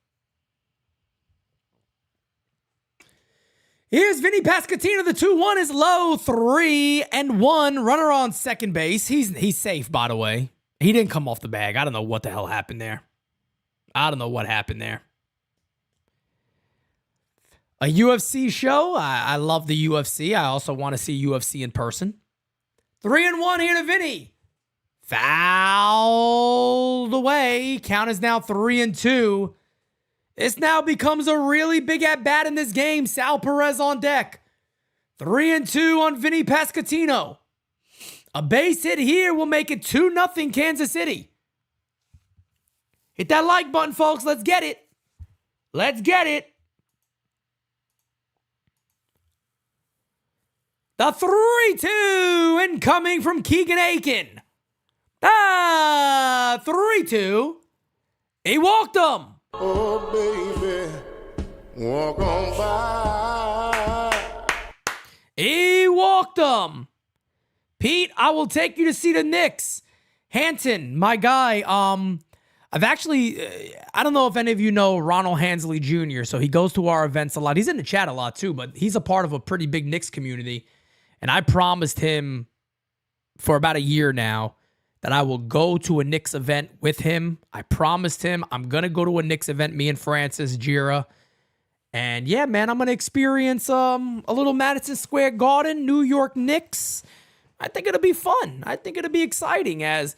Here's Vinny Pasquantino. The 2-1 is low. 3-1. Runner on second base. He's safe, by the way. He didn't come off the bag. I don't know what the hell happened there. A UFC show. I love the UFC. I also want to see UFC in person. 3-1 here to Vinny. Fouled away. Count is now 3-2. This now becomes a really big at-bat in this game. Sal Perez on deck. 3-2 on Vinny Pasquantino. A base hit here will make it 2-0 Kansas City. Hit that like button, folks. Let's get it. The 3-2 incoming from Keegan Aiken. 3-2. He walked him. Oh, baby, walk on by. He walked him. Pete, I will take you to see the Knicks. Hanton, my guy, I've actually, I don't know if any of you know Ronald Hansley Jr., so he goes to our events a lot. He's in the chat a lot too, but he's a part of a pretty big Knicks community. And I promised him for about a year now that I will go to a Knicks event with him. I promised him I'm going to go to a Knicks event, me and Francis Gira. And yeah, man, I'm going to experience a little Madison Square Garden, New York Knicks. I think it'll be fun. I think it'll be exciting as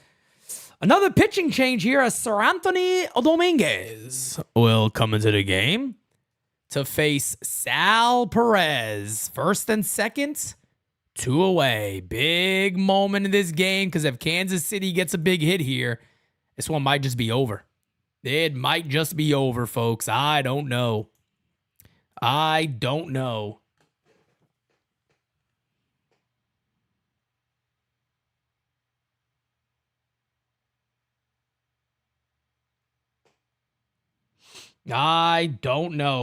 another pitching change here as Sir Anthony Dominguez will come into the game to face Sal Perez. First and second. 2 away. Big moment in this game because if Kansas City gets a big hit here, this one might just be over. It might just be over, folks. I don't know. I don't know,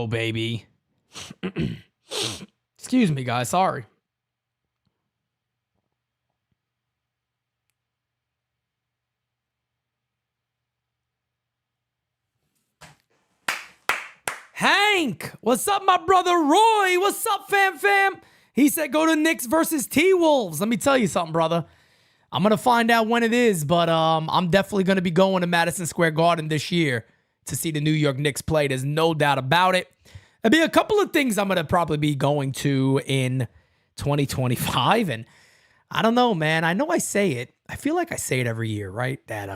baby. Excuse me, guys. Sorry. Hank, what's up, my brother Roy? What's up, fam? He said go to Knicks versus T-Wolves. Let me tell you something, brother. I'm going to find out when it is, but I'm definitely going to be going to Madison Square Garden this year to see the New York Knicks play. There's no doubt about it. There'll be a couple of things I'm going to probably be going to in 2025, and I don't know, man. I know I say it. I feel like I say it every year, right? That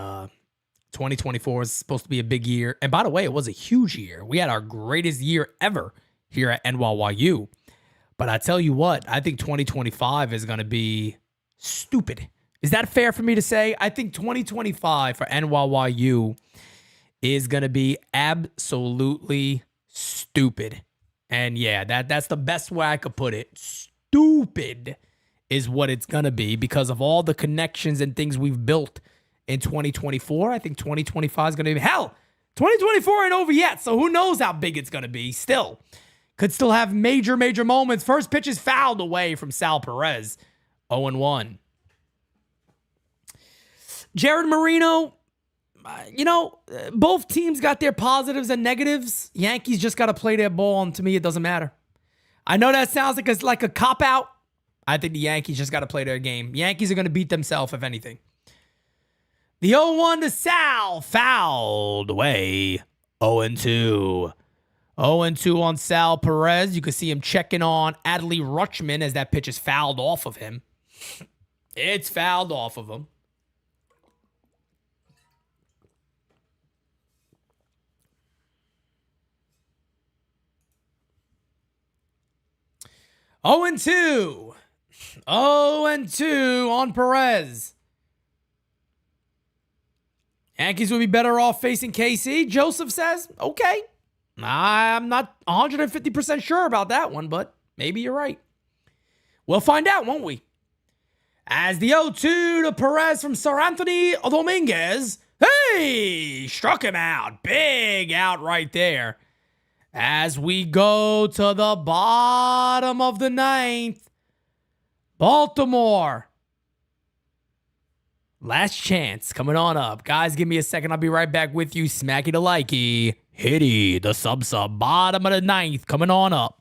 2024 is supposed to be a big year. And by the way, it was a huge year. We had our greatest year ever here at NYYU. But I tell you what, I think 2025 is going to be stupid. Is that fair for me to say? I think 2025 for NYYU is going to be absolutely stupid. And yeah, that's the best way I could put it. Stupid is what it's going to be because of all the connections and things we've built in 2024. I think 2025 is going to be, hell, 2024 ain't over yet, so who knows how big it's going to be. Still, could still have major moments. First pitch is fouled away from Sal Perez, 0-1. Jared Marino, both teams got their positives and negatives. Yankees just got to play their ball, and to me, it doesn't matter. I know that sounds like it's like a cop-out. I think the Yankees just got to play their game. Yankees are going to beat themselves, if anything. The 0-1 to Sal, fouled away, 0-2. 0-2 on Sal Perez. You can see him checking on Adley Rutschman as that pitch is fouled off of him. It's fouled off of him. Oh and 2. 0-2 on Perez. Yankees would be better off facing KC, Joseph says. Okay. I'm not 150% sure about that one, but maybe you're right. We'll find out, won't we? As the 0-2 to Perez from Sir Anthony Dominguez. Hey! Struck him out. Big out right there. As we go to the bottom of the ninth. Baltimore. Last chance coming on up. Guys, give me a second. I'll be right back with you. Smacky the likey. Hitty, the sub. Bottom of the ninth coming on up.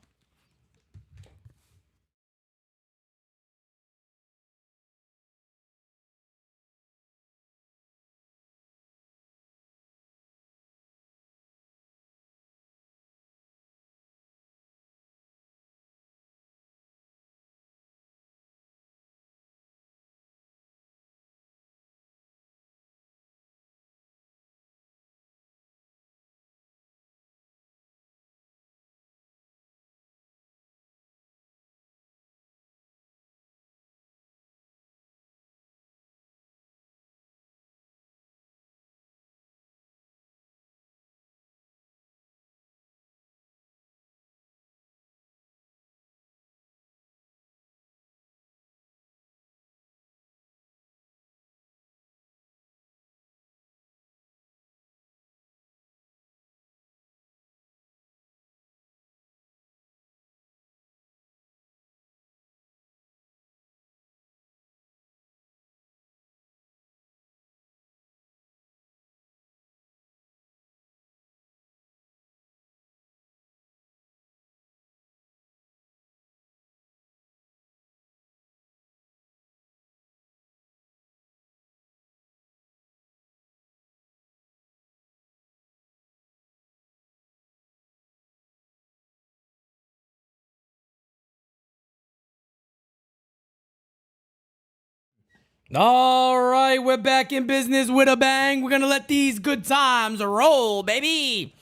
All right, we're back in business with a bang. We're going to let these good times roll, baby.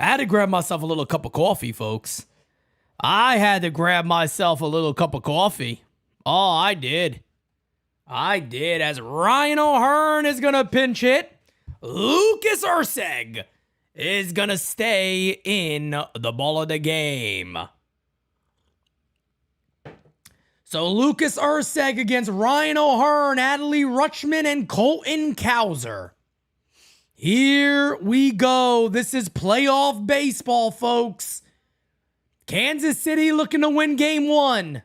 I had to grab myself a little cup of coffee, folks. I had to grab myself a little cup of coffee. Oh, I did. As Ryan O'Hearn is going to pinch hit. Lucas Urseg is going to stay in the ball of the game. So Lucas Urseg against Ryan O'Hearn, Adley Rutschman, and Colton Cowser. Here we go. This is playoff baseball, folks. Kansas City looking to win game 1.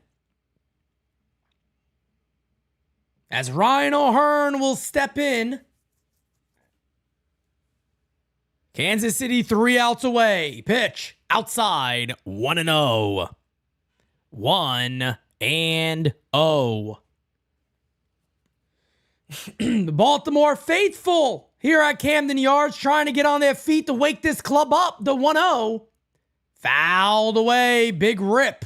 As Ryan O'Hearn will step in. Kansas City 3 outs away. Pitch outside 1-0. 1-0. The Baltimore faithful here at Camden Yards trying to get on their feet to wake this club up. The 1-0. Fouled away. Big rip.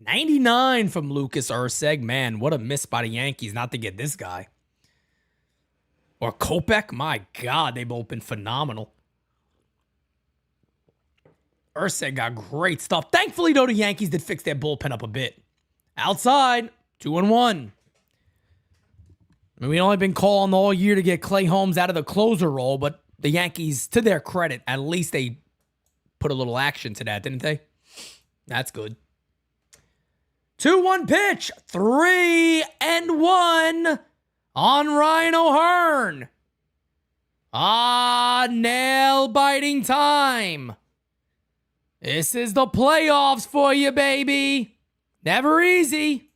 99 from Lucas Urseg. Man, what a miss by the Yankees not to get this guy. Or Kopech. My God, they've both been phenomenal. Urseg got great stuff. Thankfully, though, the Yankees did fix their bullpen up a bit. Outside, 2-1. I mean, we've only been calling all year to get Clay Holmes out of the closer role, but the Yankees, to their credit, at least they put a little action to that, didn't they? That's good. 2-1 pitch. 3-1 on Ryan O'Hearn. Nail-biting time. This is the playoffs for you, baby. Never easy.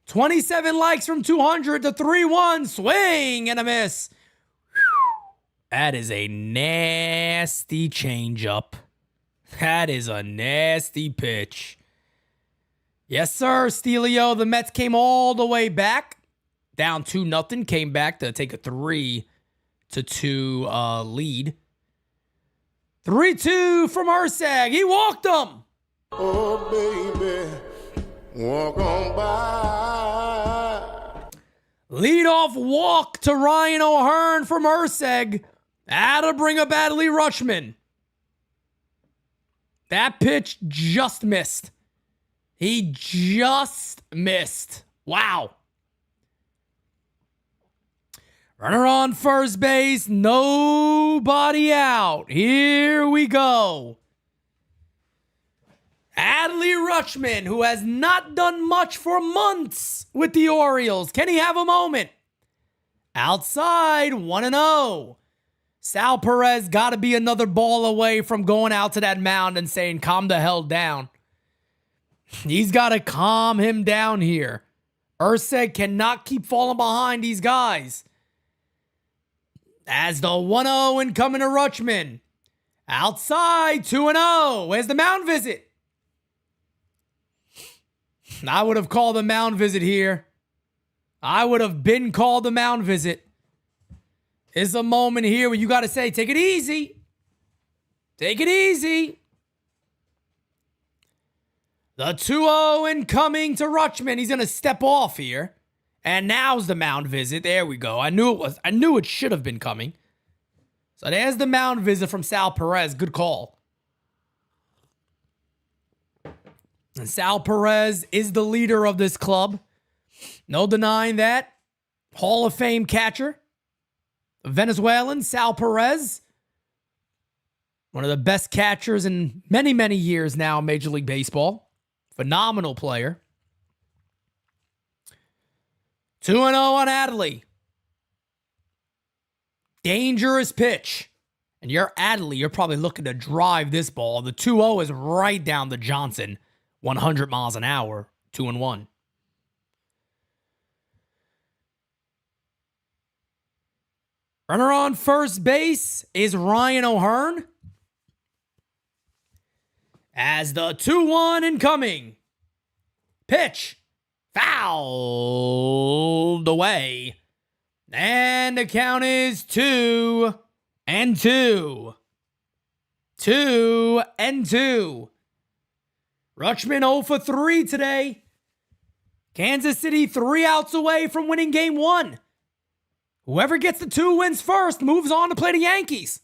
27 likes from 200 to 3-1. Swing and a miss. That is a nasty changeup. That is a nasty pitch. Yes, sir, Steelio. The Mets came all the way back. Down 2-0. Came back to take a 3-2 lead. 3-2 from Urseg. He walked him. Oh, baby, walk on by. Leadoff walk to Ryan O'Hearn from Urseg. That'll bring up Adley Rutschman. That pitch just missed. He just missed. Wow. Runner on first base. Nobody out. Here we go. Adley Rutschman, who has not done much for months with the Orioles. Can he have a moment? Outside, 1-0. Sal Perez got to be another ball away from going out to that mound and saying, calm the hell down. He's got to calm him down here. Urseg cannot keep falling behind these guys. As the 1-0 incoming to Rutschman. Outside, 2-0. Where's the mound visit? I would have called the mound visit here. I would have been called the mound visit. It's a moment here where you got to say, take it easy. Take it easy. The 2-0 incoming to Rutschman. He's going to step off here. And now's the mound visit. There we go. I knew it should have been coming. So there's the mound visit from Sal Perez. Good call. And Sal Perez is the leader of this club. No denying that. Hall of Fame catcher. Venezuelan Sal Perez. One of the best catchers in many, many years now in Major League Baseball. Phenomenal player. 2-0 on Adley. Dangerous pitch. And you're Adley. You're probably looking to drive this ball. The 2-0 is right down the Johnson. 100 miles an hour. 2-1. Runner on first base is Ryan O'Hearn. As the 2-1 incoming. Pitch. Fouled away. And the count is 2-2. 2-2. Rutschman 0 for 3 today. Kansas City 3 outs away from winning game 1. Whoever gets the 2 wins first moves on to play the Yankees.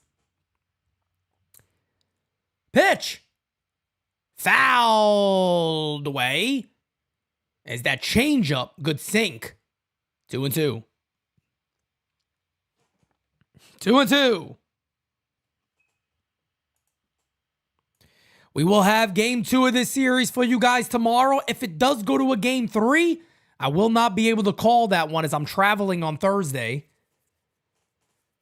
Pitch. Fouled away. Is that changeup? Good sink. 2-2. 2-2. We will have game 2 of this series for you guys tomorrow. If it does go to a game 3, I will not be able to call that one as I'm traveling on Thursday.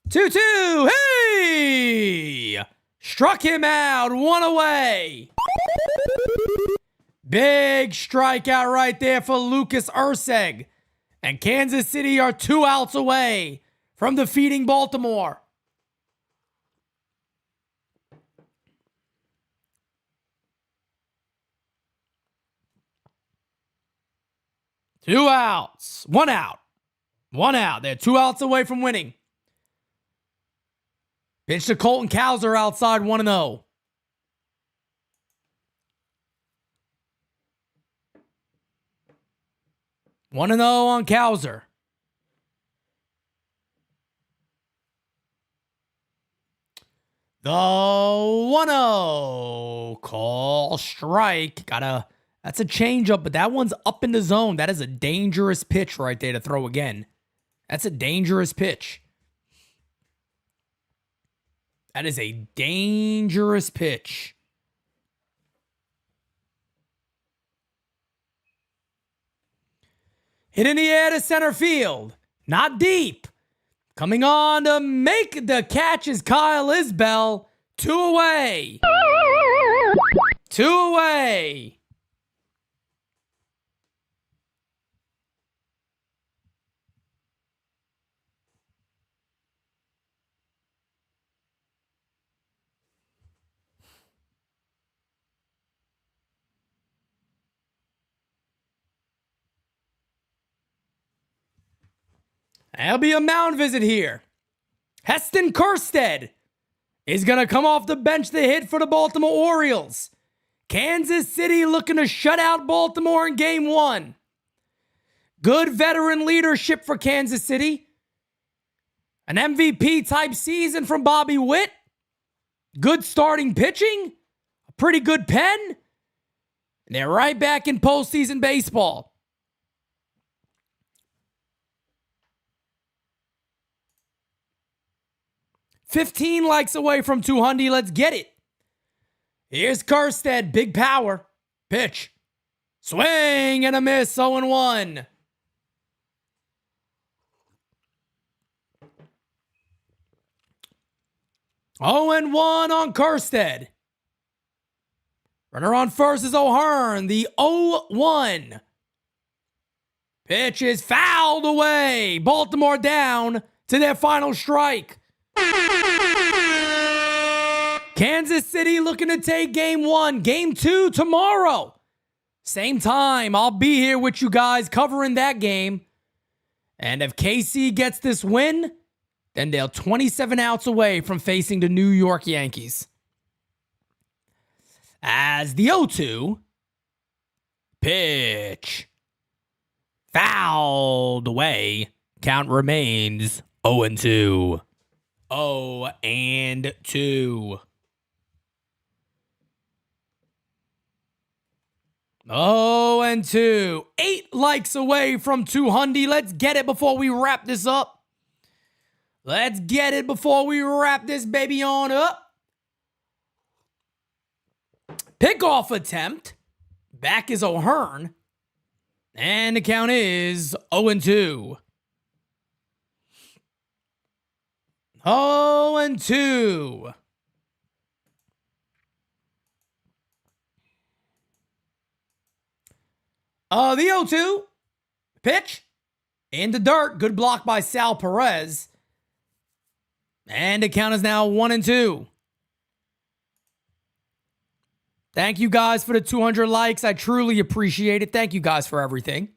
2-2. Hey! Struck him out. 1 away. Big strikeout right there for Lucas Urseg. And Kansas City are 2 outs away from defeating Baltimore. 2 outs. 1 out. 1 out. They're 2 outs away from winning. Pitch to Colton Cowser outside 1-0. One and 0 on Cowser. The 1-0 call strike. That's a changeup, but that one's up in the zone. That is a dangerous pitch right there to throw again. That's a dangerous pitch. That is a dangerous pitch. Hit in the air to center field. Not deep. Coming on to make the catch is Kyle Isbell. 2 away. 2 away. There'll be a mound visit here. Heston Kjerstad is going to come off the bench to hit for the Baltimore Orioles. Kansas City looking to shut out Baltimore in game 1. Good veteran leadership for Kansas City. An MVP type season from Bobby Witt. Good starting pitching. A pretty good pen. And they're right back in postseason baseball. $15 likes away from 200. Let's get it. Here's Kjerstad. Big power. Pitch. Swing and a miss. 0-1. Oh and 1 on Kjerstad. Runner on first is O'Hearn. The 0-1. Pitch is fouled away. Baltimore down to their final strike. Kansas City looking to take game 1. Game 2 tomorrow. Same time. I'll be here with you guys covering that game. And if KC gets this win, then they're 27 outs away from facing the New York Yankees. As the 0-2 pitch fouled away. Count remains 0-2. 0-2. 0-2. 8 likes away from 200. Let's get it before we wrap this up. Let's get it before we wrap this baby on up. Pickoff attempt. Back is O'Hearn. And the count is 0-2. 0-2. The 0-2 pitch in the dirt. Good block by Sal Perez. And the count is now 1-2. Thank you guys for the 200 likes. I truly appreciate it. Thank you guys for everything.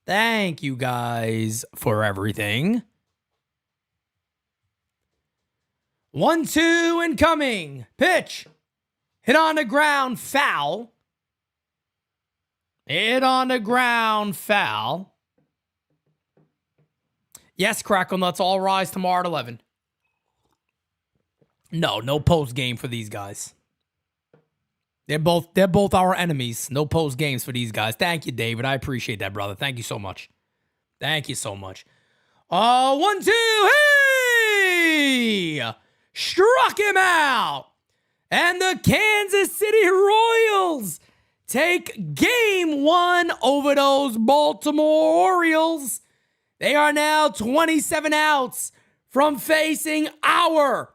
Thank you guys for everything. 1-2 incoming. Pitch. Hit on the ground. Foul. Hit on the ground. Foul. Yes, Crackle Nuts. All rise tomorrow at 11. No post game for these guys. They're both our enemies. No post games for these guys. Thank you, David. I appreciate that, brother. Thank you so much. Thank you so much. 1-2. Hey! Struck him out. And the Kansas City Royals take game 1 over those Baltimore Orioles. They are now 27 outs from facing our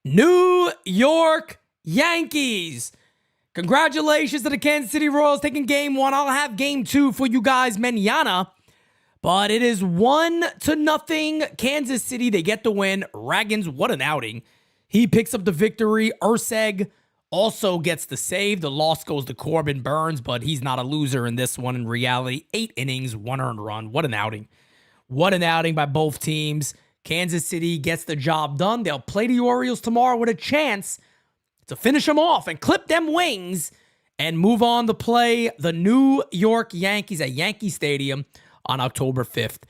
New York Yankees. Congratulations to the Kansas City Royals taking game 1. I'll have game 2 for you guys mañana. But it is 1-0 Kansas City. They get the win. Ragans, what an outing. He picks up the victory. Urseg also gets the save. The loss goes to Corbin Burns, but he's not a loser in this one in reality. 8 innings, 1 earned run. What an outing. What an outing by both teams. Kansas City gets the job done. They'll play the Orioles tomorrow with a chance to finish them off and clip them wings and move on to play the New York Yankees at Yankee Stadium on October 5th.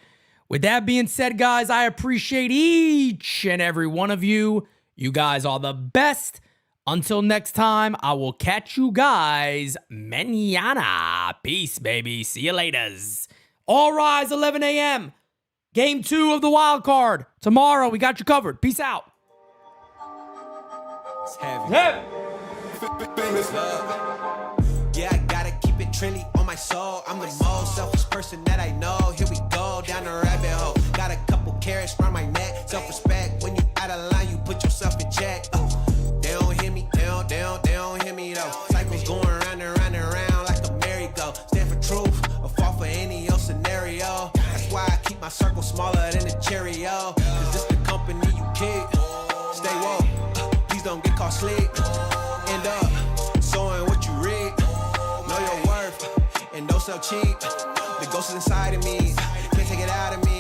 With that being said, guys, I appreciate each and every one of you. You guys are the best. Until next time, I will catch you guys mañana. Peace, baby. See you laters. All rise, 11 a.m. Game 2 of the wild card. Tomorrow, we got you covered. Peace out. It's heavy. Heavy. Yeah, I gotta keep it trendy on my soul. I'm the most selfish person that I know. Here we go, down the rabbit hole. Got a couple carrots around my neck. Self-respect, when you out of line, you put yourself in check. They don't hear me, they don't hear me though. Cycles going round and round and round like a merry-go. Stand for truth, or fall for any old scenario. That's why I keep my circle smaller than a Cheerio. Cause this the company you keep. Stay woke, please don't get caught sleep. End up sowing what you reap. Know your worth, and don't sell cheap. The ghost is inside of me, can't take it out of me.